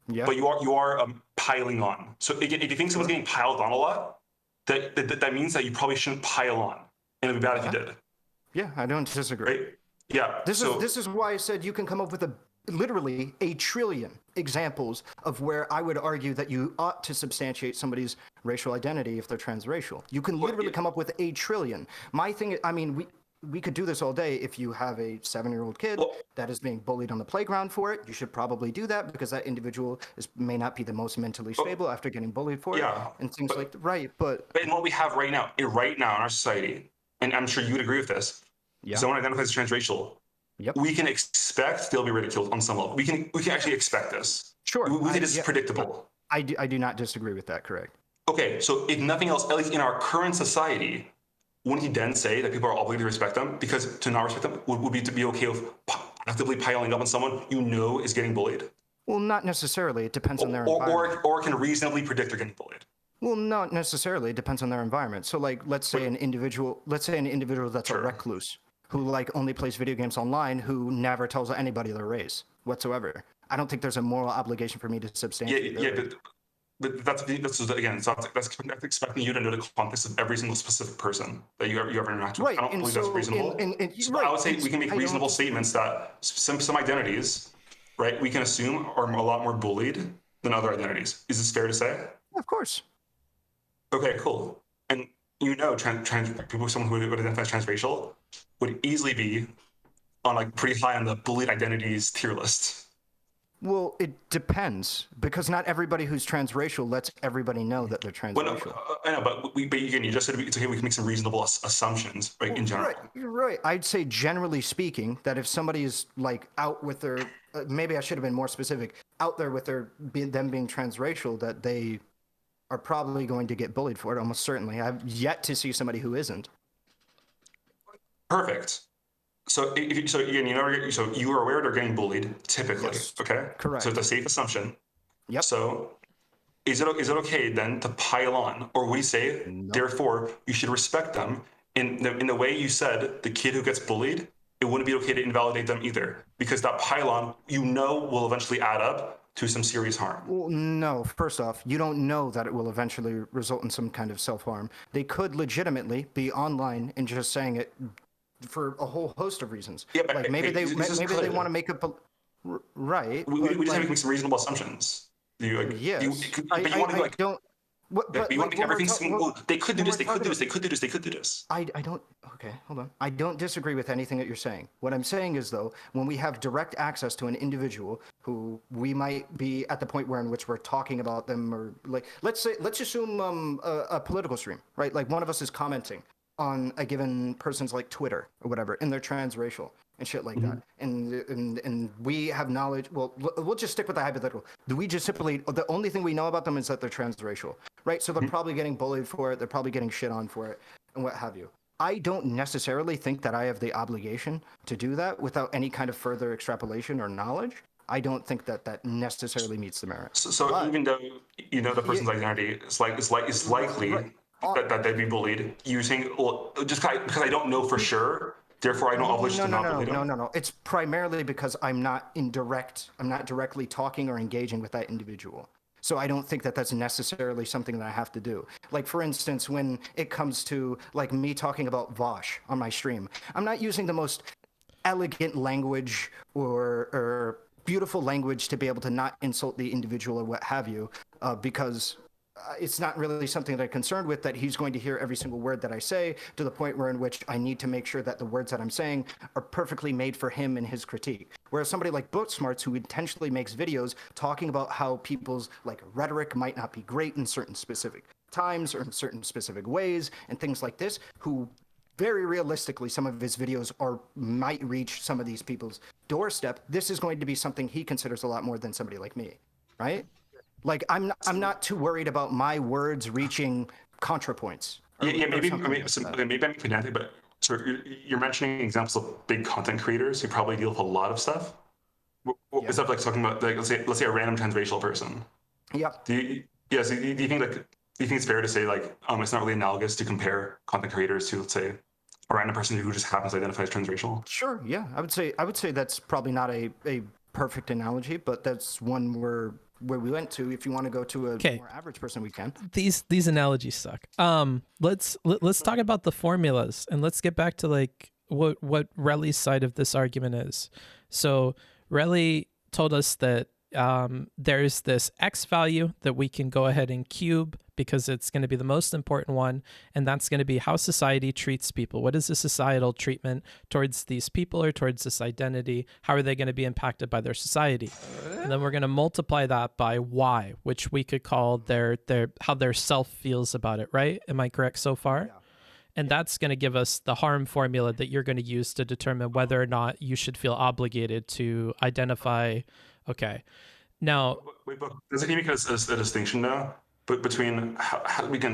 but you are piling on. So again, if you think someone's getting piled on a lot, that means that you probably shouldn't pile on, and it'd be bad if you did.
Yeah, I don't disagree.
Right? Yeah.
This is why I said you can come up with literally a trillion examples of where I would argue that you ought to substantiate somebody's racial identity if they're transracial. You can literally come up with a trillion. My thing, I mean, we could do this all day. If you have a 7-year-old kid that is being bullied on the playground for it, you should probably do that, because that individual may not be the most mentally stable after getting bullied for it, and things like that. Right, but
in what we have right now in our society, and I'm sure you would agree with this, someone identifies as transracial, we can expect they'll be ridiculed on some level. We can actually expect this.
Sure.
We think it's predictable.
I do not disagree with that, correct.
Okay, so if nothing else, at least in our current society, wouldn't he then say that people are obligated to respect them? Because to not respect them would be to be okay with actively piling up on someone you know is getting bullied?
Well, not necessarily. It depends on their environment.
Or can reasonably predict they're getting bullied.
Well, not necessarily. It depends on their environment. So, like, let's say an individual that's a recluse who like only plays video games online, who never tells anybody their race whatsoever. I don't think there's a moral obligation for me to substantiate.
But that's again, that's expecting you to know the context of every single specific person that you ever interact with.
Right.
I don't believe that's reasonable. I would say we can make reasonable statements that some identities, right, we can assume are a lot more bullied than other identities. Is this fair to say?
Of course.
Okay, cool. And trans people, someone who would identify as transracial, would easily be on like pretty high on the bullied identities tier list.
Well, it depends, because not everybody who's transracial lets everybody know that they're transracial.
Well, I know, but again, you just said it's okay. We can make some reasonable assumptions, right? In general,
you're right. I'd say, generally speaking, that if somebody is like out with their, maybe I should have been more specific, out there with them being transracial, that they are probably going to get bullied for it. Almost certainly. I've yet to see somebody who isn't.
Perfect. So again, you are aware they're getting bullied typically, yes. Okay?
Correct.
So it's a safe assumption.
Yep.
So is it okay then to pile on, or would you say, therefore, you should respect them in the way you said the kid who gets bullied, it wouldn't be okay to invalidate them either, because that pile on, will eventually add up to some serious harm.
Well, no. First off, you don't know that it will eventually result in some kind of self-harm. They could legitimately be online and just saying it for a whole host of reasons.
Yeah, but
like maybe they want to make up right.
We just have to make some reasonable assumptions.
Yes.
They could do this. They could do this. They could do this. They could do this.
I don't. Okay, hold on. I don't disagree with anything that you're saying. What I'm saying is, though, when we have direct access to an individual who we might be at the point in which we're talking about them, or like, let's assume a political stream, right? Like one of us is commenting on a given person's like Twitter or whatever, and they're transracial and shit like that. And we have knowledge. Well, we'll just stick with the hypothetical. We just simply, the only thing we know about them is that they're transracial, right? So they're probably getting bullied for it. They're probably getting shit on for it and what have you. I don't necessarily think that I have the obligation to do that without any kind of further extrapolation or knowledge. I don't think that necessarily meets the merit.
So even though you know the person's identity, it's likely that they'd be bullied using, just because I don't know for sure, therefore I don't obligation to not bully them.
No. It's primarily because I'm not directly talking or engaging with that individual. So I don't think that that's necessarily something that I have to do. Like, for instance, when it comes to like me talking about Vosh on my stream, I'm not using the most elegant language or beautiful language to be able to not insult the individual or what have you, because it's not really something that I'm concerned with, that he's going to hear every single word that I say, to the point where in which I need to make sure that the words that I'm saying are perfectly made for him and his critique. Whereas somebody like Booksmarts, who intentionally makes videos talking about how people's like rhetoric might not be great in certain specific times or in certain specific ways and things like this, who very realistically, some of his videos might reach some of these people's doorstep. This is going to be something he considers a lot more than somebody like me, right? Like I'm not too worried about my words reaching ContraPoints.
Maybe I'm pedantic, but so you're mentioning examples of big content creators who probably deal with a lot of stuff. Instead of like talking about like let's say a random transracial person.
Yeah.
Do you think it's fair to say like it's not really analogous to compare content creators to, let's say, a random person who just happens to identify as transracial?
Sure. Yeah, I would say that's probably not a perfect analogy, but that's one where we went to. If you want to go to a more average person, we can.
These analogies suck. Let's talk about the formulas, and let's get back to like what Relly's side of this argument is. So Relly told us that there's this X value that we can go ahead and cube because it's going to be the most important one, and that's going to be how society treats people. What is the societal treatment towards these people or towards this identity? How are they going to be impacted by their society? And then we're going to multiply that by Y, which we could call their how their self feels about it, right? Am I correct so far? Yeah. And that's going to give us the harm formula that you're going to use to determine whether or not you should feel obligated to identify. Okay. Now,
wait, but doesn't he make a distinction now between how we can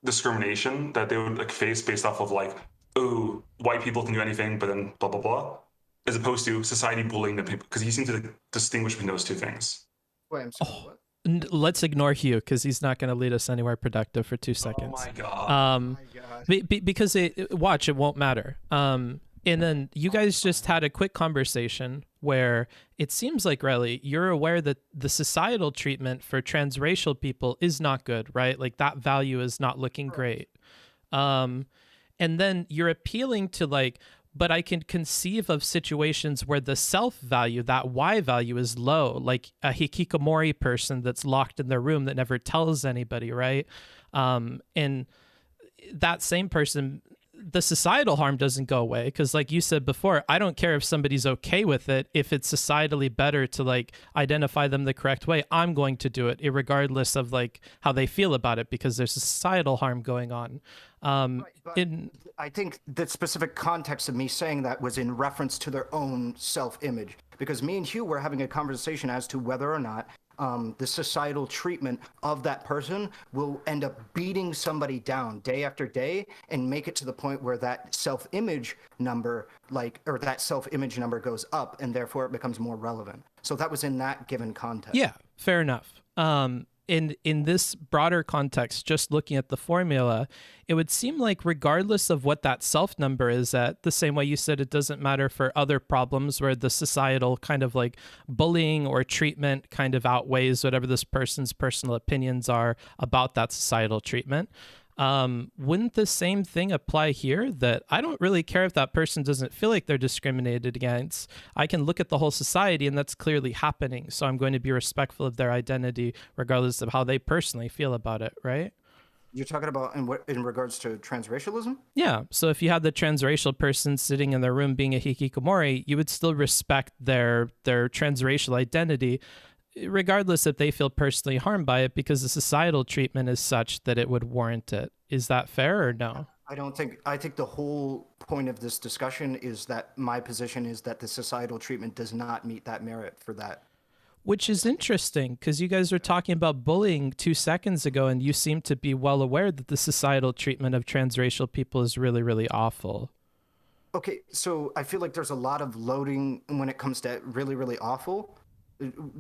discrimination that they would like face based off of like, oh, white people can do anything, but then blah blah blah, as opposed to society bullying the people? Because he seems to distinguish between those two things.
Wait, I'm sorry, what?
Let's ignore Hugh because he's not going to lead us anywhere productive for 2 seconds.
Oh my god.
Because it won't matter. And then you guys just had a quick conversation where it seems like, Relly, you're aware that the societal treatment for transracial people is not good, right? Like that value is not looking great. And then you're appealing to like, but I can conceive of situations where the self value, that Y value, is low, like a hikikomori person that's locked in their room that never tells anybody, right? And that same person, the societal harm doesn't go away because, like you said before, I don't care if somebody's okay with it. If it's societally better to like identify them the correct way, I'm going to do it regardless of like how they feel about it because there's a societal harm going on.
I think the specific context of me saying that was in reference to their own self-image, because me and Hugh were having a conversation as to whether or not the societal treatment of that person will end up beating somebody down day after day and make it to the point where that self-image number goes up and therefore it becomes more relevant. So that was in that given context.
Yeah, fair enough. In this broader context, just looking at the formula, it would seem like regardless of what that self number is at, the same way you said it doesn't matter for other problems where the societal kind of like bullying or treatment kind of outweighs whatever this person's personal opinions are about that societal treatment. Wouldn't the same thing apply here, that I don't really care if that person doesn't feel like they're discriminated against? I can look at the whole society and that's clearly happening. So I'm going to be respectful of their identity regardless of how they personally feel about it, right?
You're talking about in regards to transracialism?
Yeah. So if you had the transracial person sitting in their room being a hikikomori, you would still respect their transracial identity, regardless if they feel personally harmed by it, because the societal treatment is such that it would warrant it. Is that fair or no?
I think the whole point of this discussion is that my position is that the societal treatment does not meet that merit for that.
Which is interesting because you guys were talking about bullying 2 seconds ago and you seem to be well aware that the societal treatment of transracial people is really, really awful.
Okay, so I feel like there's a lot of loading when it comes to really, really awful.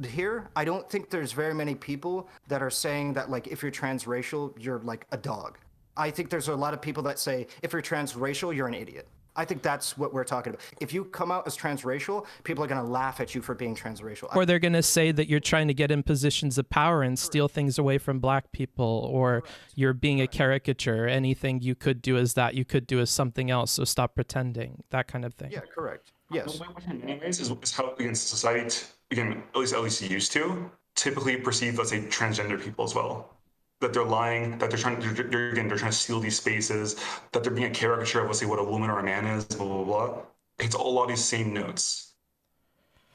Here, I don't think there's very many people that are saying that, like, if you're transracial, you're like a dog. I think there's a lot of people that say, if you're transracial, you're an idiot. I think that's what we're talking about. If you come out as transracial, people are going to laugh at you for being transracial.
Or they're going to say that you're trying to get in positions of power and steal things away from black people, or you're being a caricature. Anything you could do is that you could do as something else, so stop pretending, that kind of thing.
Yeah, correct. Yes.
Anyways, is how against society, again, at least used to typically perceive, let's say, transgender people as well. that they're lying, that they're trying to steal these spaces, that they're being a caricature of, let's say, what a woman or a man is, blah, blah, blah. It's all of these same notes.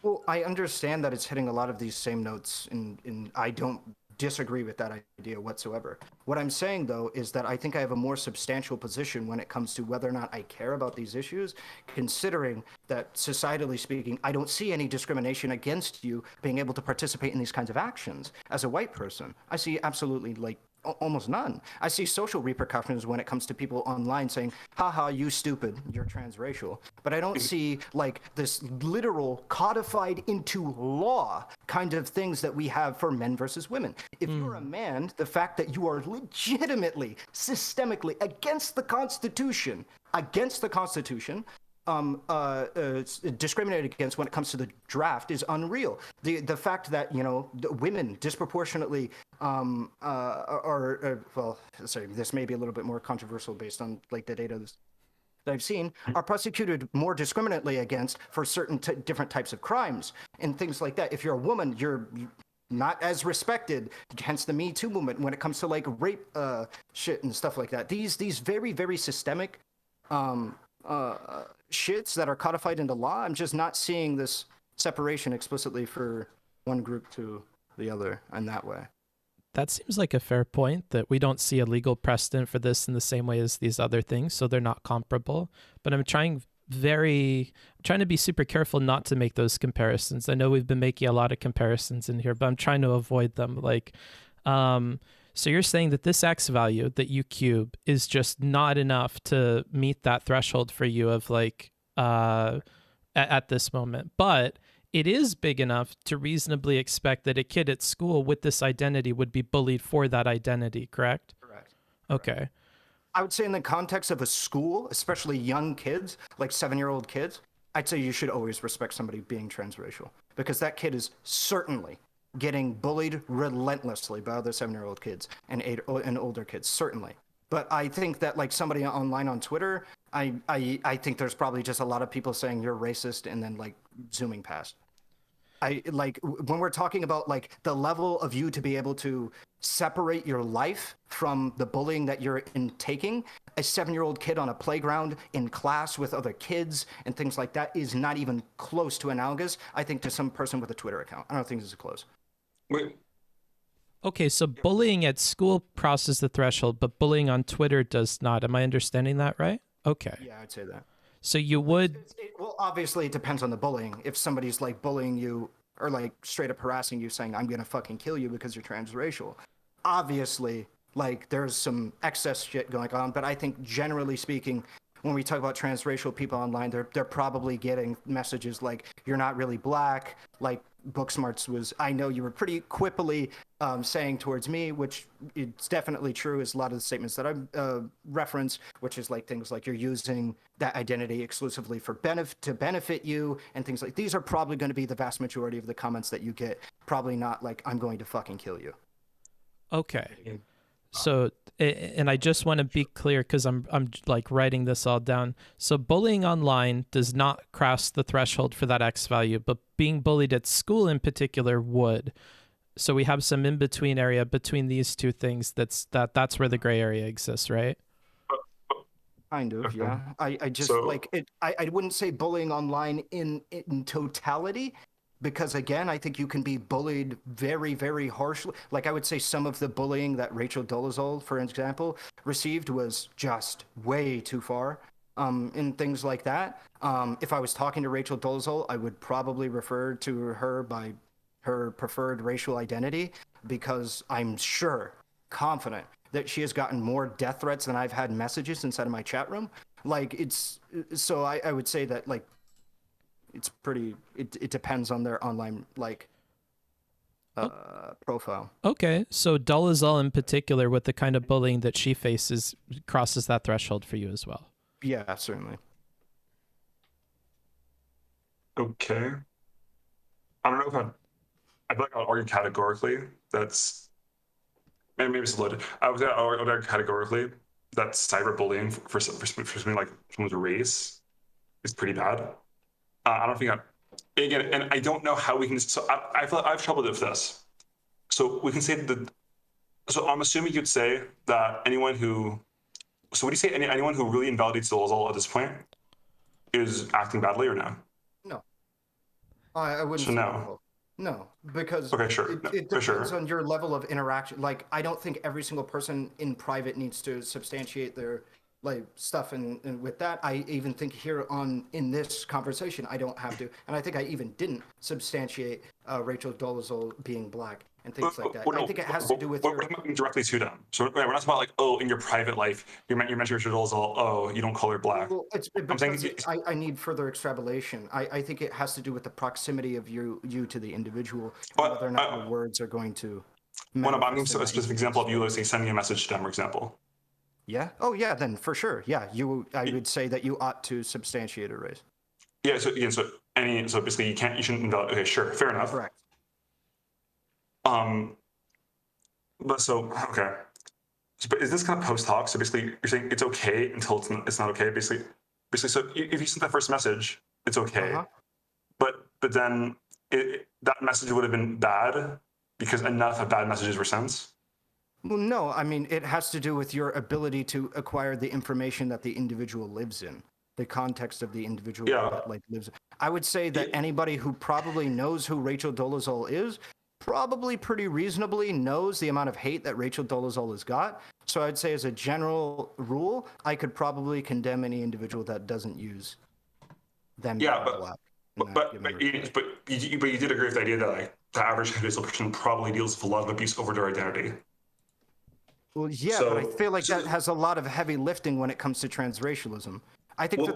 Well, I understand that it's hitting a lot of these same notes, and I don't disagree with that idea whatsoever. What I'm saying, though, is that I think I have a more substantial position when it comes to whether or not I care about these issues, considering that, societally speaking, I don't see any discrimination against you being able to participate in these kinds of actions. As a white person, I see absolutely, like, almost none. I see social repercussions when it comes to people online saying, haha, you stupid, you're transracial. But I don't see like this literal codified into law kind of things that we have for men versus women. If you're a man, the fact that you are legitimately, systemically against the Constitution, discriminated against when it comes to the draft is unreal. The fact that, you know, the women disproportionately this may be a little bit more controversial based on like the data that I've seen, are prosecuted more discriminately against for certain different types of crimes and things like that. If you're a woman, you're not as respected, hence the Me Too movement when it comes to like rape shit and stuff like that. These very, very systemic shits that are codified into law. I'm just not seeing this separation explicitly for one group to the other in that way.
That seems like a fair point, that we don't see a legal precedent for this in the same way as these other things, so they're not comparable. But I'm trying to be super careful not to make those comparisons. I know we've been making a lot of comparisons in here, but I'm trying to avoid them. Like, so you're saying that this X value that you cube is just not enough to meet that threshold for you of like, at this moment, but it is big enough to reasonably expect that a kid at school with this identity would be bullied for that identity, correct?
Correct.
Okay.
I would say in the context of a school, especially young kids, like 7-year-old kids, I'd say you should always respect somebody being transracial, because that kid is certainly getting bullied relentlessly by other 7-year-old kids and older kids, certainly. But I think that like somebody online on Twitter, I think there's probably just a lot of people saying you're racist and then like zooming past. I like when we're talking about like the level of you to be able to separate your life from the bullying that you're taking, a 7-year-old kid on a playground in class with other kids and things like that is not even close to analogous, I think, to some person with a Twitter account. I don't think this is close.
Wait.
Okay, so bullying at school crosses the threshold, but bullying on Twitter does not. Am I understanding that right? Okay.
Yeah, I'd say that.
So you would...
Well, obviously it depends on the bullying. If somebody's like bullying you or like straight up harassing you saying, I'm going to fucking kill you because you're transracial, obviously like there's some excess shit going on. But I think generally speaking, when we talk about transracial people online, they're probably getting messages like, you're not really black, like Booksmarts was, I know you were pretty quippily saying towards me, which it's definitely true, is a lot of the statements that I reference, which is like things like you're using that identity exclusively for to benefit you and things like these are probably going to be the vast majority of the comments that you get. Probably not like, I'm going to fucking kill you.
Okay. So, and I just want to be clear because I'm like writing this all down. So bullying online does not cross the threshold for that X value, but being bullied at school in particular would. So we have some in-between area between these two things. That's where the gray area exists, right?
Kind of, yeah. I just like it. I wouldn't say bullying online in totality. Because again, I think you can be bullied very, very harshly. Like I would say some of the bullying that Rachel Dolezal, for example, received was just way too far in things like that. If I was talking to Rachel Dolezal, I would probably refer to her by her preferred racial identity because I'm confident that she has gotten more death threats than I've had messages inside of my chat room. Like so I would say that like, it's pretty, it depends on their online, like, profile.
Okay, so Dolezal in particular, with the kind of bullying that she faces, crosses that threshold for you as well.
Yeah, certainly.
Okay. I don't know if I feel like I'll argue categorically that's, maybe it's loaded. I would argue categorically that cyberbullying for something like someone's race is pretty bad. I don't think again, and I don't know how we can. So I feel like I have trouble with this. So we can say that So I'm assuming you'd say that anyone who, so would you say anyone who really invalidates Dolezal at this point is acting badly or no?
No, I wouldn't
So
say
no.
no. No, because
Okay, sure. No,
it
for
depends
sure.
on your level of interaction. Like, I don't think every single person in private needs to substantiate their like stuff, and with that, I even think here in this conversation, I don't have to, and I think I even didn't substantiate Rachel Dolezal being black and things like that. I think it has to do with
we're talking directly to them. So we're not talking about like, oh, in your private life, you mentioned Rachel Dolezal, oh, you don't call her black.
Well, it's because I need further extrapolation. I think it has to do with the proximity of you to the individual, and whether or not your words are going to.
Well, no, I'm giving a specific example of you, let's say, sending a message to them, for example.
Yeah. Oh, yeah. Then for sure. Yeah. I would say that you ought to substantiate a race.
Yeah. So basically, you shouldn't invalidate. Okay, sure, fair enough.
Correct.
But so okay. But is this kind of post hoc? So basically, you're saying it's okay until it's not okay. Basically. So if you sent that first message, it's okay. But then that message would have been bad because enough of bad messages were sent.
Well, no, I mean, it has to do with your ability to acquire the information that the individual lives in, the context of the individual that like lives in. I would say that anybody who probably knows who Rachel Dolezal is probably pretty reasonably knows the amount of hate that Rachel Dolezal has got. So I'd say as a general rule, I could probably condemn any individual that doesn't use them.
Yeah, but you did agree with the idea that like the average transracial person probably deals with a lot of abuse over their identity.
Well, yeah, but I feel like that has a lot of heavy lifting when it comes to transracialism. I think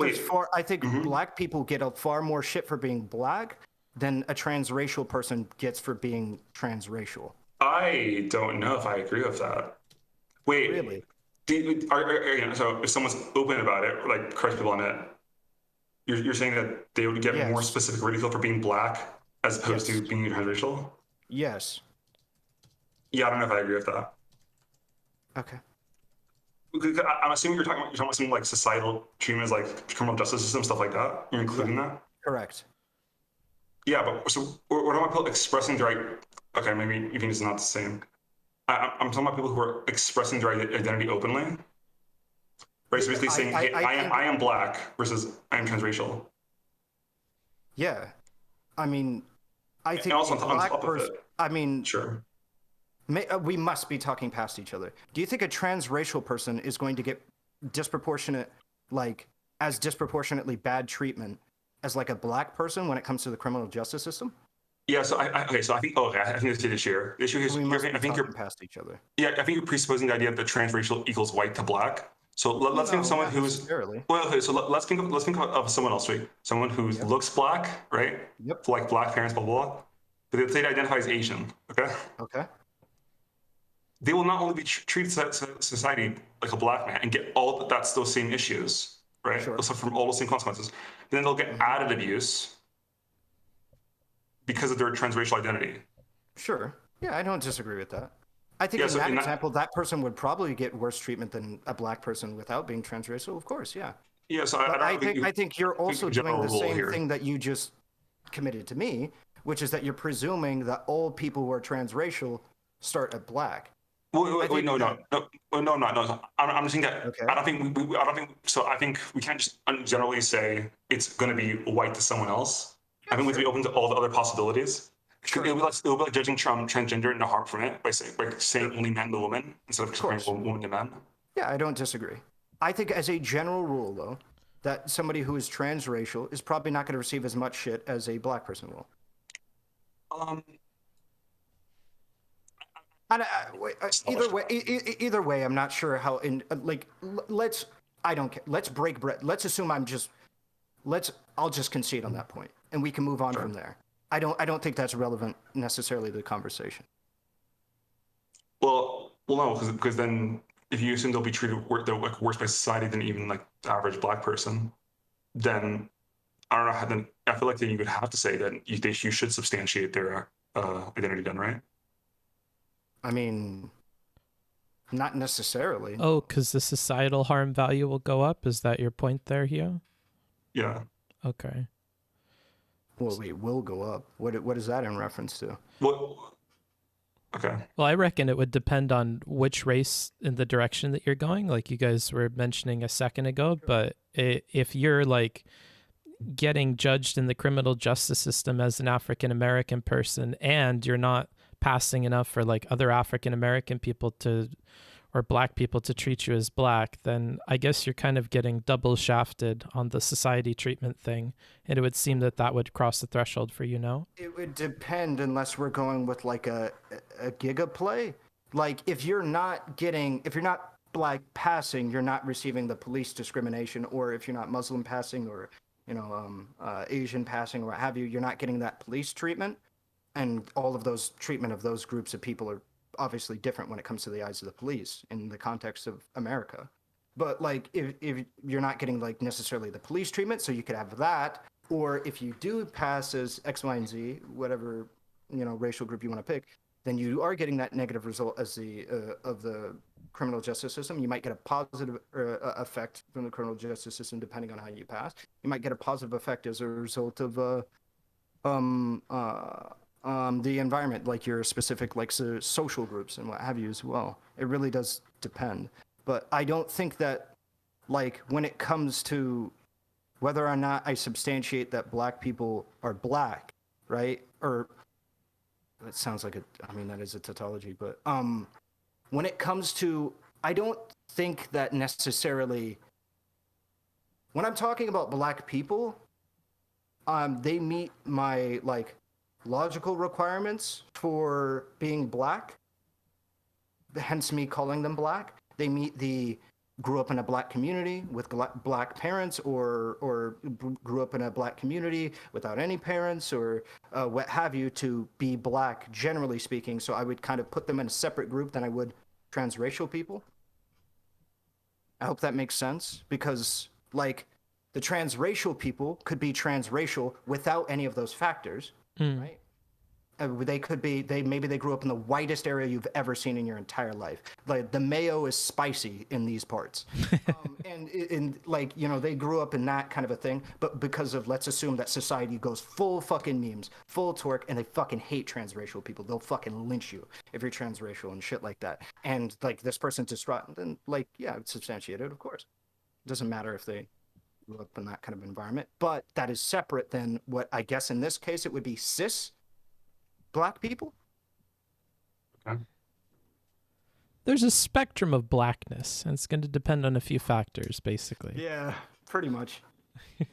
black people get a far more shit for being black than a transracial person gets for being transracial.
I don't know if I agree with that. Wait,
really?
So if someone's open about it, like correct people on it, you're saying that they would get more specific ridicule for being black as opposed to being transracial?
Yes.
Yeah, I don't know if I agree with that.
Okay.
I'm assuming you're talking about something like societal treatment, like criminal justice system, stuff like that. You're including that?
Correct.
Yeah, but so we're talking about people expressing their okay, maybe even it's not the same. I'm talking about people who are expressing their identity openly. Right, so basically saying, hey, I am black versus I am transracial.
Yeah. I mean, I think
and also
a black person, I mean,
sure.
We must be talking past each other. Do you think a transracial person is going to get disproportionately bad treatment as like a black person when it comes to the criminal justice system?
Yeah, so I think that's the issue here. The issue is I think you're
past each other.
Yeah, I think you're presupposing the idea that transracial equals white to black. So let's think of someone who's let's think of someone else, right? Someone who looks black, right?
Yep.
Like black parents, blah blah blah. But they identify as Asian. Okay.
Okay.
They will not only be treated society like a black man and get those same issues, right?
Sure.
They'll suffer from all those same consequences. But then they'll get added abuse because of their transracial identity.
Sure. Yeah, I don't disagree with that. I think in that example, that person would probably get worse treatment than a black person without being transracial. Of course, yeah.
Yeah. So
I think you're also doing the same thing that you just committed to me, which is that you're presuming that all people who are transracial start at black.
Wait, no. I'm just saying that
okay.
I don't think so. I think we can't just generally say it's going to be white to someone else. I think we have to be open to all the other possibilities. Sure. It would be like judging transgender and no harm from it by saying only men to women instead of comparing women to men.
Yeah, I don't disagree. I think as a general rule, though, that somebody who is transracial is probably not going to receive as much shit as a black person will. Either way, I'm not sure how. I don't care. Let's break bread. Let's assume I'll just concede on that point, and we can move on from there. I don't think that's relevant necessarily to the conversation.
Well, no, because then if you assume they'll be treated worse by society than even like the average black person, then I don't know how. Then I feel like then you would have to say that you should substantiate their identity, then, right?
I mean, not necessarily.
Oh, because the societal harm value will go up? Is that your point there, Hugh?
Yeah.
Okay.
Well, wait, will go up. What is that in reference to?
Well, Okay.
Well, I reckon it would depend on which race in the direction that you're going, like you guys were mentioning a second ago. But if you're like getting judged in the criminal justice system as an African American person and you're not passing enough for like other African American people to or black people to treat you as black, then I guess you're kind of getting double shafted on the society treatment thing. And it would seem that that would cross the threshold for you, no?
It would depend unless we're going with like a giga play. Like if you're not black passing, you're not receiving the police discrimination, or if you're not Muslim passing or, Asian passing or what have you, you're not getting that police treatment. And all of those treatment of those groups of people are obviously different when it comes to the eyes of the police in the context of America. But like if you're not getting like necessarily the police treatment, so you could have that, or if you do pass as X, Y, and Z, whatever racial group you want to pick, then you are getting that negative result as the of the criminal justice system. You might get a positive effect from the criminal justice system depending on how you pass. You might get a positive effect as a result of the environment, like your specific like social groups and what have you as well. It really does depend. But I don't think that, like, when it comes to whether or not I substantiate that black people are black, right? Or that sounds like that is a tautology, but when it comes to, I don't think that necessarily, when I'm talking about black people, they meet my, like, logical requirements for being black, hence me calling them black. They meet the grew up in a black community with black parents, or grew up in a black community without any parents, or what have you, to be black, generally speaking. So I would kind of put them in a separate group than I would transracial people. I hope that makes sense, because like the transracial people could be transracial without any of those factors. Right? They could be, maybe they grew up in the whitest area you've ever seen in your entire life. Like the mayo is spicy in these parts. And like, they grew up in that kind of a thing, but because of, let's assume that society goes full fucking memes, full torque, and they fucking hate transracial people. They'll fucking lynch you if you're transracial and shit like that. And like this person's distraught, then like, yeah, it's substantiated, of course. It doesn't matter if they grew up in that kind of environment, but that is separate than what I guess in this case it would be cis black people.
Okay.
There's a spectrum of blackness, and it's going to depend on a few factors, basically.
Yeah, pretty much.
I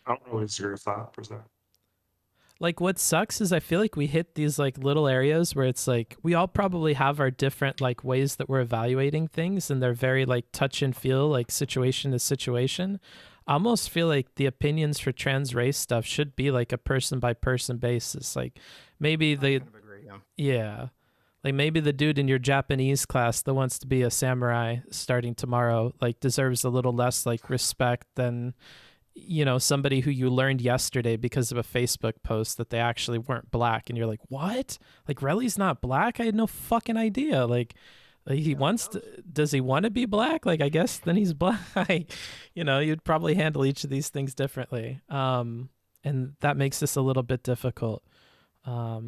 don't really disagree with that per se.
Like what sucks is I feel like we hit these like little areas where it's like we all probably have our different like ways that we're evaluating things, and they're very like touch and feel, like situation to situation. I almost feel like the opinions for trans race stuff should be like a person by person basis. Like maybe the
kind of agree,
yeah. Like maybe the dude in your Japanese class that wants to be a samurai starting tomorrow like deserves a little less like respect than somebody who you learned yesterday because of a Facebook post that they actually weren't black, and you're like, what? Like Relly's not black? I had no fucking idea. Like he wants to, does he want to be black? Like I guess then he's black. You'd probably handle each of these things differently. And that makes this a little bit difficult. Yeah.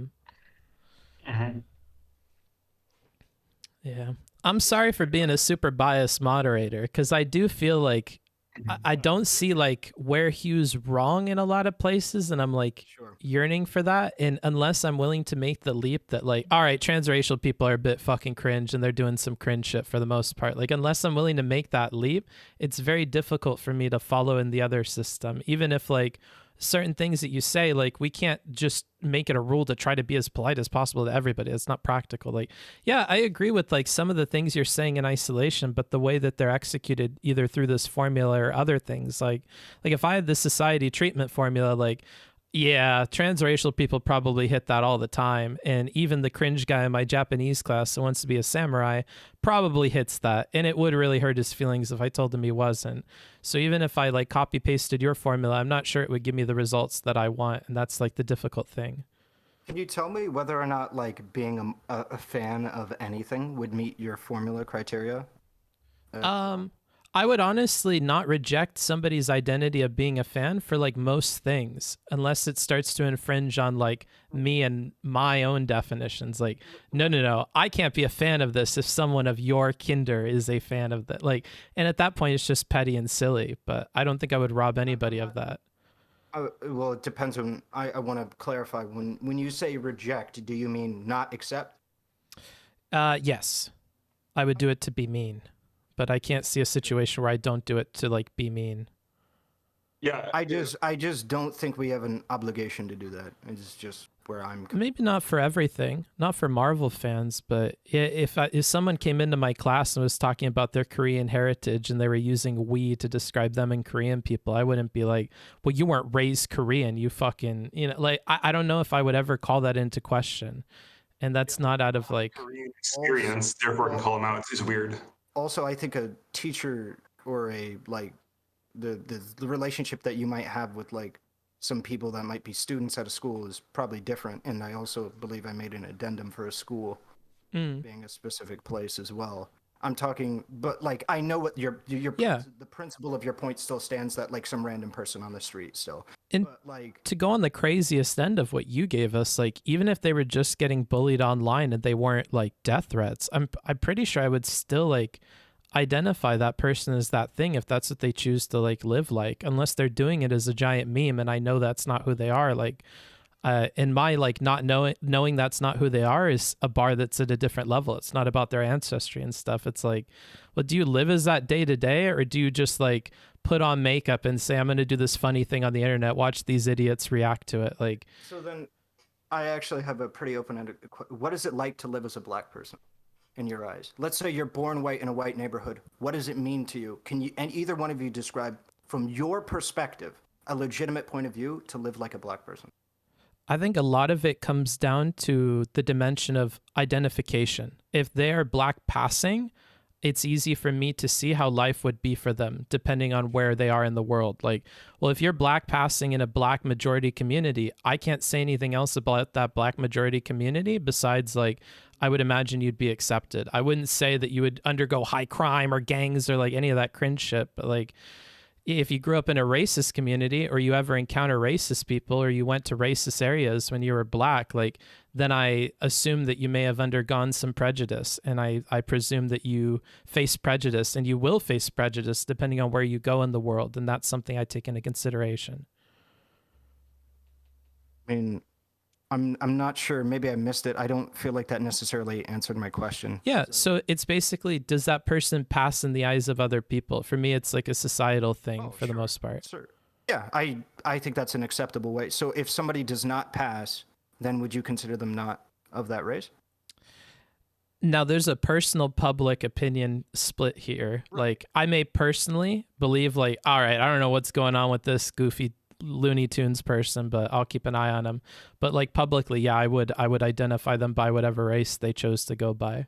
I'm sorry for being a super biased moderator, because I do feel like I don't see like where Hugh's wrong in a lot of places, and I'm like yearning for that. And unless I'm willing to make the leap that like, all right, transracial people are a bit fucking cringe and they're doing some cringe shit for the most part. Like unless I'm willing to make that leap, it's very difficult for me to follow in the other system. Even if like certain things that you say, like we can't just make it a rule to try to be as polite as possible to everybody. It's not practical. Like, yeah, I agree with like some of the things you're saying in isolation, but the way that they're executed either through this formula or other things, like if I had the society treatment formula, like, yeah, transracial people probably hit that all the time. And even the cringe guy in my Japanese class who wants to be a samurai probably hits that. And it would really hurt his feelings if I told him he wasn't. So even if I like copy pasted your formula, I'm not sure it would give me the results that I want. And that's like the difficult thing.
Can you tell me whether or not like being a fan of anything would meet your formula criteria?
I would honestly not reject somebody's identity of being a fan for like most things, unless it starts to infringe on like me and my own definitions. Like, no, I can't be a fan of this if someone of your kinder is a fan of that. Like, and at that point, it's just petty and silly. But I don't think I would rob anybody of that.
Well, it depends on. I want to clarify. When you say reject, do you mean not accept?
Yes, I would do it to be mean. But I can't see a situation where I don't do it to like be mean.
Yeah,
I just don't think we have an obligation to do that. It's just where I'm.
Maybe not for everything, not for Marvel fans, but if someone came into my class and was talking about their Korean heritage and they were using "we" to describe them and Korean people, I wouldn't be like, "Well, you weren't raised Korean, you fucking," like I don't know if I would ever call that into question, and that's not out of like
Korean experience. Therefore, I can call them out. It's weird.
Also, I think a teacher or a like the relationship that you might have with like some people that might be students at a school is probably different. And I also believe I made an addendum for a school being a specific place as well. I'm talking, but like I know what your the principle of your point still stands, that like some random person on the street still.
And
but, like,
to go on the craziest end of what you gave us, like even if they were just getting bullied online and they weren't like death threats, I'm pretty sure I would still like identify that person as that thing if that's what they choose to like live like, unless they're doing it as a giant meme and I know that's not who they are. Like in my like not knowing that's not who they are is a bar that's at a different level. It's not about their ancestry and stuff. It's like, well, do you live as that day to day, or do you just like put on makeup and say, I'm going to do this funny thing on the internet, watch these idiots react to it? Like,
so then I actually have a pretty open-ended question. What is it like to live as a black person in your eyes? Let's say you're born white in a white neighborhood. What does it mean to you? Can you, and either one of you, describe from your perspective a legitimate point of view to live like a black person?
I think a lot of it comes down to the dimension of identification. If they are black passing, it's easy for me to see how life would be for them, depending on where they are in the world. Like, well, if you're black passing in a black majority community, I can't say anything else about that black majority community besides, like, I would imagine you'd be accepted. I wouldn't say that you would undergo high crime or gangs or like any of that cringe shit, but like, if you grew up in a racist community or you ever encounter racist people or you went to racist areas when you were black, like, then I assume that you may have undergone some prejudice. And I presume that you face prejudice, and you will face prejudice depending on where you go in the world. And that's something I take into consideration.
I mean, I'm not sure. Maybe I missed it. I don't feel like that necessarily answered my question.
Yeah. So it's basically, does that person pass in the eyes of other people? For me, it's like a societal thing for the most part.
Sure. Yeah, I think that's an acceptable way. So if somebody does not pass, then would you consider them not of that race?
Now, there's a personal public opinion split here. Like, I may personally believe, like, all right, I don't know what's going on with this goofy Looney Tunes person, but I'll keep an eye on them. But like publicly, yeah, I would identify them by whatever race they chose to go by.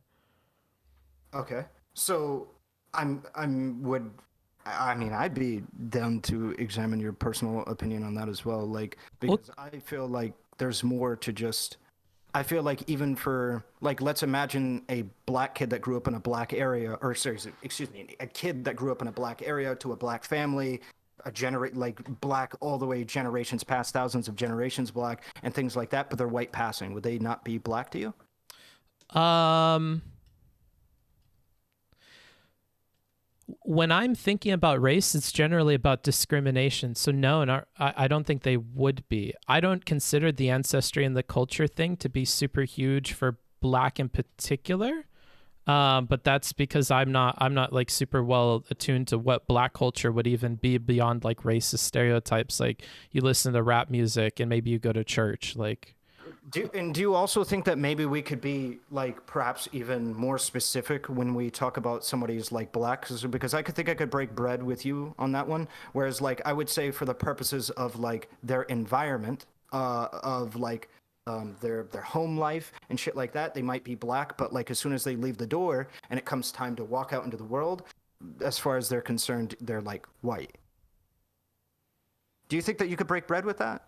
Okay. So I'd be down to examine your personal opinion on that as well. Like, because I feel like there's more to just, I feel like even for, like, let's imagine a black kid that grew up in a black area, or sorry, excuse me, a kid that grew up in a black area to a black family, like black all the way generations past, thousands of generations black and things like that, but they're white passing. Would they not be black to you?
When I'm thinking about race, it's generally about discrimination. So no, I don't think they would be. I don't consider the ancestry and the culture thing to be super huge for black in particular. But that's because I'm not like super well attuned to what black culture would even be beyond like racist stereotypes. Like, you listen to rap music and maybe you go to church. Like,
do you also think that maybe we could be like perhaps even more specific when we talk about somebody's like black? Because I could break bread with you on that one. Whereas like I would say for the purposes of like their environment, of like their home life and shit like that, they might be black, but like as soon as they leave the door and it comes time to walk out into the world, as far as they're concerned, they're like white. Do you think that you could break bread with that?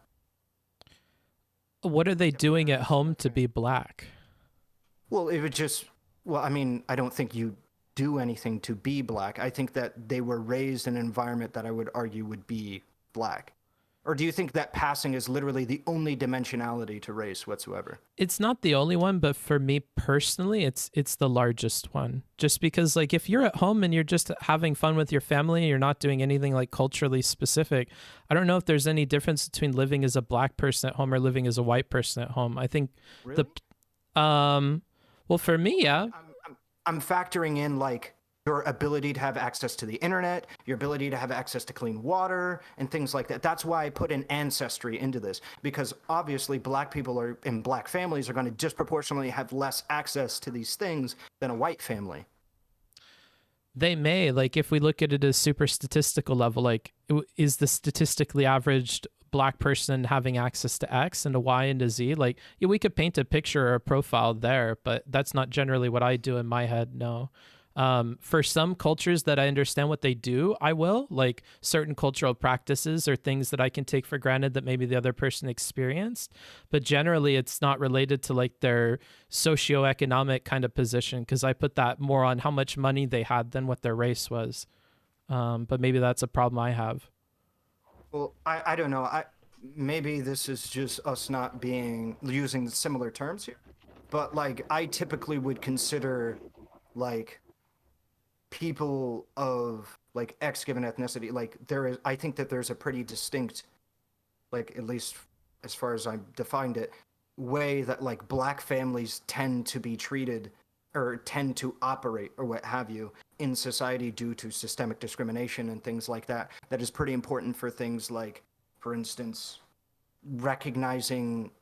What are they doing at home to be black?
Well, it would just, well, I mean, I don't think you do anything to be black. I think that they were raised in an environment that I would argue would be black. Or do you think that passing is literally the only dimensionality to race whatsoever?
It's not the only one, but for me personally, it's the largest one. Just because, like, if you're at home and you're just having fun with your family, you're not doing anything like culturally specific, I don't know if there's any difference between living as a black person at home or living as a white person at home. I think
Really?
well, for me, yeah.
I'm factoring in like your ability to have access to the internet, your ability to have access to clean water, and things like that. That's why I put an ancestry into this, because obviously black people are in black families are going to disproportionately have less access to these things than a white family.
They may, like, if we look at it as super statistical level, like, is the statistically averaged black person having access to X and to Y and to Z? Like, yeah, we could paint a picture or a profile there, but that's not generally what I do in my head, no. For some cultures that I understand what they do, I will, like certain cultural practices or things that I can take for granted that maybe the other person experienced. But generally, it's not related to like their socioeconomic kind of position, because I put that more on how much money they had than what their race was. But maybe that's a problem I have.
Well, I don't know. Maybe this is just us not using similar terms here. But like, I typically would consider like people of like X given ethnicity, like I think that there's a pretty distinct, like at least as far as I defined it, way that like black families tend to be treated or tend to operate or what have you in society due to systemic discrimination and things like that. That is pretty important for things like, for instance, recognizing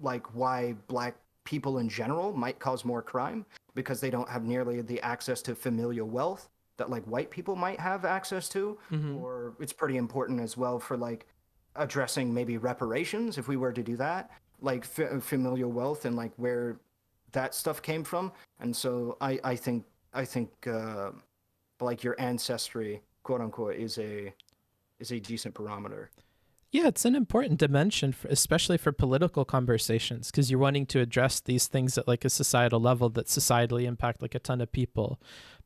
like why black people in general might cause more crime, because they don't have nearly the access to familial wealth that like white people might have access to. Or it's pretty important as well for like addressing maybe reparations, if we were to do that, like familial wealth and like where that stuff came from. And so I think like your ancestry, quote unquote, is a decent barometer.
Yeah, it's an important dimension, especially for political conversations, because you're wanting to address these things at like a societal level that societally impact like a ton of people.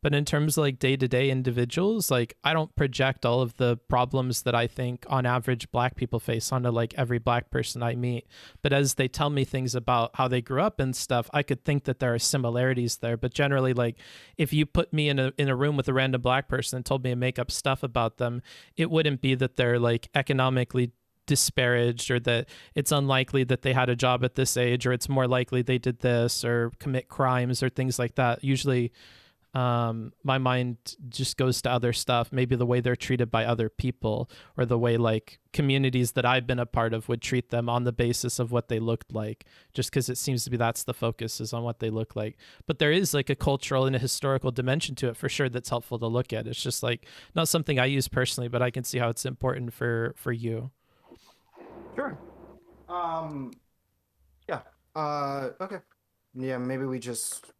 But in terms of like day-to-day individuals, like I don't project all of the problems that I think on average black people face onto like every black person I meet. But as they tell me things about how they grew up and stuff, I could think that there are similarities there. But generally, like if you put me in a room with a random black person and told me to make up stuff about them, it wouldn't be that they're like economically disparaged or that it's unlikely that they had a job at this age, or it's more likely they did this or commit crimes or things like that. Usually my mind just goes to other stuff, maybe the way they're treated by other people, or the way like communities that I've been a part of would treat them on the basis of what they looked like, just because it seems to be that's the focus, is on what they look like. But there is like a cultural and a historical dimension to it for sure that's helpful to look at. It's just like not something I use personally, but I can see how it's important for you.
Sure. Yeah. Okay. Yeah, maybe we're just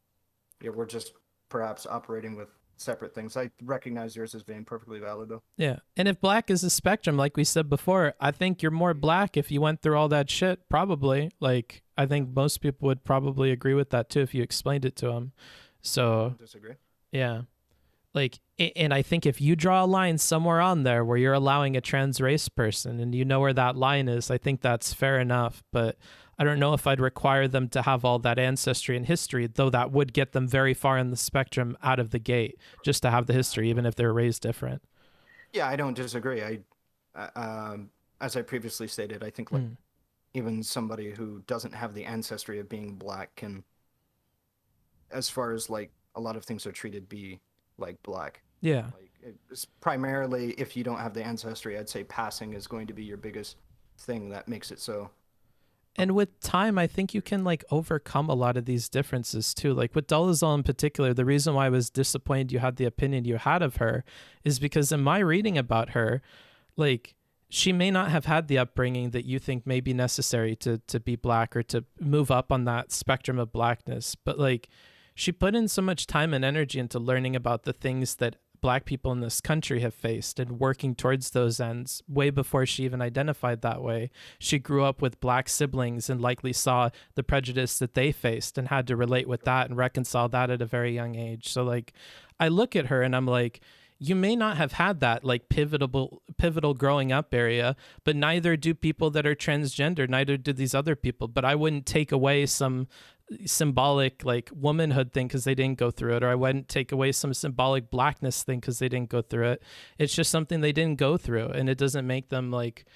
perhaps operating with separate things. I recognize yours as being perfectly valid, though.
Yeah. And if black is a spectrum, like we said before, I think you're more black if you went through all that shit, probably. Like, I think most people would probably agree with that, too, if you explained it to them. So,
Disagree.
Yeah. Like, and I think if you draw a line somewhere on there where you're allowing a trans race person and you know where that line is, I think that's fair enough. But I don't know if I'd require them to have all that ancestry and history, though that would get them very far in the spectrum out of the gate, just to have the history, even if they're raised different.
Yeah, I don't disagree. As I previously stated, I think like even somebody who doesn't have the ancestry of being black can, as far as like a lot of things are treated, be like black.
Yeah.
Like it's primarily, if you don't have the ancestry, I'd say passing is going to be your biggest thing that makes it so.
And with time, I think you can like overcome a lot of these differences too. Like with Dolezal in particular, the reason why I was disappointed you had the opinion you had of her is because in my reading about her, like she may not have had the upbringing that you think may be necessary to be black or to move up on that spectrum of blackness. But like she put in so much time and energy into learning about the things that Black people in this country have faced, and working towards those ends way before she even identified that way. She grew up with Black siblings and likely saw the prejudice that they faced and had to relate with that and reconcile that at a very young age. So like, I look at her and I'm like, you may not have had that like pivotal growing up area, but neither do people that are transgender, neither do these other people. But I wouldn't take away some symbolic like womanhood thing because they didn't go through it, or I wouldn't take away some symbolic Blackness thing because they didn't go through it. It's just something they didn't go through, and it doesn't make them like,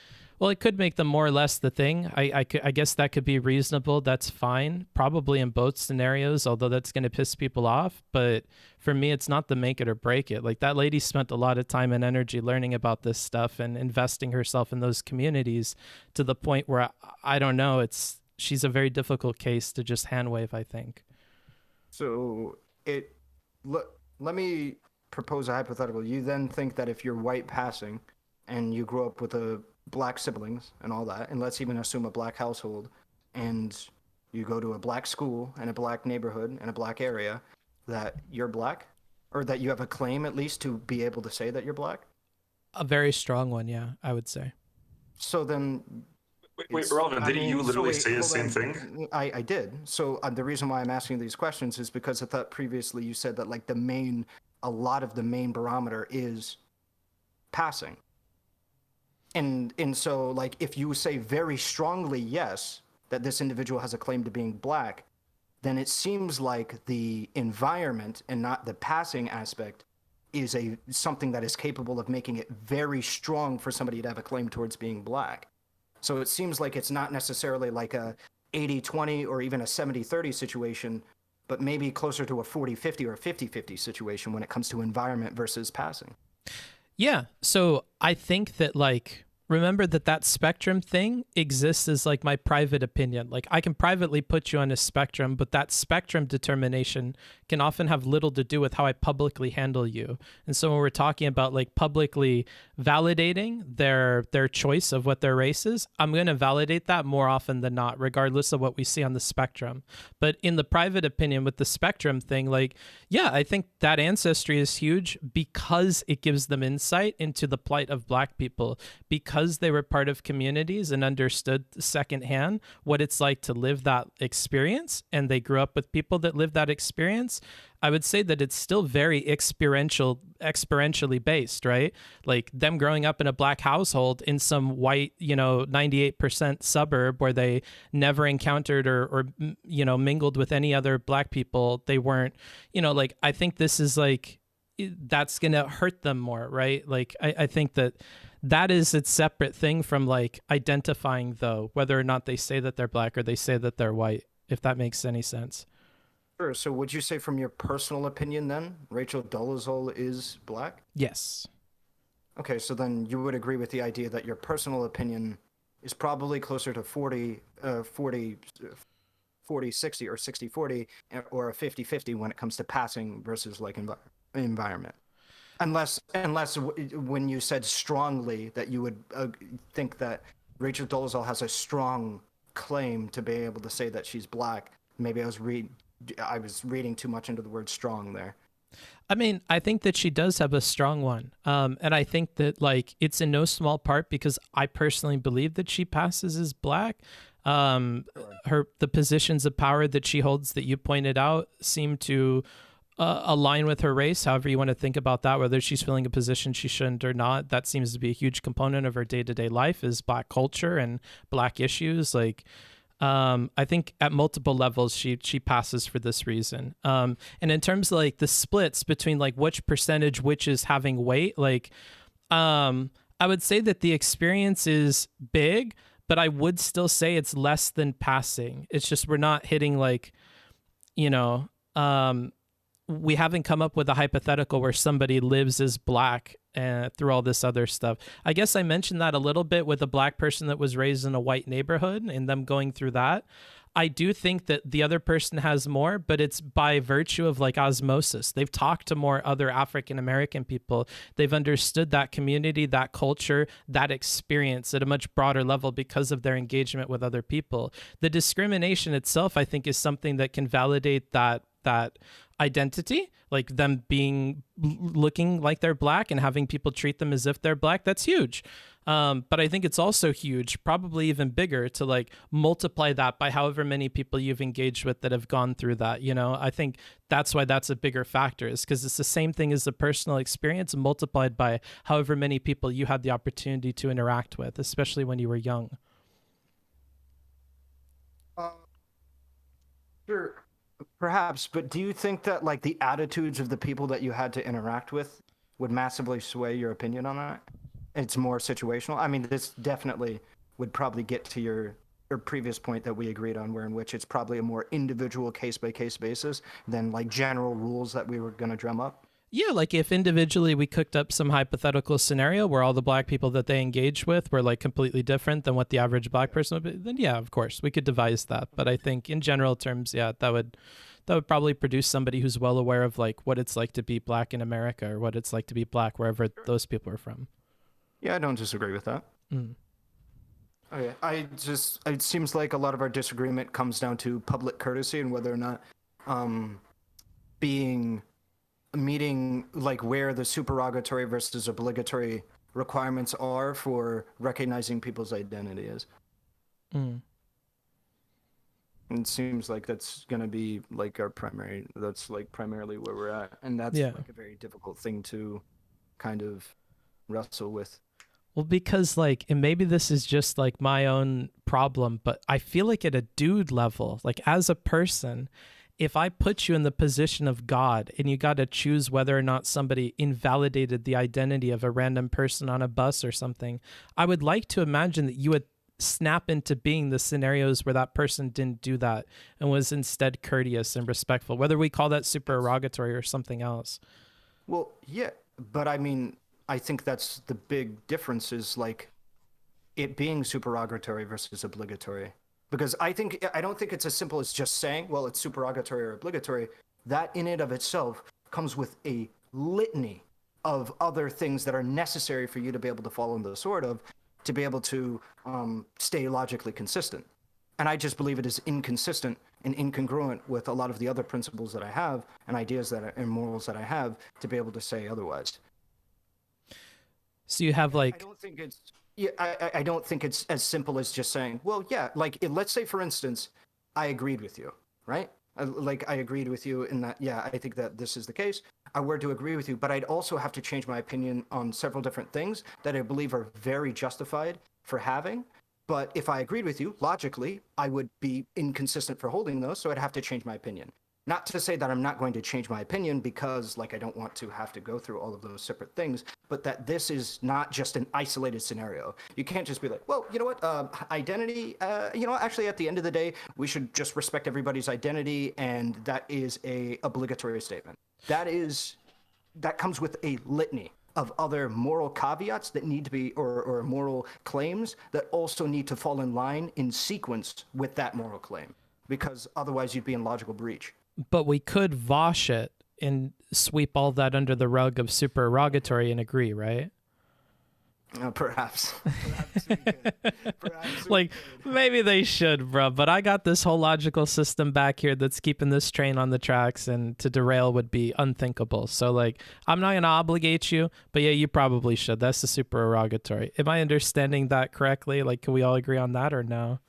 well, it could make them more or less the thing. I guess that could be reasonable. That's fine, probably in both scenarios, although that's going to piss people off. But for me, it's not the make it or break it. Like, that lady spent a lot of time and energy learning about this stuff and investing herself in those communities to the point where I don't know, she's a very difficult case to just hand wave, I think.
So let me propose a hypothetical. You then think that if you're white passing and you grew up with Black siblings and all that, and let's even assume a Black household, and you go to a Black school and a Black neighborhood and a Black area, that you're Black, or that you have a claim at least to be able to say that you're Black?
A very strong one, yeah, I would say.
So then...
Wait, Ahrelevant, didn't you literally say the same thing?
I did. So the reason why I'm asking these questions is because I thought previously you said that like a lot of the main barometer is passing. And so like if you say very strongly yes, that this individual has a claim to being Black, then it seems like the environment and not the passing aspect is something that is capable of making it very strong for somebody to have a claim towards being Black. So it seems like it's not necessarily like a 80-20 or even a 70-30 situation, but maybe closer to a 40-50 or a 50-50 situation when it comes to environment versus passing.
Yeah. So I think that like, remember that spectrum thing exists as like my private opinion. Like, I can privately put you on a spectrum, but that spectrum determination can often have little to do with how I publicly handle you. And so when we're talking about like publicly validating their choice of what their race is, I'm going to validate that more often than not, regardless of what we see on the spectrum. But in the private opinion with the spectrum thing, like, yeah, I think that ancestry is huge because it gives them insight into the plight of Black people, because they were part of communities and understood secondhand what it's like to live that experience, and they grew up with people that lived that experience. I would say that it's still very experientially based, right? Like them growing up in a Black household in some white, 98% suburb where they never encountered or mingled with any other Black people. They weren't, like, I think this is like, that's going to hurt them more, right? Like, I think that is its separate thing from like identifying though, whether or not they say that they're Black or they say that they're white, if that makes any sense.
Sure. So would you say from your personal opinion then, Rachel Dolezal is Black?
Yes. Okay,
so then you would agree with the idea that your personal opinion is probably closer to 40, 60 or 60-40 or a 50-50 when it comes to passing versus like environment. Unless when you said strongly that you would think that Rachel Dolezal has a strong claim to be able to say that she's Black. Maybe I was reading too much into the word strong there.
I mean, I think that she does have a strong one. And I think that like it's in no small part because I personally believe that she passes as Black. The positions of power that she holds that you pointed out seem to align with her race, however you want to think about that, whether she's filling a position she shouldn't or not. That seems to be a huge component of her day-to-day life is Black culture and Black issues. Like, I think at multiple levels she passes for this reason. And in terms of like the splits between like which percentage which is having weight, like I would say that the experience is big, but I would still say it's less than passing. It's just we're not hitting like, we haven't come up with a hypothetical where somebody lives as Black through all this other stuff. I guess I mentioned that a little bit with a Black person that was raised in a white neighborhood and them going through that. I do think that the other person has more, but it's by virtue of like osmosis. They've talked to more other African-American people. They've understood that community, that culture, that experience at a much broader level because of their engagement with other people. The discrimination itself, I think, is something that can validate that identity, like them being looking like they're black and having people treat them as if they're black. That's huge. But I think it's also huge, probably even bigger, to like multiply that by however many people you've engaged with that have gone through that. You know, I think that's why that's a bigger factor, is because it's the same thing as the personal experience multiplied by however many people you had the opportunity to interact with, especially when you were young.
Sure, perhaps, but do you think that like the attitudes of the people that you had to interact with would massively sway your opinion on that? It's more situational. I mean, this definitely would probably get to your previous point that we agreed on, where in which it's probably a more individual case-by-case basis than like general rules that we were going to drum up.
Yeah, like if individually we cooked up some hypothetical scenario where all the black people that they engaged with were like completely different than what the average black person would be, then yeah, of course, we could devise that. But I think in general terms, yeah, that would probably produce somebody who's well aware of like what it's like to be black in America, or what it's like to be black wherever those people are from.
Yeah, I don't disagree with that. Okay, it seems like a lot of our disagreement comes down to public courtesy and whether or not meeting like where the supererogatory versus obligatory requirements are for recognizing people's identity is. It seems like that's going to be like primarily where we're at, and that's like a very difficult thing to kind of wrestle with.
Well, because like, and maybe this is just like my own problem, but I feel like at a dude level, like as a person, if I put you in the position of God and you got to choose whether or not somebody invalidated the identity of a random person on a bus or something, I would like to imagine that you would snap into being the scenarios where that person didn't do that and was instead courteous and respectful, whether we call that supererogatory or something else.
Well, yeah, but I mean, I think that's the big difference, is like it being supererogatory versus obligatory. Because I don't think it's as simple as just saying, well, it's supererogatory or obligatory. That in and of itself comes with a litany of other things that are necessary for you to be able to follow in the sword of, to be able to stay logically consistent. And I just believe it is inconsistent and incongruent with a lot of the other principles that I have and ideas and morals that I have to be able to say otherwise.
So you have like...
I don't think it's as simple as just saying, well, yeah, like let's say, for instance, I agreed with you, right? I agreed with you in that, yeah, I think that this is the case. I were to agree with you, but I'd also have to change my opinion on several different things that I believe are very justified for having. But if I agreed with you, logically, I would be inconsistent for holding those, so I'd have to change my opinion. Not to say that I'm not going to change my opinion because, like, I don't want to have to go through all of those separate things, but that this is not just an isolated scenario. You can't just be like, well, you know what, identity, actually at the end of the day, we should just respect everybody's identity, and that is a obligatory statement. That comes with a litany of other moral caveats that need to be, or moral claims that also need to fall in line in sequence with that moral claim, because otherwise you'd be in logical breach.
But we could vosh it and sweep all that under the rug of supererogatory and agree, right?
Perhaps.
Like, maybe they should, bro. But I got this whole logical system back here that's keeping this train on the tracks, and to derail would be unthinkable. So, like, I'm not going to obligate you, but yeah, you probably should. That's the supererogatory. Am I understanding that correctly? Like, can we all agree on that or no?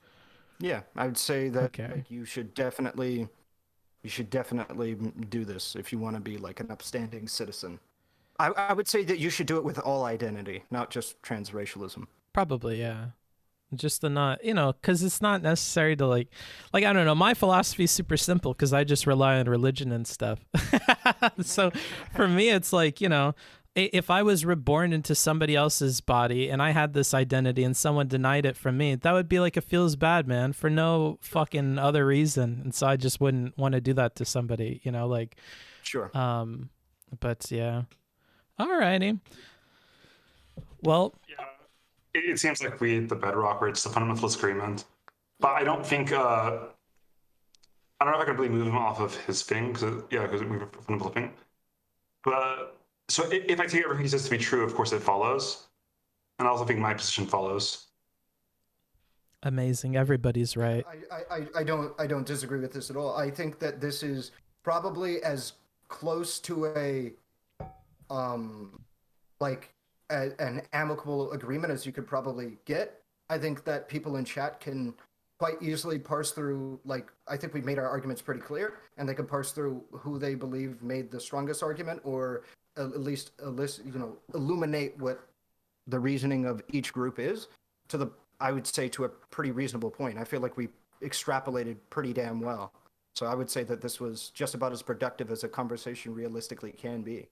Yeah, I would say that like, you should definitely do this if you want to be like an upstanding citizen. I would say that you should do it with all identity, not just transracialism.
Probably, yeah. Just the not, because it's not necessary to like, I don't know. My philosophy is super simple because I just rely on religion and stuff. So for me, it's like, if I was reborn into somebody else's body and I had this identity and someone denied it from me, that would be like, it feels bad, man, for no fucking other reason. And so I just wouldn't want to do that to somebody,
Sure.
But yeah. Alrighty. Well,
yeah, it seems like we hit the bedrock where it's a fundamental disagreement. But I don't think, I don't know if I can really move him off of his thing, because we were fundamental thing. But so if I take everything he says to be true, of course it follows. And I also think my position follows.
Amazing. Everybody's right.
I don't disagree with this at all. I think that this is
probably as close to an amicable agreement as you could probably get. I think that people in chat can quite easily parse through, like, I think we made our arguments pretty clear, and they can parse through who they believe made the strongest argument, or at least illuminate what the reasoning of each group is I would say to a pretty reasonable point. I feel like we extrapolated pretty damn well. So I would say that this was just about as productive as a conversation realistically can be.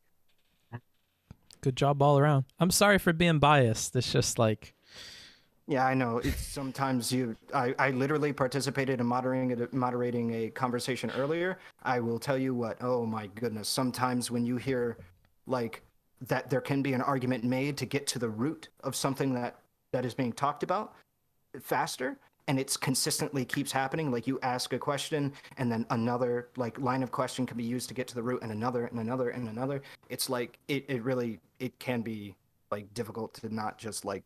Good job all around. I'm sorry for being biased. It's just like...
Yeah, I know. It's sometimes I literally participated in moderating a conversation earlier. I will tell you what, oh my goodness. Sometimes when you hear like that there can be an argument made to get to the root of something that is being talked about faster, and it's consistently keeps happening. Like you ask a question and then another like line of question can be used to get to the root, and another and another and another. It's like it can be like difficult to not just like,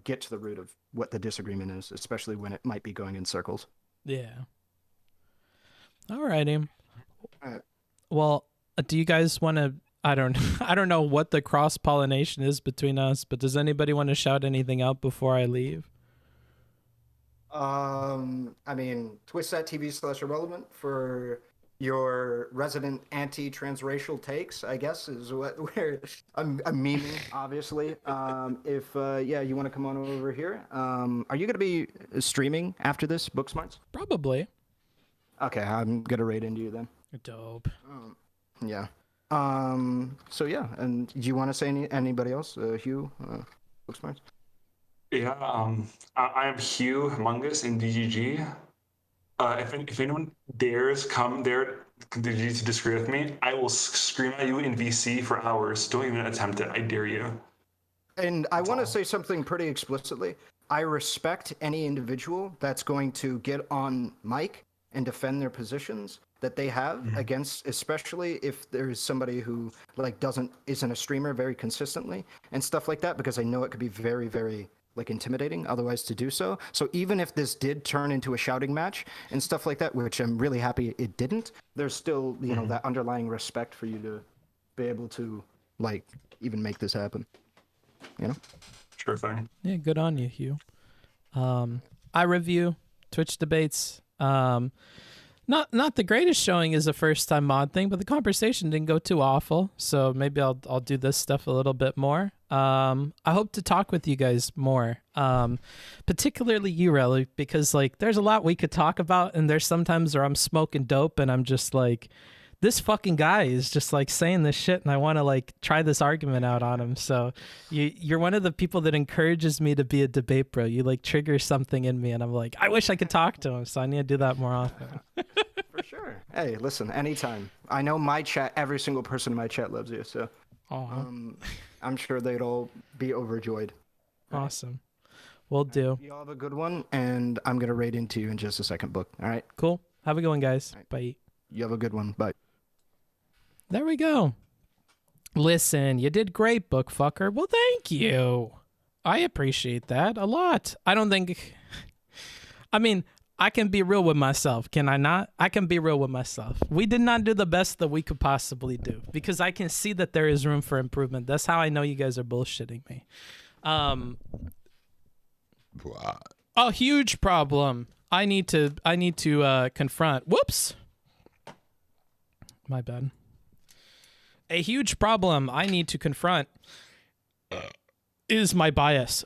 get to the root of what the disagreement is, especially when it might be going in circles.
Yeah. Alrighty.
All right.
Well, do you guys want to, I don't know what the cross-pollination is between us, but does anybody want to shout anything out before I leave?
I mean, twitch.tv/Ahrelevant for your resident anti-transracial takes, I guess, is where I'm meaning, obviously. If you want to come on over here. Are you going to be streaming after this, Booksmarts?
Probably.
Okay, I'm going to raid into you then.
Dope.
Yeah. So yeah, and do you want to say anybody else? Hugh, Booksmarts?
Yeah, I am Hugh Mungus in DGG. If anyone dares come there to disagree with me, I will scream at you in VC for hours. Don't even attempt it. I dare you.
And I want to say something pretty explicitly. I respect any individual that's going to get on mic and defend their positions that they have against, especially if there's somebody who like isn't a streamer very consistently and stuff like that, because I know it could be very, very like intimidating otherwise to do so. So even if this did turn into a shouting match and stuff like that, which I'm really happy it didn't, there's still, that underlying respect for you to be able to like even make this happen.
Sure thing.
Yeah, good on you, Hugh. I review Twitch debates. Not the greatest showing as a first time mod thing, but the conversation didn't go too awful. So maybe I'll do this stuff a little bit more. I hope to talk with you guys more. Particularly you, Relly, because like there's a lot we could talk about, and there's sometimes where I'm smoking dope and I'm just like, this fucking guy is just like saying this shit, and I want to like try this argument out on him. So you're one of the people that encourages me to be a debate bro. You like trigger something in me, and I'm like, I wish I could talk to him. So I need to do that more often.
For sure. Hey, listen, anytime. I know my chat, every single person in my chat loves you, so I'm sure they'd all be overjoyed.
Awesome. Will do.
You all have a good one, and I'm going to raid into you in just a second, Book. All right?
Cool. Have a good one, guys.
Right.
Bye.
You have a good one. Bye.
There we go. Listen, you did great, book fucker. Well, thank you. I appreciate that a lot. I mean, I can be real with myself, can I not? I can be real with myself. We did not do the best that we could possibly do because I can see that there is room for improvement. That's how I know you guys are bullshitting me. A huge problem I need to confront. Whoops. My bad. A huge problem I need to confront is my bias.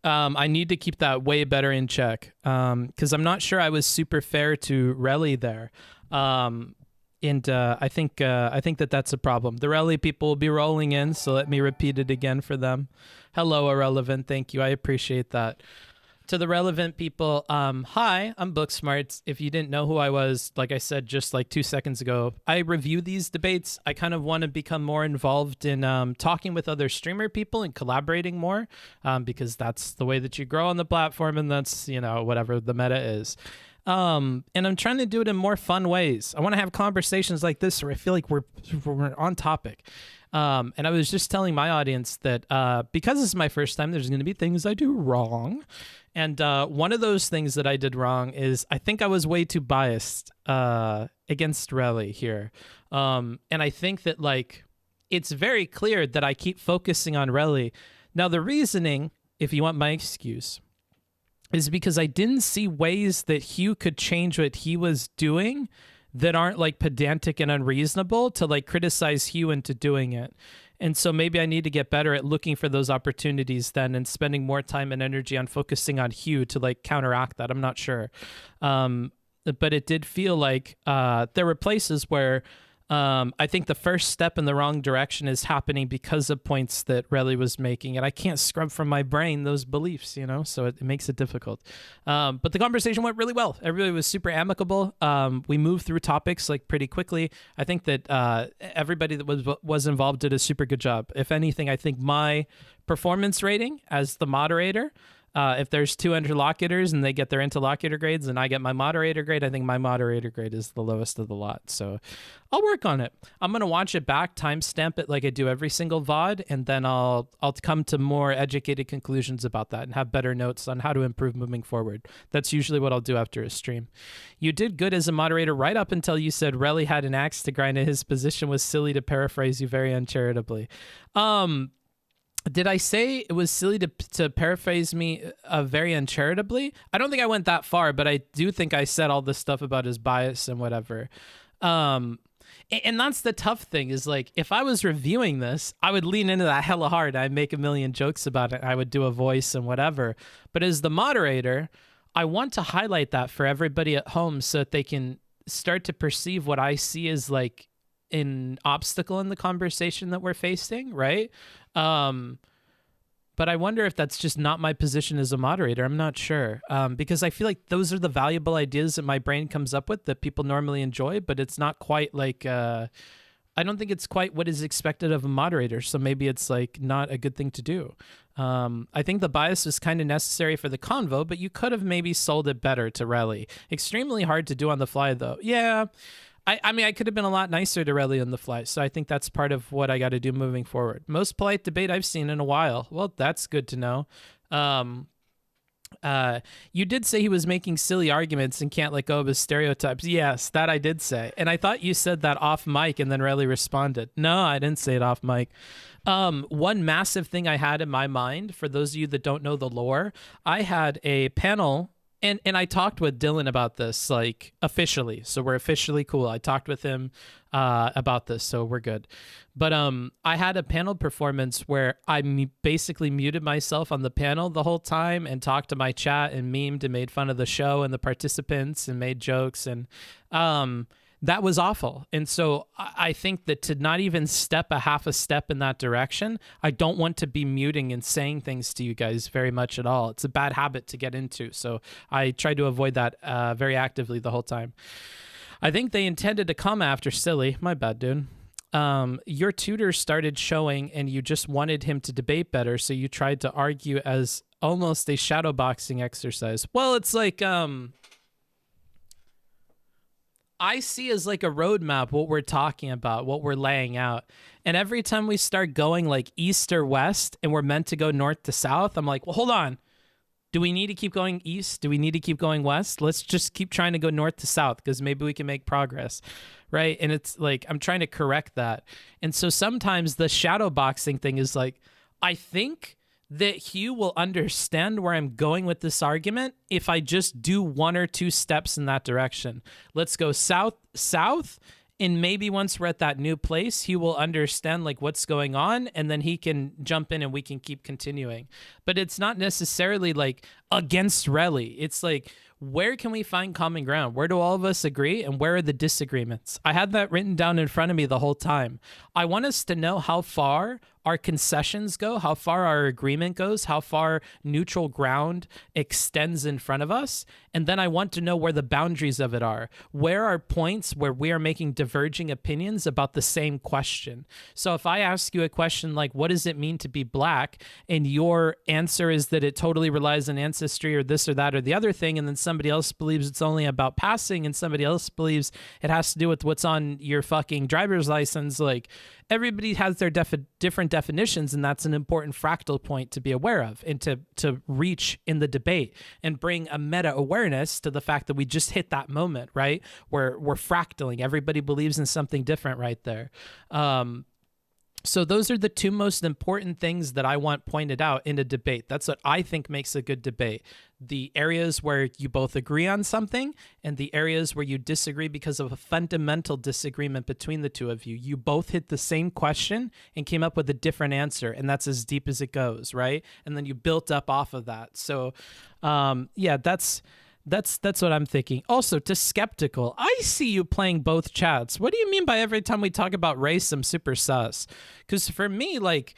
I need to keep that way better in check because I'm not sure I was super fair to Relly there. And I think that that's a problem. The Relly people will be rolling in, so let me repeat it again for them. Hello, Ahrelevant. Thank you. I appreciate that. To the relevant people, hi, I'm Booksmarts. If you didn't know who I was, like I said just like 2 seconds ago, I review these debates. I kind of want to become more involved in talking with other streamer people and collaborating more because that's the way that you grow on the platform, and that's, whatever the meta is. And I'm trying to do it in more fun ways. I want to have conversations like this where I feel like we're on topic. And I was just telling my audience that because this is my first time, there's going to be things I do wrong. And one of those things that I did wrong is I think I was way too biased against Relly here. And I think that, like, it's very clear that I keep focusing on Relly. Now, the reasoning, if you want my excuse, is because I didn't see ways that Hugh could change what he was doing that aren't, like, pedantic and unreasonable to, like, criticize Hugh into doing it. And so maybe I need to get better at looking for those opportunities then and spending more time and energy on focusing on Hugh to, like, counteract that. I'm not sure. But it did feel like there were places where I think the first step in the wrong direction is happening because of points that Relly was making, and I can't scrub from my brain those beliefs, you know, so it makes it difficult. But the conversation went really well. Everybody was super amicable. We moved through topics like pretty quickly. I think that everybody that was involved did a super good job. If anything, I think my performance rating as the moderator, if there's two interlocutors and they get their interlocutor grades and I get my moderator grade, I think my moderator grade is the lowest of the lot. So I'll work on it. I'm going to watch it back, timestamp it like I do every single VOD, and then I'll come to more educated conclusions about that and have better notes on how to improve moving forward. That's usually what I'll do after a stream. You did good as a moderator right up until you said Relly had an axe to grind and his position was silly, to paraphrase you very uncharitably. Did I say it was silly to paraphrase me very uncharitably? I don't think I went that far, but I do think I said all this stuff about his bias and whatever. And that's the tough thing is, like, if I was reviewing this, I would lean into that hella hard. I'd make a million jokes about it. I would do a voice and whatever. But as the moderator, I want to highlight that for everybody at home so that they can start to perceive what I see as, like, an obstacle in the conversation that we're facing, right? But I wonder if that's just not my position as a moderator. I'm not sure, because I feel like those are the valuable ideas that my brain comes up with that people normally enjoy, but it's not quite like, I don't think it's quite what is expected of a moderator. So maybe it's like not a good thing to do. I think the bias was kind of necessary for the convo, but you could have maybe sold it better to Relly. Extremely hard to do on the fly though. Yeah. I mean, I could have been a lot nicer to Relly on the fly, so I think that's part of what I got to do moving forward. Most polite debate I've seen in a while. Well, that's good to know. You did say he was making silly arguments and can't let go of his stereotypes. Yes, that I did say. And I thought you said that off mic, and then Relly responded. No, I didn't say it off mic. One massive thing I had in my mind, for those of you that don't know the lore, I had a panel. And I talked with Dylan about this, like, officially. So we're officially cool. I talked with him about this, so we're good. But I had a panel performance where I basically muted myself on the panel the whole time and talked to my chat and memed and made fun of the show and the participants and made jokes. And that was awful. And so I think that to not even step a half a step in that direction, I don't want to be muting and saying things to you guys very much at all. It's a bad habit to get into. So I tried to avoid that very actively the whole time. I think they intended to come after Silly. My bad, dude. Your tutor started showing and you just wanted him to debate better. So you tried to argue as almost a shadowboxing exercise. Well, it's like... I see as like a roadmap what we're talking about, what we're laying out. And every time we start going like east or west and we're meant to go north to south, I'm like, well, hold on. Do we need to keep going east? Do we need to keep going west? Let's just keep trying to go north to south because maybe we can make progress, right? And it's like, I'm trying to correct that. And so sometimes the shadow boxing thing is like, I think that Hugh will understand where I'm going with this argument if I just do one or two steps in that direction. Let's go south, and maybe once we're at that new place, he will understand like what's going on, and then he can jump in and we can keep continuing. But it's not necessarily like against Relly. It's like, where can we find common ground? Where do all of us agree, and where are the disagreements? I had that written down in front of me the whole time. I want us to know how far our concessions go, how far our agreement goes, how far neutral ground extends in front of us. And then I want to know where the boundaries of it are. Where are points where we are making diverging opinions about the same question? So if I ask you a question like, what does it mean to be black? And your answer is that it totally relies on ancestry or this or that or the other thing. And then somebody else believes it's only about passing, and somebody else believes it has to do with what's on your fucking driver's license. Like, everybody has their different definitions, and that's an important fractal point to be aware of and to reach in the debate and bring a meta awareness to the fact that we just hit that moment, right? Where we're fractaling. Everybody believes in something different right there. So those are the two most important things that I want pointed out in a debate. That's what I think makes a good debate. The areas where you both agree on something and the areas where you disagree because of a fundamental disagreement between the two of you. You both hit the same question and came up with a different answer, and that's as deep as it goes, right? And then you built up off of that. So, yeah, that's what I'm thinking. Also, to Skeptical, I see you playing both chats. What do you mean by every time we talk about race, I'm super sus? Because for me, like,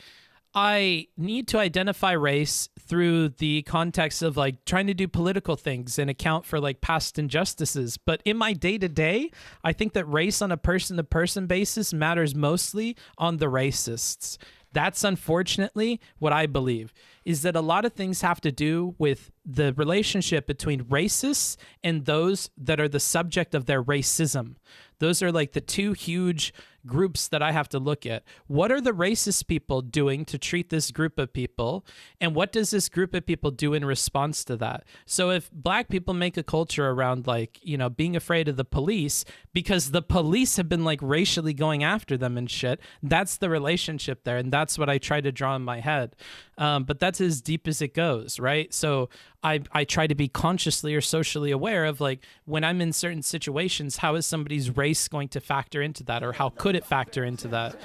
I need to identify race through the context of like trying to do political things and account for like past injustices. But in my day-to-day, I think that race on a person-to-person basis matters mostly on the racists. That's unfortunately what I believe, is that a lot of things have to do with the relationship between racists and those that are the subject of their racism. Those are like the two huge groups that I have to look at. What are the racist people doing to treat this group of people? And what does this group of people do in response to that? So if black people make a culture around like, you know, being afraid of the police because the police have been like racially going after them and shit, that's the relationship there. And that's what I try to draw in my head. But that's as deep as it goes, right? So I try to be consciously or socially aware of like when I'm in certain situations, how is somebody's race going to factor into that, or how could it factor into that?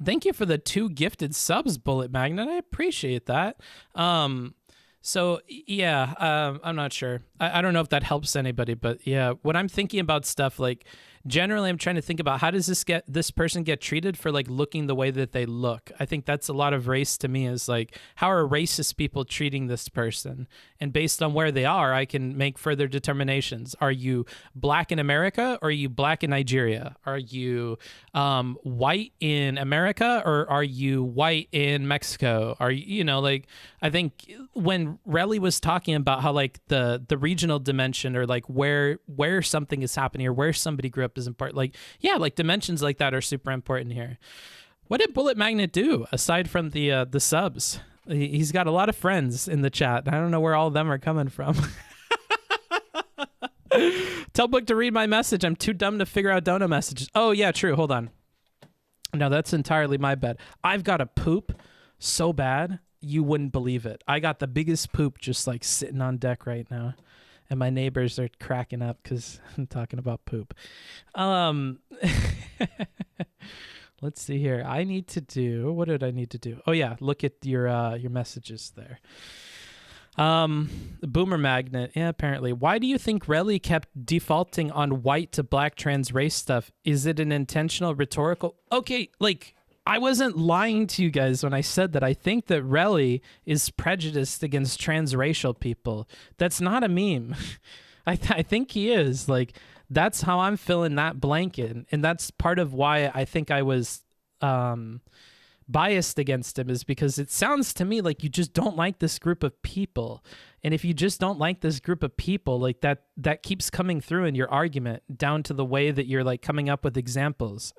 Thank you for the 2 gifted subs, Bullet Magnet. I appreciate that. So yeah, I'm not sure. I don't know if that helps anybody, but yeah, when I'm thinking about stuff, like generally I'm trying to think about how does this person get treated for like looking the way that they look. I think that's a lot of race to me, is like, how are racist people treating this person? And based on where they are, I can make further determinations. Are you black in America, or are you black in Nigeria? Are you white in America, or are you white in Mexico? Are you, you know, like, I think when Relly was talking about how like the regional dimension, or like where something is happening or where somebody grew up is important, like, yeah, like dimensions like that are super important here. What did Bullet Magnet do aside from the subs? He's got a lot of friends in the chat. I don't know where all of them are coming from. Tell Book to read my message. I'm too dumb to figure out dono messages. Oh yeah, true. Hold on. No, that's entirely my bad. I've got a poop so bad you wouldn't believe it. I got the biggest poop just like sitting on deck right now, and my neighbors are cracking up because I'm talking about poop. Let's see here. I need to do, what did I need to do? Oh yeah, look at your messages there. Boomer Magnet, yeah, apparently. Why do you think Relly kept defaulting on white to black trans race stuff? Is it an intentional rhetorical? Okay, like, I wasn't lying to you guys when I said that I think that Relly is prejudiced against transracial people. That's not a meme. I think he is. Like, that's how I'm filling that blanket. And that's part of why I think I was biased against him, is because it sounds to me like you just don't like this group of people. And if you just don't like this group of people, like that keeps coming through in your argument, down to the way that you're like coming up with examples.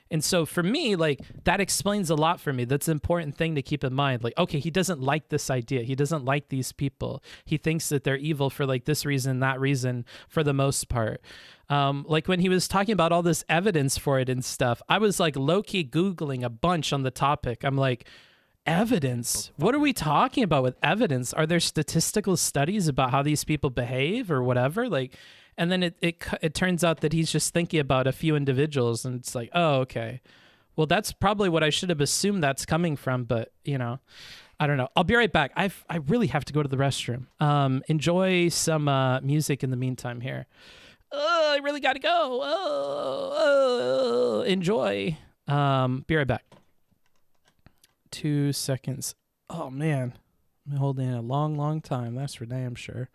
And so for me, like, that explains a lot for me. That's an important thing to keep in mind. Like, okay, he doesn't like this idea. He doesn't like these people. He thinks that they're evil for like this reason, that reason, for the most part. Like when he was talking about all this evidence for it and stuff, I was like low-key Googling a bunch on the topic. I'm like, evidence? What are we talking about with evidence? Are there statistical studies about how these people behave or whatever? Like, and then it turns out that he's just thinking about a few individuals, and it's like, oh, okay. Well, that's probably what I should have assumed that's coming from, but, you know, I don't know. I'll be right back. I really have to go to the restroom. Enjoy some music in the meantime here. I really got to go. Enjoy. Be right back. 2 seconds. Oh, man. I've been holding it a long time. That's for damn sure.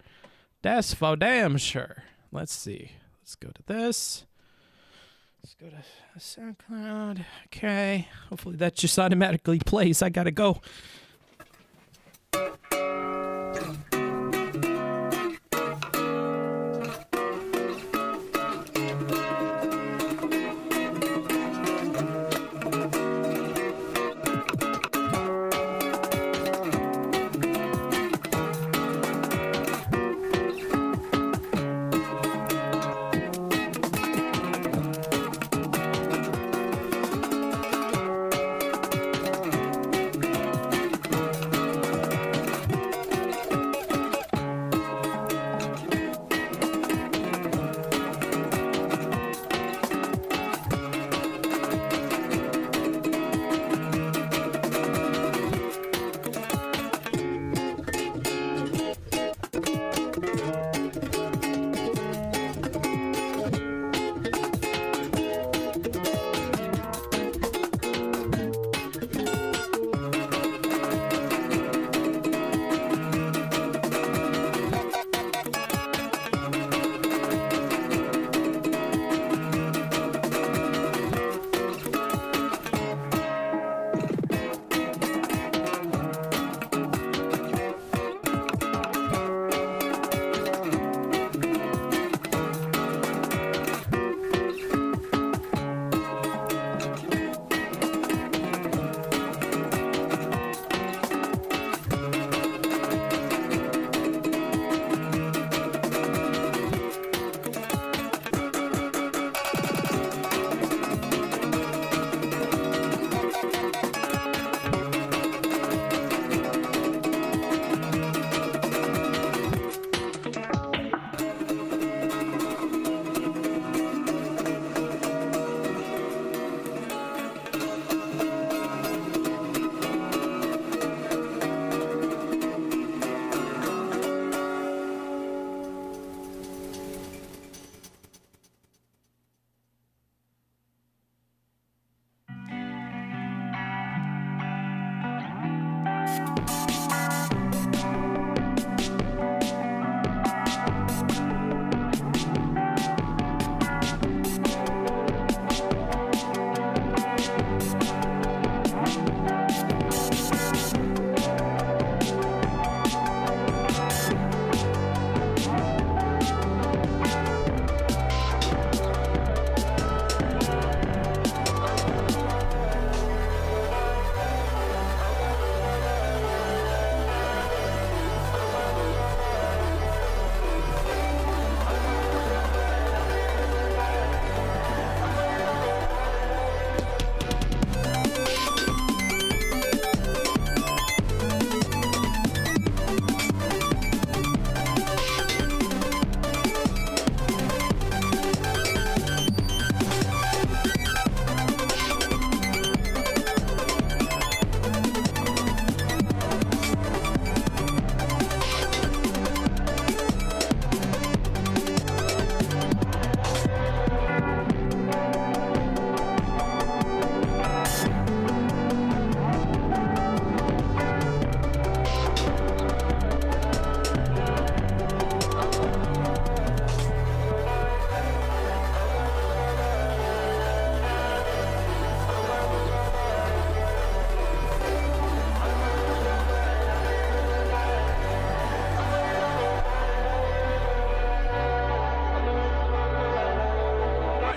That's for damn sure. Let's see. Let's go to this. Let's go to SoundCloud. Okay. Hopefully that just automatically plays. I gotta go.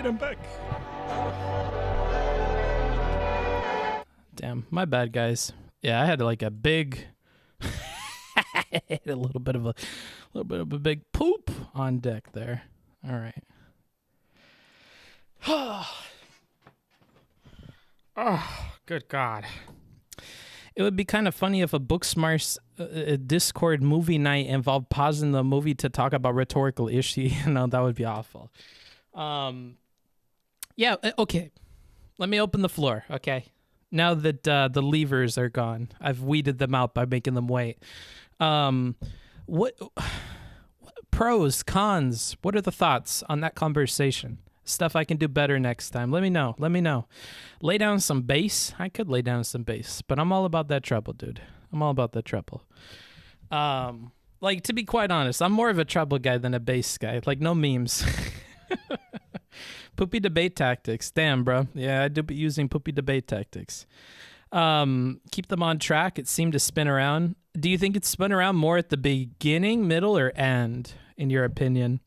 right, I'm back. Damn, my bad, guys. Yeah, I had like a big, a little bit of a big poop on deck there. All right. Oh, good God. It would be kind of funny if a Booksmarts Discord movie night involved pausing the movie to talk about rhetorical issue. No, that would be awful. Yeah, okay. Let me open the floor, okay? Now that the levers are gone, I've weeded them out by making them wait. What pros, cons, what are the thoughts on that conversation? Stuff I can do better next time. Let me know. Lay down some bass. I could lay down some bass, but I'm all about that treble, dude. I'm all about that treble. Like, to be quite honest, I'm more of a treble guy than a bass guy. Like, no memes. Poopy debate tactics. Damn, bro. Yeah, I do be using poopy debate tactics. Keep them on track. It seemed to spin around. Do you think it spun around more at the beginning, middle, or end, in your opinion?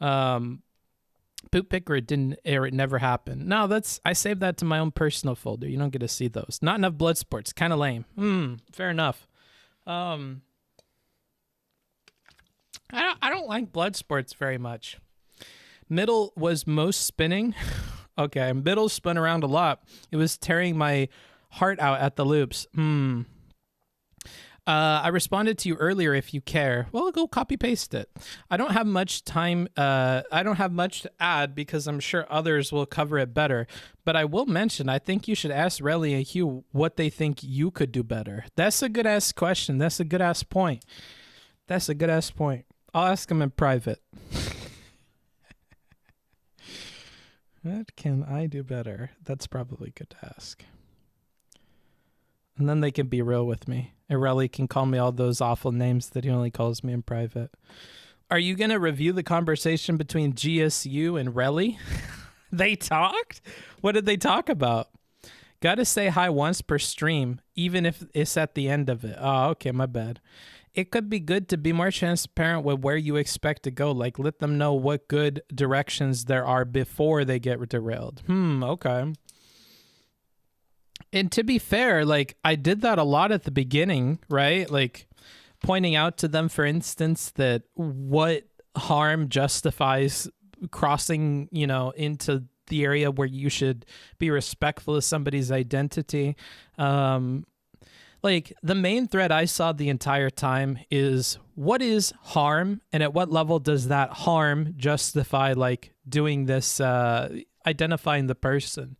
Poop picker, it never happened. No, I saved that to my own personal folder. You don't get to see those. Not enough blood sports. Kind of lame. Fair enough. I don't like blood sports very much. Middle was most spinning. Okay, middle spun around a lot. It was tearing my heart out at the loops. I responded to you earlier if you care. Well, go copy paste it. I don't have much time. I don't have much to add because I'm sure others will cover it better. But I will mention, I think you should ask Ahrelevant and Hugh what they think you could do better. That's a good ass question. That's a good ass point. I'll ask them in private. What can I do better? That's probably good to ask. And then they can be real with me. Ahrelevant can call me all those awful names that he only calls me in private. Are you going to review the conversation between GSU and Ahrelevant? They talked? What did they talk about? Got to say hi once per stream, even if it's at the end of it. Oh, okay, my bad. It could be good to be more transparent with where you expect to go. Like, let them know what good directions there are before they get derailed. Okay. And to be fair, like, I did that a lot at the beginning, right? Like, pointing out to them, for instance, that what harm justifies crossing, into the area where you should be respectful of somebody's identity. Like, the main thread I saw the entire time is what is harm, and at what level does that harm justify, like, doing this, identifying the person.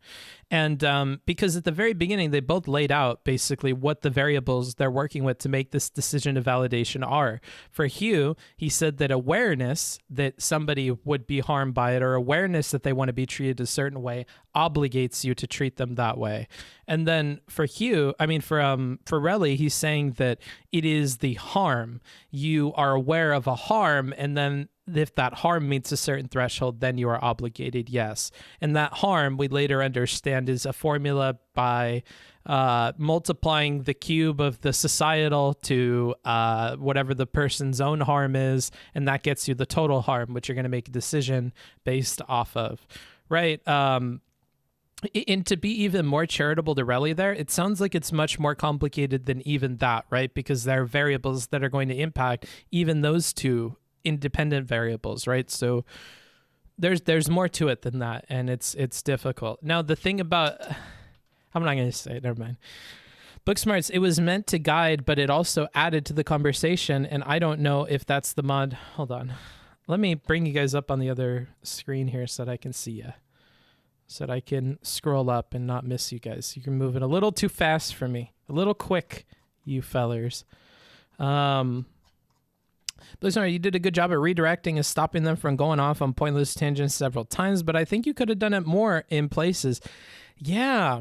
And because at the very beginning, they both laid out basically what the variables they're working with to make this decision of validation are. For Hugh, he said that awareness that somebody would be harmed by it, or awareness that they want to be treated a certain way, obligates you to treat them that way. And then for Ahrelevant, he's saying that it is the harm. You are aware of a harm, and then if that harm meets a certain threshold, then you are obligated, yes. And that harm, we later understand, is a formula by multiplying the cube of the societal to whatever the person's own harm is, and that gets you the total harm, which you're going to make a decision based off of, right? And to be even more charitable to Ahrelevant there, it sounds like it's much more complicated than even that, right? Because there are variables that are going to impact even those two independent variables, right? So there's more to it than that, and it's difficult. Now, the thing about, I'm not going to say it, never mind. Booksmarts, it was meant to guide, but it also added to the conversation, and I don't know if that's the mod. Hold on. Let me bring you guys up on the other screen here so that I can see you, so that I can scroll up and not miss you guys. You're moving a little too fast for me, a little quick, you fellers. Blizzard, you did a good job at redirecting and stopping them from going off on pointless tangents several times, but I think you could have done it more in places. Yeah,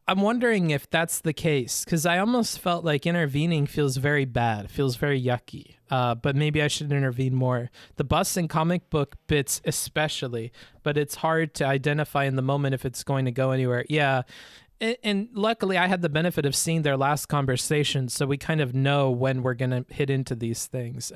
I'm wondering if that's the case, because I almost felt like intervening feels very bad, feels very yucky, but maybe I should intervene more. The bus and comic book bits especially, but it's hard to identify in the moment if it's going to go anywhere. Yeah, And luckily I had the benefit of seeing their last conversation, so we kind of know when we're going to hit into these things.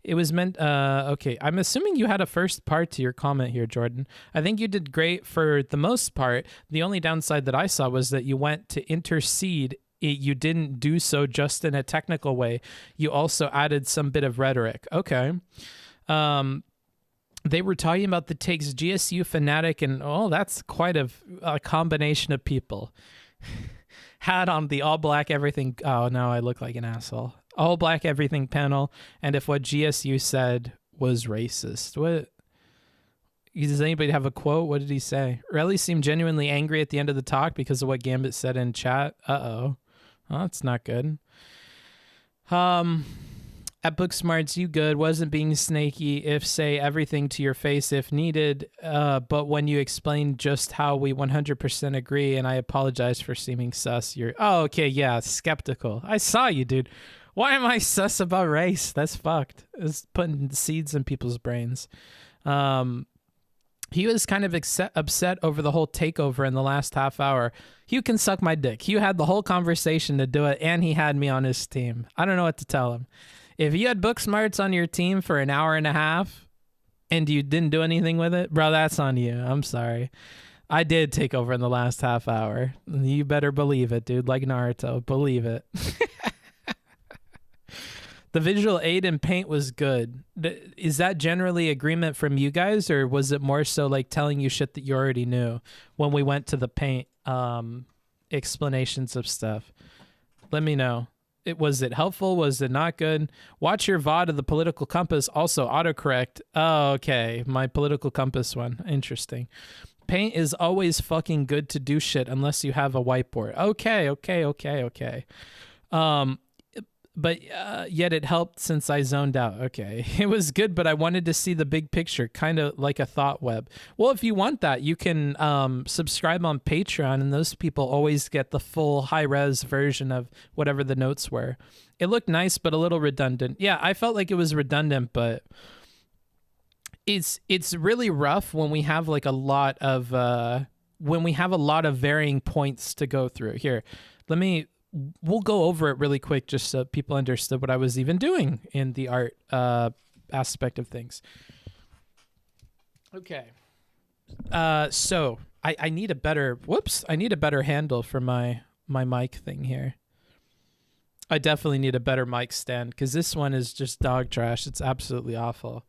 It was meant, okay, I'm assuming you had a first part to your comment here, Jordan. I think you did great for the most part. The only downside that I saw was that you went to intercede. You didn't do so just in a technical way. You also added some bit of rhetoric. Okay. They were talking about the takes GSU fanatic, and that's quite a combination of people. Had on the all black everything. Oh, no, I look like an asshole. All black everything panel, and if what GSU said was racist. What? Does anybody have a quote? What did he say? Relly seemed genuinely angry at the end of the talk because of what Gambit said in chat. Well, that's not good. At Booksmarts, you good. Wasn't being snaky if say everything to your face if needed, but when you explain just how we 100% agree, and I apologize for seeming sus, you're... Oh, okay, yeah, skeptical. I saw you, dude. Why am I sus about race? That's fucked. It's putting seeds in people's brains. He was kind of upset over the whole takeover in the last half hour. Hugh can suck my dick. Hugh had the whole conversation to do it, and he had me on his team. I don't know what to tell him. If you had Booksmarts on your team for an hour and a half and you didn't do anything with it, bro, that's on you. I'm sorry. I did take over in the last half hour. You better believe it, dude. Like Naruto. Believe it. The visual aid in Paint was good. Is that generally agreement from you guys, or was it more so like telling you shit that you already knew when we went to the Paint explanations of stuff? Let me know. Was it helpful? Was it not good? Watch your VOD of the Political Compass. Also autocorrect. Oh, okay. My Political Compass one. Interesting. Paint is always fucking good to do shit unless you have a whiteboard. Okay. But yet it helped since I zoned out. Okay. It was good, but I wanted to see the big picture, kind of like a thought web. Well, if you want that, you can subscribe on Patreon, and those people always get the full high-res version of whatever the notes were. It looked nice, but a little redundant. Yeah, I felt like it was redundant, but it's really rough when we have like a lot of varying points to go through. Here, we'll go over it really quick just so people understood what I was even doing in the art aspect of things. Okay. So I need a better handle for my mic thing here. I definitely need a better mic stand because this one is just dog trash. It's absolutely awful.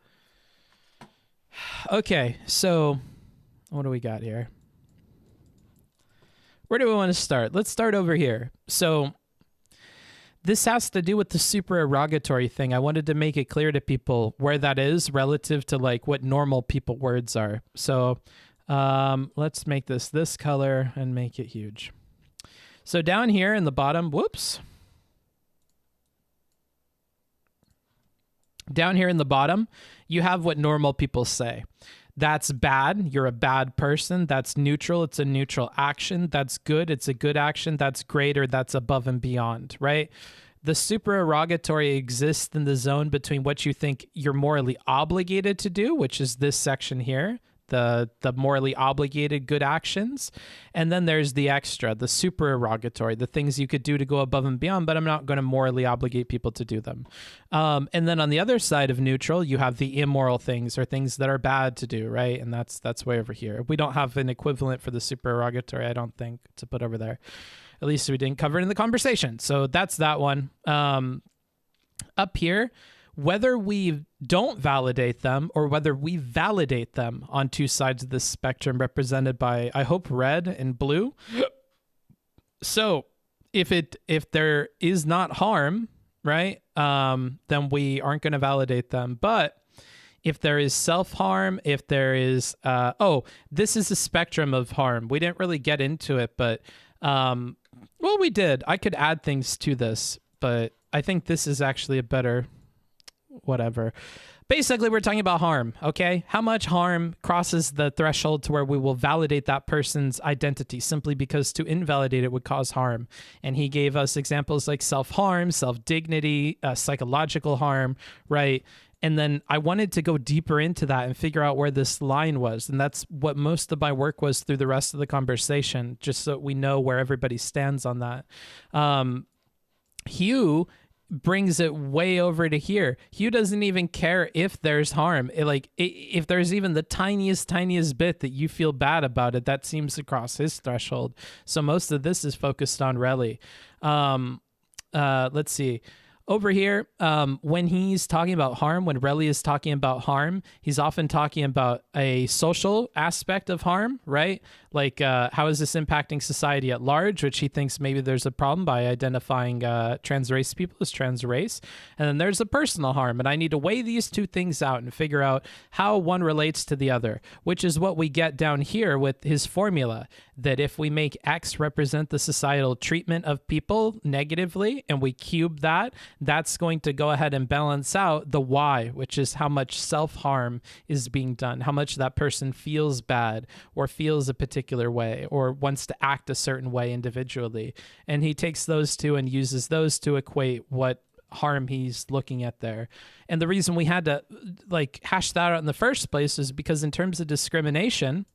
Okay, so what do we got here? Where do we want to start? Let's start over here. So this has to do with the supererogatory thing. I wanted to make it clear to people where that is relative to like what normal people words are. So let's make this color and make it huge. So down here in the bottom, down here in the bottom, you have what normal people say. That's bad. You're a bad person. That's neutral. It's a neutral action. That's good. It's a good action. That's great, or that's above and beyond, right? The supererogatory exists in the zone between what you think you're morally obligated to do, which is this section here, the morally obligated good actions. And then there's the extra, the supererogatory, the things you could do to go above and beyond, but I'm not going to morally obligate people to do them. And then on the other side of neutral, you have the immoral things, or things that are bad to do, right? And that's way over here. We don't have an equivalent for the supererogatory, I don't think, to put over there. At least we didn't cover it in the conversation. So that's that one. Up here, whether we don't validate them or whether we validate them on two sides of this spectrum represented by, I hope, red and blue. So if there is not harm, right, then we aren't going to validate them. But if there is self-harm, if there is, this is a spectrum of harm. We didn't really get into it, but, well, we did. I could add things to this, but I think this is actually a better... whatever. basically we're talking about harm, okay? How much harm crosses the threshold to where we will validate that person's identity simply because to invalidate it would cause harm. And he gave us examples like self-harm, self-dignity, psychological harm, right? And then I wanted to go deeper into that and figure out where this line was. And that's what most of my work was through the rest of the conversation, just so we know where everybody stands on that. Hugh brings it way over to here. Hugh doesn't even care if there's harm. If there's even the tiniest bit that you feel bad about it, that seems to cross his threshold. So most of this is focused on Relly. Let's see. Over here, when he's talking about harm, when Relly is talking about harm, he's often talking about a social aspect of harm, right? Like, how is this impacting society at large, which he thinks maybe there's a problem by identifying trans race people as trans race. And then there's a personal harm. And I need to weigh these two things out and figure out how one relates to the other, which is what we get down here with his formula, that if we make X represent the societal treatment of people negatively and we cube that, that's going to go ahead and balance out the Y, which is how much self-harm is being done, how much that person feels bad or feels a particular way or wants to act a certain way individually. And he takes those two and uses those to equate what harm he's looking at there. And the reason we had to hash that out in the first place is because in terms of discrimination,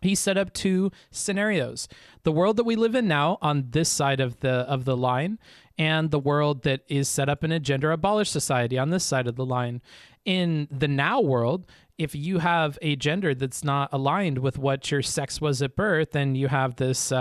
he set up two scenarios: the world that we live in now on this side of the line, and the world that is set up in a gender abolished society on this side of the line. In the now world, if you have a gender that's not aligned with what your sex was at birth, then you have this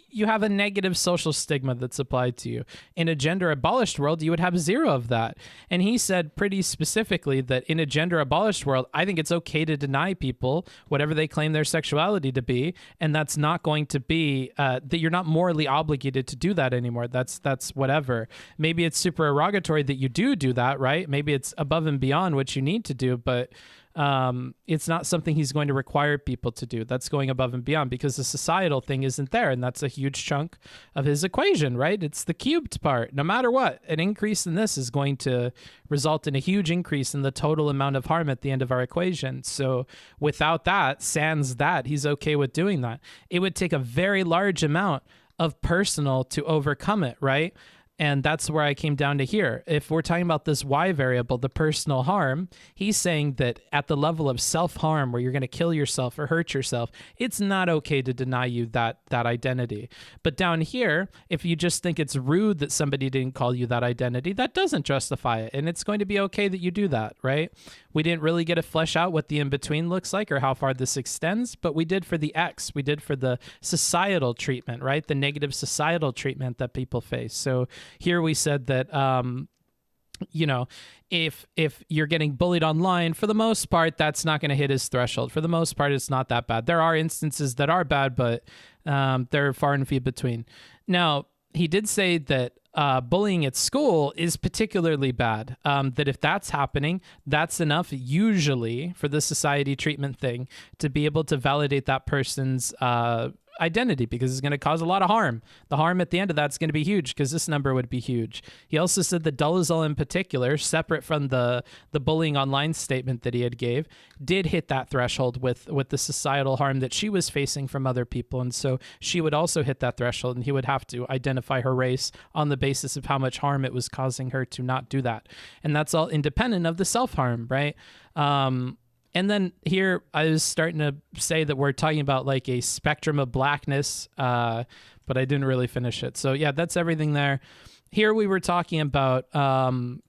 you have a negative social stigma that's applied to you. In a gender abolished world, you would have zero of that. And he said pretty specifically that in a gender abolished world, I think it's okay to deny people whatever they claim their sexuality to be. And that's not going to be that you're not morally obligated to do that anymore. That's whatever. Maybe it's supererogatory that you do that, right? Maybe it's above and beyond what you need to do, but it's not something he's going to require people to do. That's going above and beyond because the societal thing isn't there. And that's a huge chunk of his equation, right? It's the cubed part. No matter what, an increase in this is going to result in a huge increase in the total amount of harm at the end of our equation. So without that, sans that, he's okay with doing that. It would take a very large amount of personal to overcome it, right? And that's where I came down to here. If we're talking about this Y variable, the personal harm, he's saying that at the level of self-harm where you're going to kill yourself or hurt yourself, it's not okay to deny you that identity. But down here, if you just think it's rude that somebody didn't call you that identity, that doesn't justify it. And it's going to be okay that you do that, right? We didn't really get to flesh out what the in-between looks like or how far this extends, but we did for the X. We did for the societal treatment, right? The negative societal treatment that people face. So here we said that, if you're getting bullied online, for the most part, that's not going to hit his threshold. For the most part, it's not that bad. There are instances that are bad, but they're far and few between. Now, he did say that bullying at school is particularly bad, that if that's happening, that's enough usually for the society treatment thing to be able to validate that person's identity because it's going to cause a lot of harm. The harm at the end of that's going to be huge because this number would be huge. He also said that Dolezal in particular, separate from the bullying online statement that he had gave, did hit that threshold with the societal harm that she was facing from other people. And so she would also hit that threshold and he would have to identify her race on the basis of how much harm it was causing her to not do that. And that's all independent of the self-harm, right? And then here I was starting to say that we're talking about like a spectrum of blackness, but I didn't really finish it. So yeah, that's everything there. Here we were talking about on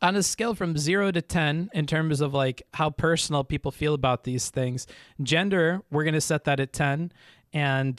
a scale from 0 to 10 in terms of like how personal people feel about these things. Gender, we're going to set that at 10. And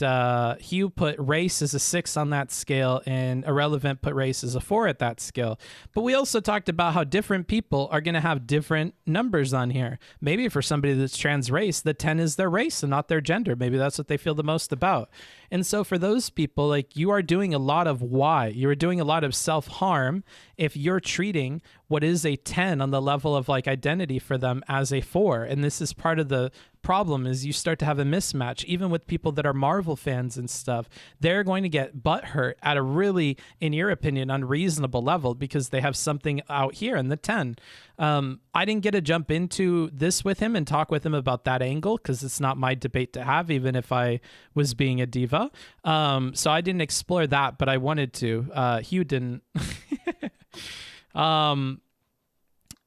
Hugh put race as a 6 on that scale, and Ahrelevant put race as a 4 at that scale. But we also talked about how different people are going to have different numbers on here. Maybe for somebody that's trans race, the 10 is their race and not their gender. Maybe that's what they feel the most about. And so for those people, like, you are doing a lot of why. You are doing a lot of self-harm if you're treating what is a 10 on the level of like identity for them as a 4. And this is part of the problem, is you start to have a mismatch. Even with people that are Marvel fans and stuff, they're going to get butthurt at a really, in your opinion, unreasonable level because they have something out here in the 10. I didn't get to jump into this with him and talk with him about that angle because it's not my debate to have, even if I was being a diva. So I didn't explore that, but I wanted to. Hugh didn't.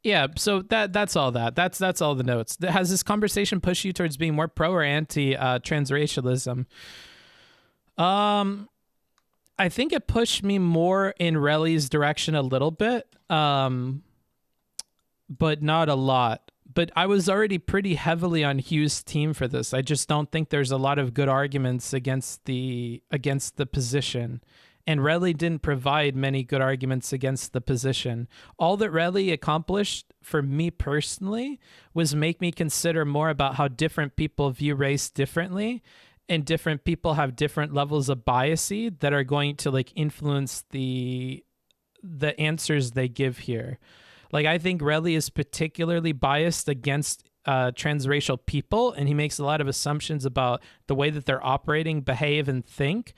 Yeah, so that's all that. That's all the notes. Has this conversation pushed you towards being more pro or anti transracialism? I think it pushed me more in Relly's direction a little bit, but not a lot. But I was already pretty heavily on Hugh's team for this. I just don't think there's a lot of good arguments against the position. And Relly didn't provide many good arguments against the position. All that Relly accomplished for me personally was make me consider more about how different people view race differently, and different people have different levels of biasy that are going to like influence the answers they give here. Like, I think Relly is particularly biased against transracial people, and he makes a lot of assumptions about the way that they're operating, behave, and think.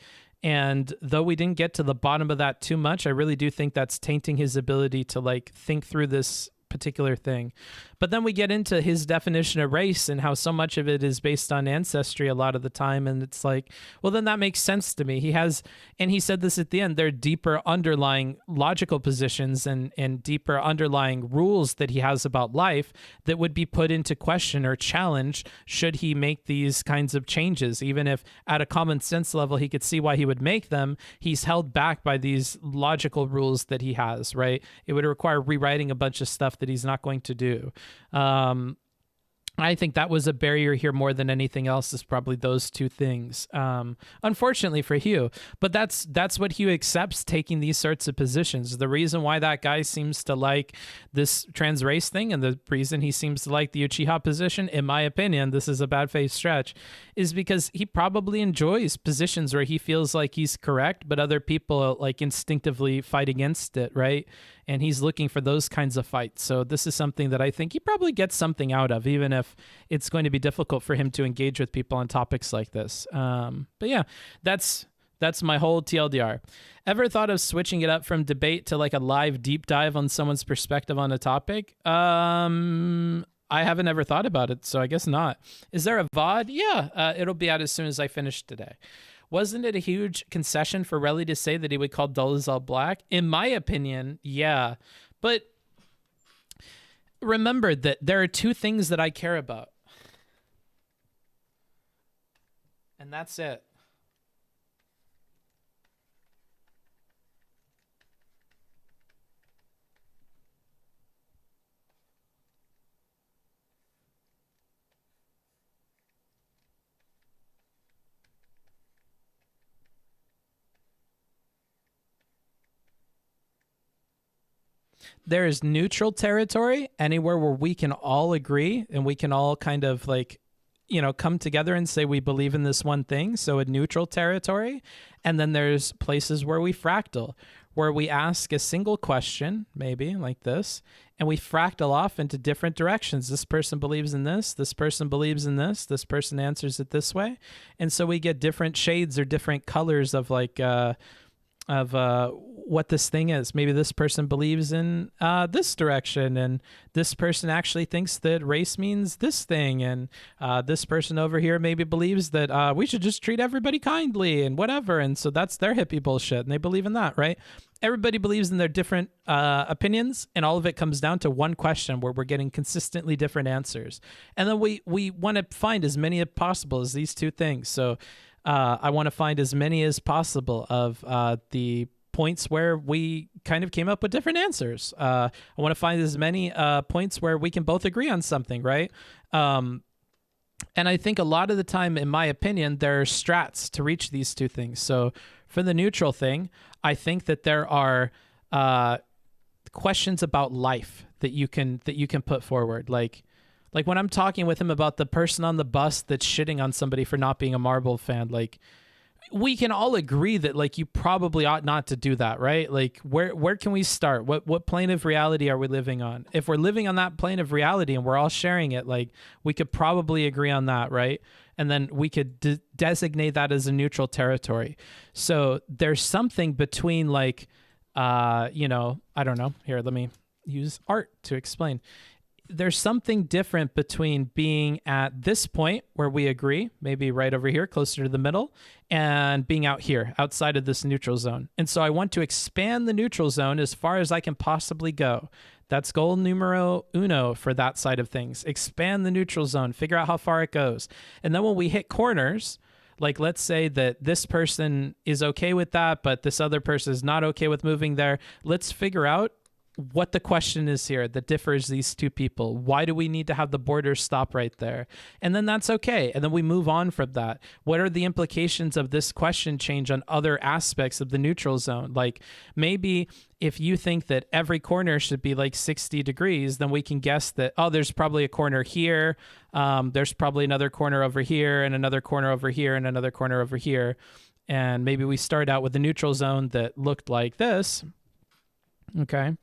And though we didn't get to the bottom of that too much, I really do think that's tainting his ability to like think through this particular thing. But then we get into his definition of race and how so much of it is based on ancestry a lot of the time. And it's like, well, then that makes sense to me. He has, and he said this at the end, there are deeper underlying logical positions and deeper underlying rules that he has about life that would be put into question or challenged should he make these kinds of changes. Even if at a common sense level, he could see why he would make them, he's held back by these logical rules that he has, right? It would require rewriting a bunch of stuff that he's not going to do. I think that was a barrier here more than anything else, is probably those two things. Unfortunately for Hugh, but that's what Hugh accepts, taking these sorts of positions. The reason why that guy seems to like this trans race thing, and the reason he seems to like the Uchiha position, in my opinion, this is a bad faith stretch, is because he probably enjoys positions where he feels like he's correct, but other people like instinctively fight against it, right? And he's looking for those kinds of fights. So this is something that I think he probably gets something out of, even if it's going to be difficult for him to engage with people on topics like this. But yeah, that's my whole TLDR. Ever thought of switching it up from debate to like a live deep dive on someone's perspective on a topic? I haven't ever thought about it, so I guess not. Is there a VOD? Yeah, it'll be out as soon as I finish today. Wasn't it a huge concession for Relly to say that he would call Dolezal black? In my opinion, yeah. But remember that there are two things that I care about. And that's it. There is neutral territory, anywhere where we can all agree and we can all kind of like, come together and say we believe in this one thing. So a neutral territory. And then there's places where we fractal, where we ask a single question, maybe like this, and we fractal off into different directions. This person believes in this. This person believes in this. This person answers it this way. And so we get different shades or different colors of like, what this thing is. Maybe this person believes in this direction, and this person actually thinks that race means this thing, and this person over here maybe believes that we should just treat everybody kindly and whatever, and so that's their hippie bullshit, and they believe in that, right? Everybody believes in their different opinions, and all of it comes down to one question where we're getting consistently different answers, and then we want to find as many as possible as these two things. So I want to find as many as possible of the points where we kind of came up with different answers. I want to find as many points where we can both agree on something, right? And I think a lot of the time, in my opinion, there are strats to reach these two things. So for the neutral thing, I think that there are questions about life that you can put forward. Like when I'm talking with him about the person on the bus that's shitting on somebody for not being a Marvel fan, like, we can all agree that like you probably ought not to do that, right? Like where can we start? What plane of reality are we living on? If we're living on that plane of reality and we're all sharing it, like we could probably agree on that, right? And then we could designate that as a neutral territory. So there's something between like, you know, I don't know. Here, let me use art to explain. There's something different between being at this point where we agree, maybe right over here, closer to the middle, and being out here, outside of this neutral zone. And so I want to expand the neutral zone as far as I can possibly go. That's goal numero uno for that side of things. Expand the neutral zone, figure out how far it goes. And then when we hit corners, like let's say that this person is okay with that, but this other person is not okay with moving there. Let's figure out what the question is here that differs these two people. Why do we need to have the border stop right there? And then that's okay. And then we move on from that. What are the implications of this question change on other aspects of the neutral zone? Like maybe if you think that every corner should be like 60 degrees, then we can guess that, oh, there's probably a corner here. There's probably another corner over here and another corner over here and another corner over here. And maybe we start out with a neutral zone that looked like this. Okay.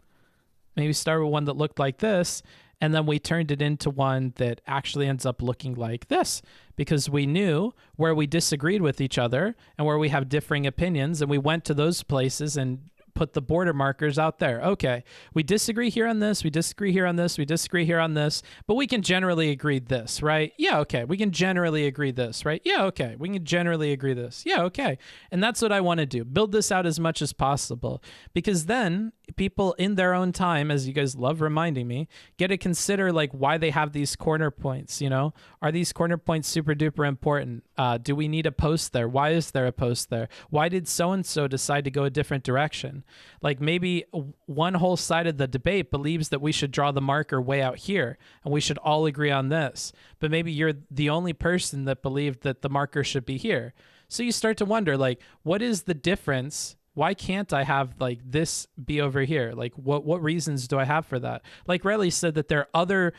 Maybe start with one that looked like this, and then we turned it into one that actually ends up looking like this, because we knew where we disagreed with each other and where we have differing opinions, and we went to those places and put the border markers out there. Okay, we disagree here on this, we disagree here on this, we disagree here on this, but we can generally agree this, right? Yeah, okay, we can generally agree this, right? Yeah, okay, we can generally agree this. Yeah, okay. And that's what I want to do. Build this out as much as possible, because then people in their own time, as you guys love reminding me, get to consider like why they have these corner points, you know? Are these corner points super duper important? Do we need a post there? Why is there a post there? Why did so-and-so decide to go a different direction? Like maybe one whole side of the debate believes that we should draw the marker way out here and we should all agree on this. But maybe you're the only person that believed that the marker should be here. So you start to wonder, like, what is the difference? Why can't I have like this be over here? Like what reasons do I have for that? Like Relly said that there are other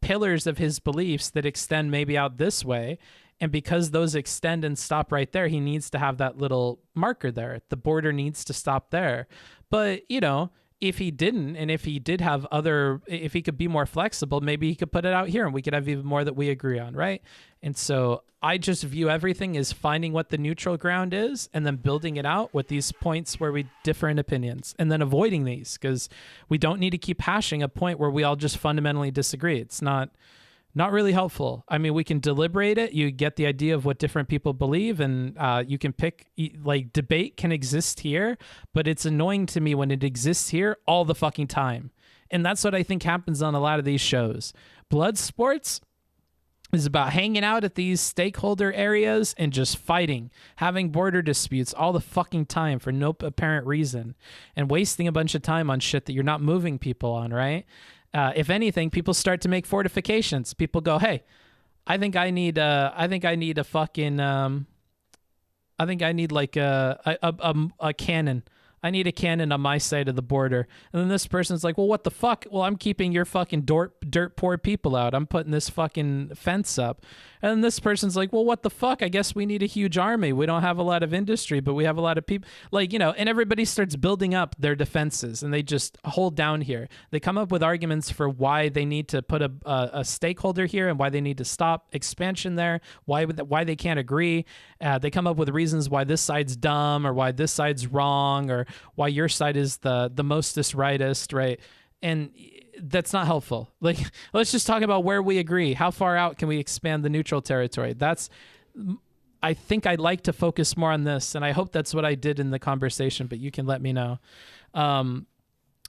pillars of his beliefs that extend maybe out this way. And because those extend and stop right there, he needs to have that little marker there. The border needs to stop there. But, you know, if he didn't, and if he did have if he could be more flexible, maybe he could put it out here and we could have even more that we agree on, right? And so I just view everything as finding what the neutral ground is and then building it out with these points where we differ in opinions, and then avoiding these, because we don't need to keep hashing a point where we all just fundamentally disagree. It's not really helpful. I mean, we can deliberate it. You get the idea of what different people believe, and you can pick, like, debate can exist here, but it's annoying to me when it exists here all the fucking time. And that's what I think happens on a lot of these shows. Blood Sports is about hanging out at these stakeholder areas and just fighting, having border disputes all the fucking time for no apparent reason, and wasting a bunch of time on shit that you're not moving people on, right? If anything, people start to make fortifications. People go, "Hey, I think I need like a cannon. I need a cannon on my side of the border." And then this person's like, "Well, what the fuck? Well, I'm keeping your fucking dirt poor people out. I'm putting this fucking fence up." And then this person's like, "Well, what the fuck? I guess we need a huge army. We don't have a lot of industry, but we have a lot of people." Like, you know, and everybody starts building up their defenses, and they just hold down here. They come up with arguments for why they need to put a stakeholder here and why they need to stop expansion there, why they can't agree. They come up with reasons why this side's dumb or why this side's wrong or why your side is the mostest rightist, right? And that's not helpful. Like, let's just talk about where we agree. How far out can we expand the neutral territory? I think I'd like to focus more on this, and I hope that's what I did in the conversation, but you can let me know. I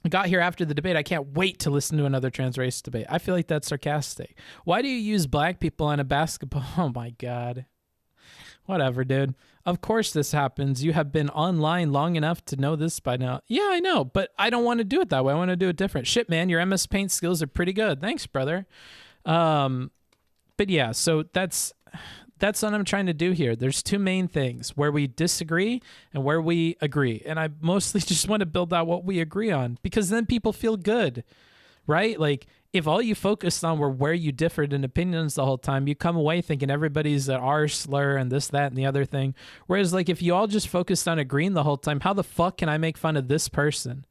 got here after the debate. I can't wait to listen to another trans race debate. I feel like that's sarcastic. Why do you use black people on a basketball? Oh my God. Whatever, dude. Of course this happens. You have been online long enough to know this by now. Yeah, I know, but I don't want to do it that way. I want to do it different. Shit, man, your MS Paint skills are pretty good. Thanks, brother. But yeah, so that's what I'm trying to do here. There's two main things, where we disagree and where we agree. And I mostly just want to build out what we agree on, because then people feel good, right? Like, if all you focused on were where you differed in opinions the whole time, you come away thinking everybody's an R slur and this, that, and the other thing. Whereas, like, if you all just focused on agreeing the whole time, how the fuck can I make fun of this person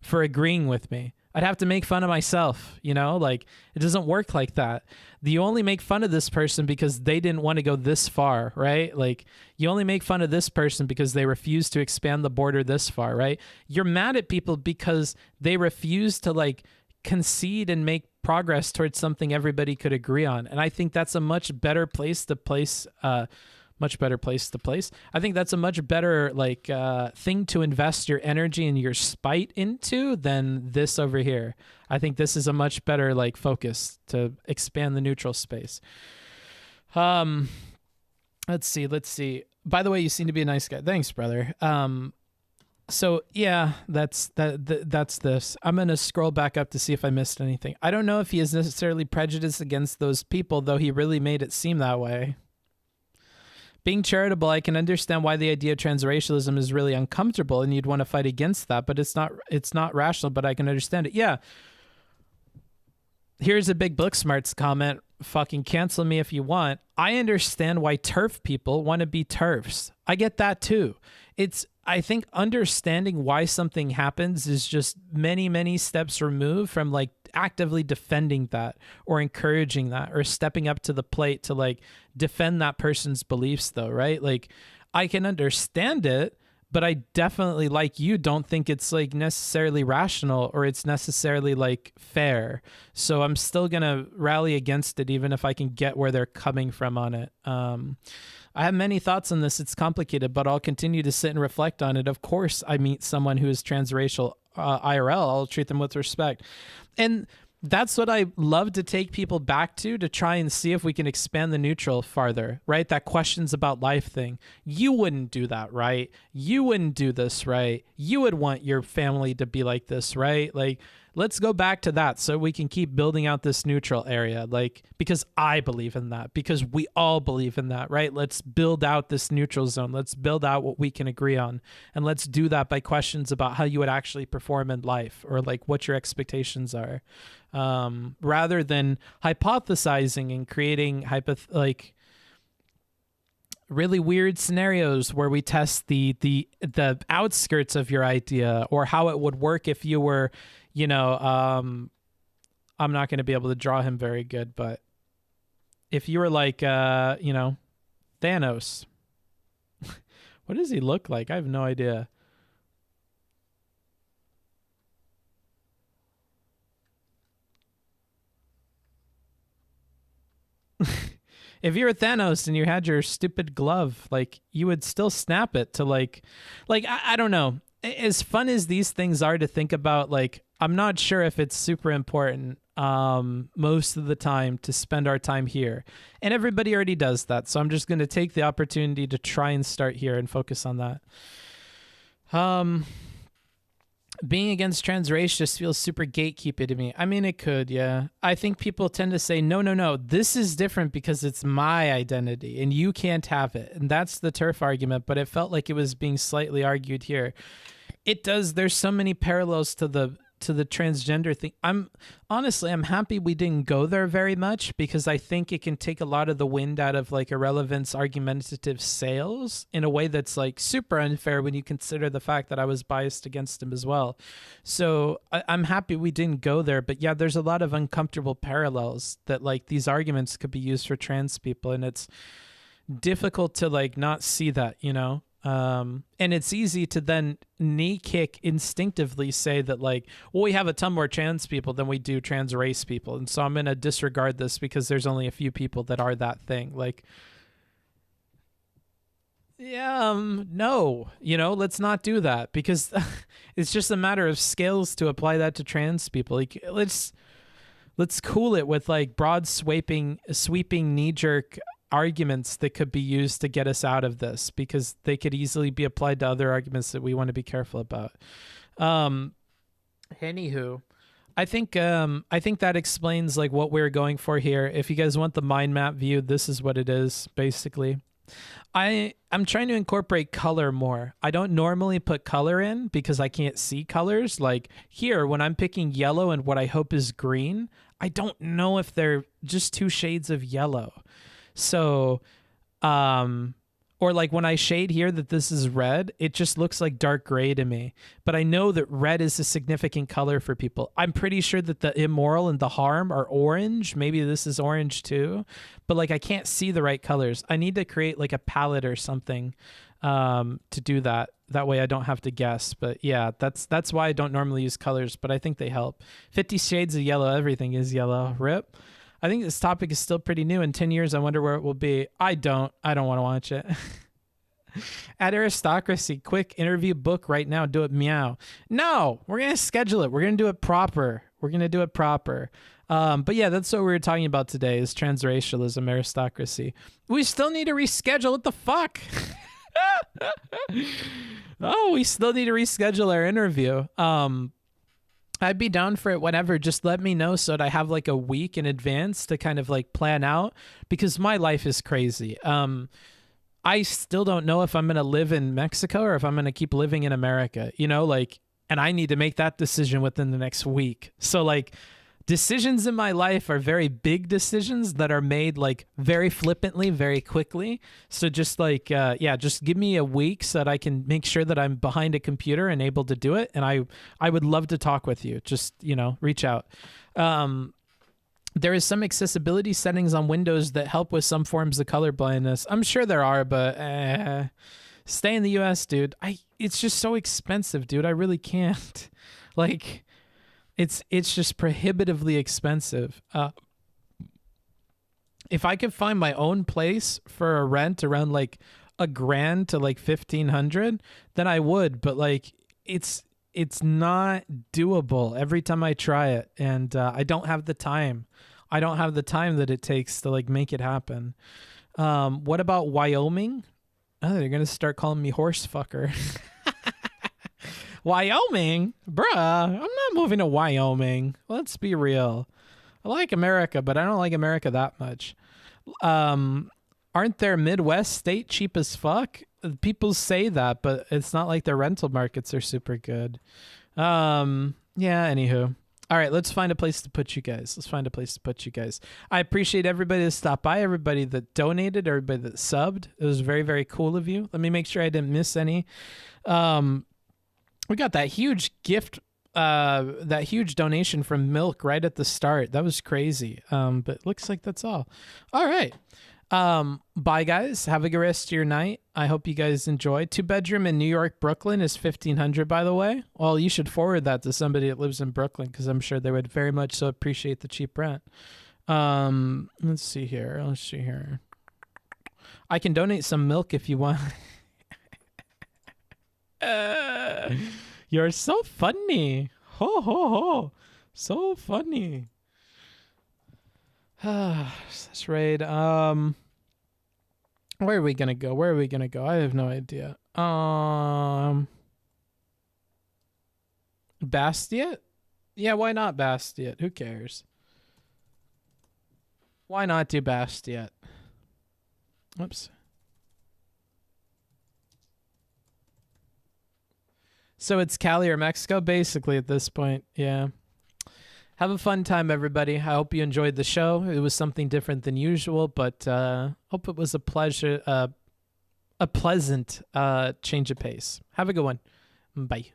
for agreeing with me? I'd have to make fun of myself, you know? Like, it doesn't work like that. You only make fun of this person because they didn't want to go this far, right? Like, you only make fun of this person because they refuse to expand the border this far, right? You're mad at people because they refuse to, like, concede and make progress towards something everybody could agree on. And I think that's a much better place to place, I think that's a much better, like, thing to invest your energy and your spite into than this over here. I think this is a much better, like, focus to expand the neutral space. Let's see. By the way, you seem to be a nice guy. Thanks, brother. So yeah, that's this. I'm going to scroll back up to see if I missed anything. I don't know if he is necessarily prejudiced against those people, though he really made it seem that way. Being charitable, I can understand why the idea of transracialism is really uncomfortable and you'd want to fight against that, but it's not rational, but I can understand it. Yeah. Here's a big Booksmarts comment. Fucking cancel me if you want. I understand why TERF people want to be TERFs. I get that too. I think understanding why something happens is just many, many steps removed from, like, actively defending that or encouraging that or stepping up to the plate to, like, defend that person's beliefs, though, right? Like, I can understand it, but I definitely, like you, don't think it's, like, necessarily rational or it's necessarily, like, fair. So I'm still going to rally against it, even if I can get where they're coming from on it. I have many thoughts on this. It's complicated, but I'll continue to sit and reflect on it. Of course, I meet someone who is transracial IRL. I'll treat them with respect. And that's what I love to take people back to try and see if we can expand the neutral farther, right? That questions about life thing. You wouldn't do that, right? You wouldn't do this, right? You would want your family to be like this, right? Like, let's go back to that so we can keep building out this neutral area, like, because I believe in that, because we all believe in that, right? Let's build out this neutral zone. Let's build out what we can agree on. And let's do that by questions about how you would actually perform in life or, like, what your expectations are, rather than hypothesizing and creating really weird scenarios where we test the outskirts of your idea or how it would work if you were, you know, I'm not going to be able to draw him very good, but if you were like, you know, Thanos, what does he look like? I have no idea. If you're Thanos and you had your stupid glove, like, you would still snap it to, like I don't know. As fun as these things are to think about, like, I'm not sure if it's super important most of the time to spend our time here. And everybody already does that. So I'm just going to take the opportunity to try and start here and focus on that. Being against trans race just feels super gatekeepy to me. I mean, it could, yeah. I think people tend to say, no, this is different because it's my identity and you can't have it. And that's the TERF argument, but it felt like it was being slightly argued here. It does. There's so many parallels to the transgender thing. I'm happy we didn't go there very much because I think it can take a lot of the wind out of, like, Ahrelevant's argumentative sails in a way that's, like, super unfair when you consider the fact that I was biased against him as well. So I'm happy we didn't go there, but yeah, there's a lot of uncomfortable parallels that, like, these arguments could be used for trans people, and it's difficult to, like, not see that, you know? And it's easy to then knee kick instinctively say that, like, well, we have a ton more trans people than we do trans race people. And so I'm going to disregard this because there's only a few people that are that thing. Like, yeah, no, you know, let's not do that because it's just a matter of scales to apply that to trans people. Like, let's cool it with, like, broad sweeping knee-jerk arguments that could be used to get us out of this because they could easily be applied to other arguments that we want to be careful about. Anywho, I think that explains, like, what we're going for here. If you guys want the mind map view, this is what it is basically. I'm trying to incorporate color more. I don't normally put color in because I can't see colors. Like here, when I'm picking yellow and what I hope is green, I don't know if they're just 2 shades of yellow. So, or like when I shade here that this is red, it just looks like dark gray to me. But I know that red is a significant color for people. I'm pretty sure that the immoral and the harm are orange. Maybe this is orange too. But like I can't see the right colors. I need to create like a palette or something to do that. That way I don't have to guess. But yeah, that's why I don't normally use colors, but I think they help. 50 shades of yellow, everything is yellow. Rip. I think this topic is still pretty new. In 10 years, I wonder where it will be. I don't want to watch it. At Aristocracy, quick interview book right now. Do it meow. No, we're going to schedule it. We're going to do it proper. But yeah, that's what we were talking about today is transracialism, aristocracy. We still need to reschedule. What the fuck? Oh, we still need to reschedule our interview. I'd be down for it whenever. Just let me know so that I have like a week in advance to kind of like plan out because my life is crazy. I still don't know if I'm going to live in Mexico or if I'm going to keep living in America, you know, like, and I need to make that decision within the next week. So like decisions in my life are very big decisions that are made like very flippantly, very quickly. So just like, just give me a week so that I can make sure that I'm behind a computer and able to do it. And I would love to talk with you. Just, you know, reach out. There is some accessibility settings on Windows that help with some forms of color blindness. I'm sure there are, but stay in the US, dude. It's just so expensive, dude. I really can't. Like, it's just prohibitively expensive. If I could find my own place for a rent around like $1,000 to like $1,500, then I would. But like, it's not doable every time I try it, and I don't have the time. I don't have the time that it takes to like make it happen. What about Wyoming? Oh, they're gonna start calling me horse fucker. Wyoming? Bruh, I'm not moving to Wyoming. Let's be real. I like America, but I don't like America that much. Aren't their Midwest state cheap as fuck? People say that, but it's not like their rental markets are super good. Yeah, anywho. All right, let's find a place to put you guys. I appreciate everybody that stopped by, everybody that donated, everybody that subbed. It was very, very cool of you. Let me make sure I didn't miss any. We got that huge gift, that huge donation from Milk right at the start. That was crazy. But it looks like that's all. All right. Bye guys. Have a good rest of your night. I hope you guys enjoy. 2-bedroom in New York, Brooklyn is $1,500, by the way. Well, you should forward that to somebody that lives in Brooklyn because I'm sure they would very much so appreciate the cheap rent. Let's see here. I can donate some milk if you want. You're so funny. Ho ho ho. So funny. That's right. Where are we gonna go? I have no idea. Bastiat? Yeah, why not Bastiat? Who cares? Why not do Bastiat? Whoops. So it's Cali or Mexico, basically, at this point. Yeah. Have a fun time, everybody. I hope you enjoyed the show. It was something different than usual, but hope it was a pleasure, a pleasant change of pace. Have a good one. Bye.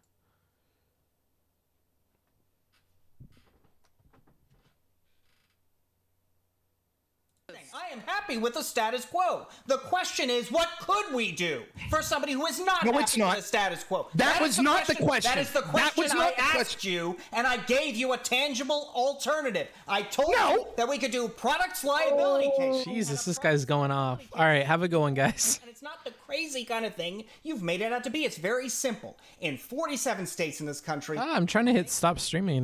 I am happy with the status quo. The question is, what could we do for somebody who is not happy with the status quo?
That was not the question.
That is the question I asked you, and I gave you a tangible alternative. I told you that we could do products liability cases.
Jesus, this guy's going off. All right, have a good one, guys.
And it's not the crazy kind of thing you've made it out to be. It's very simple. In 47 states in this country.
I'm trying to hit stop streaming.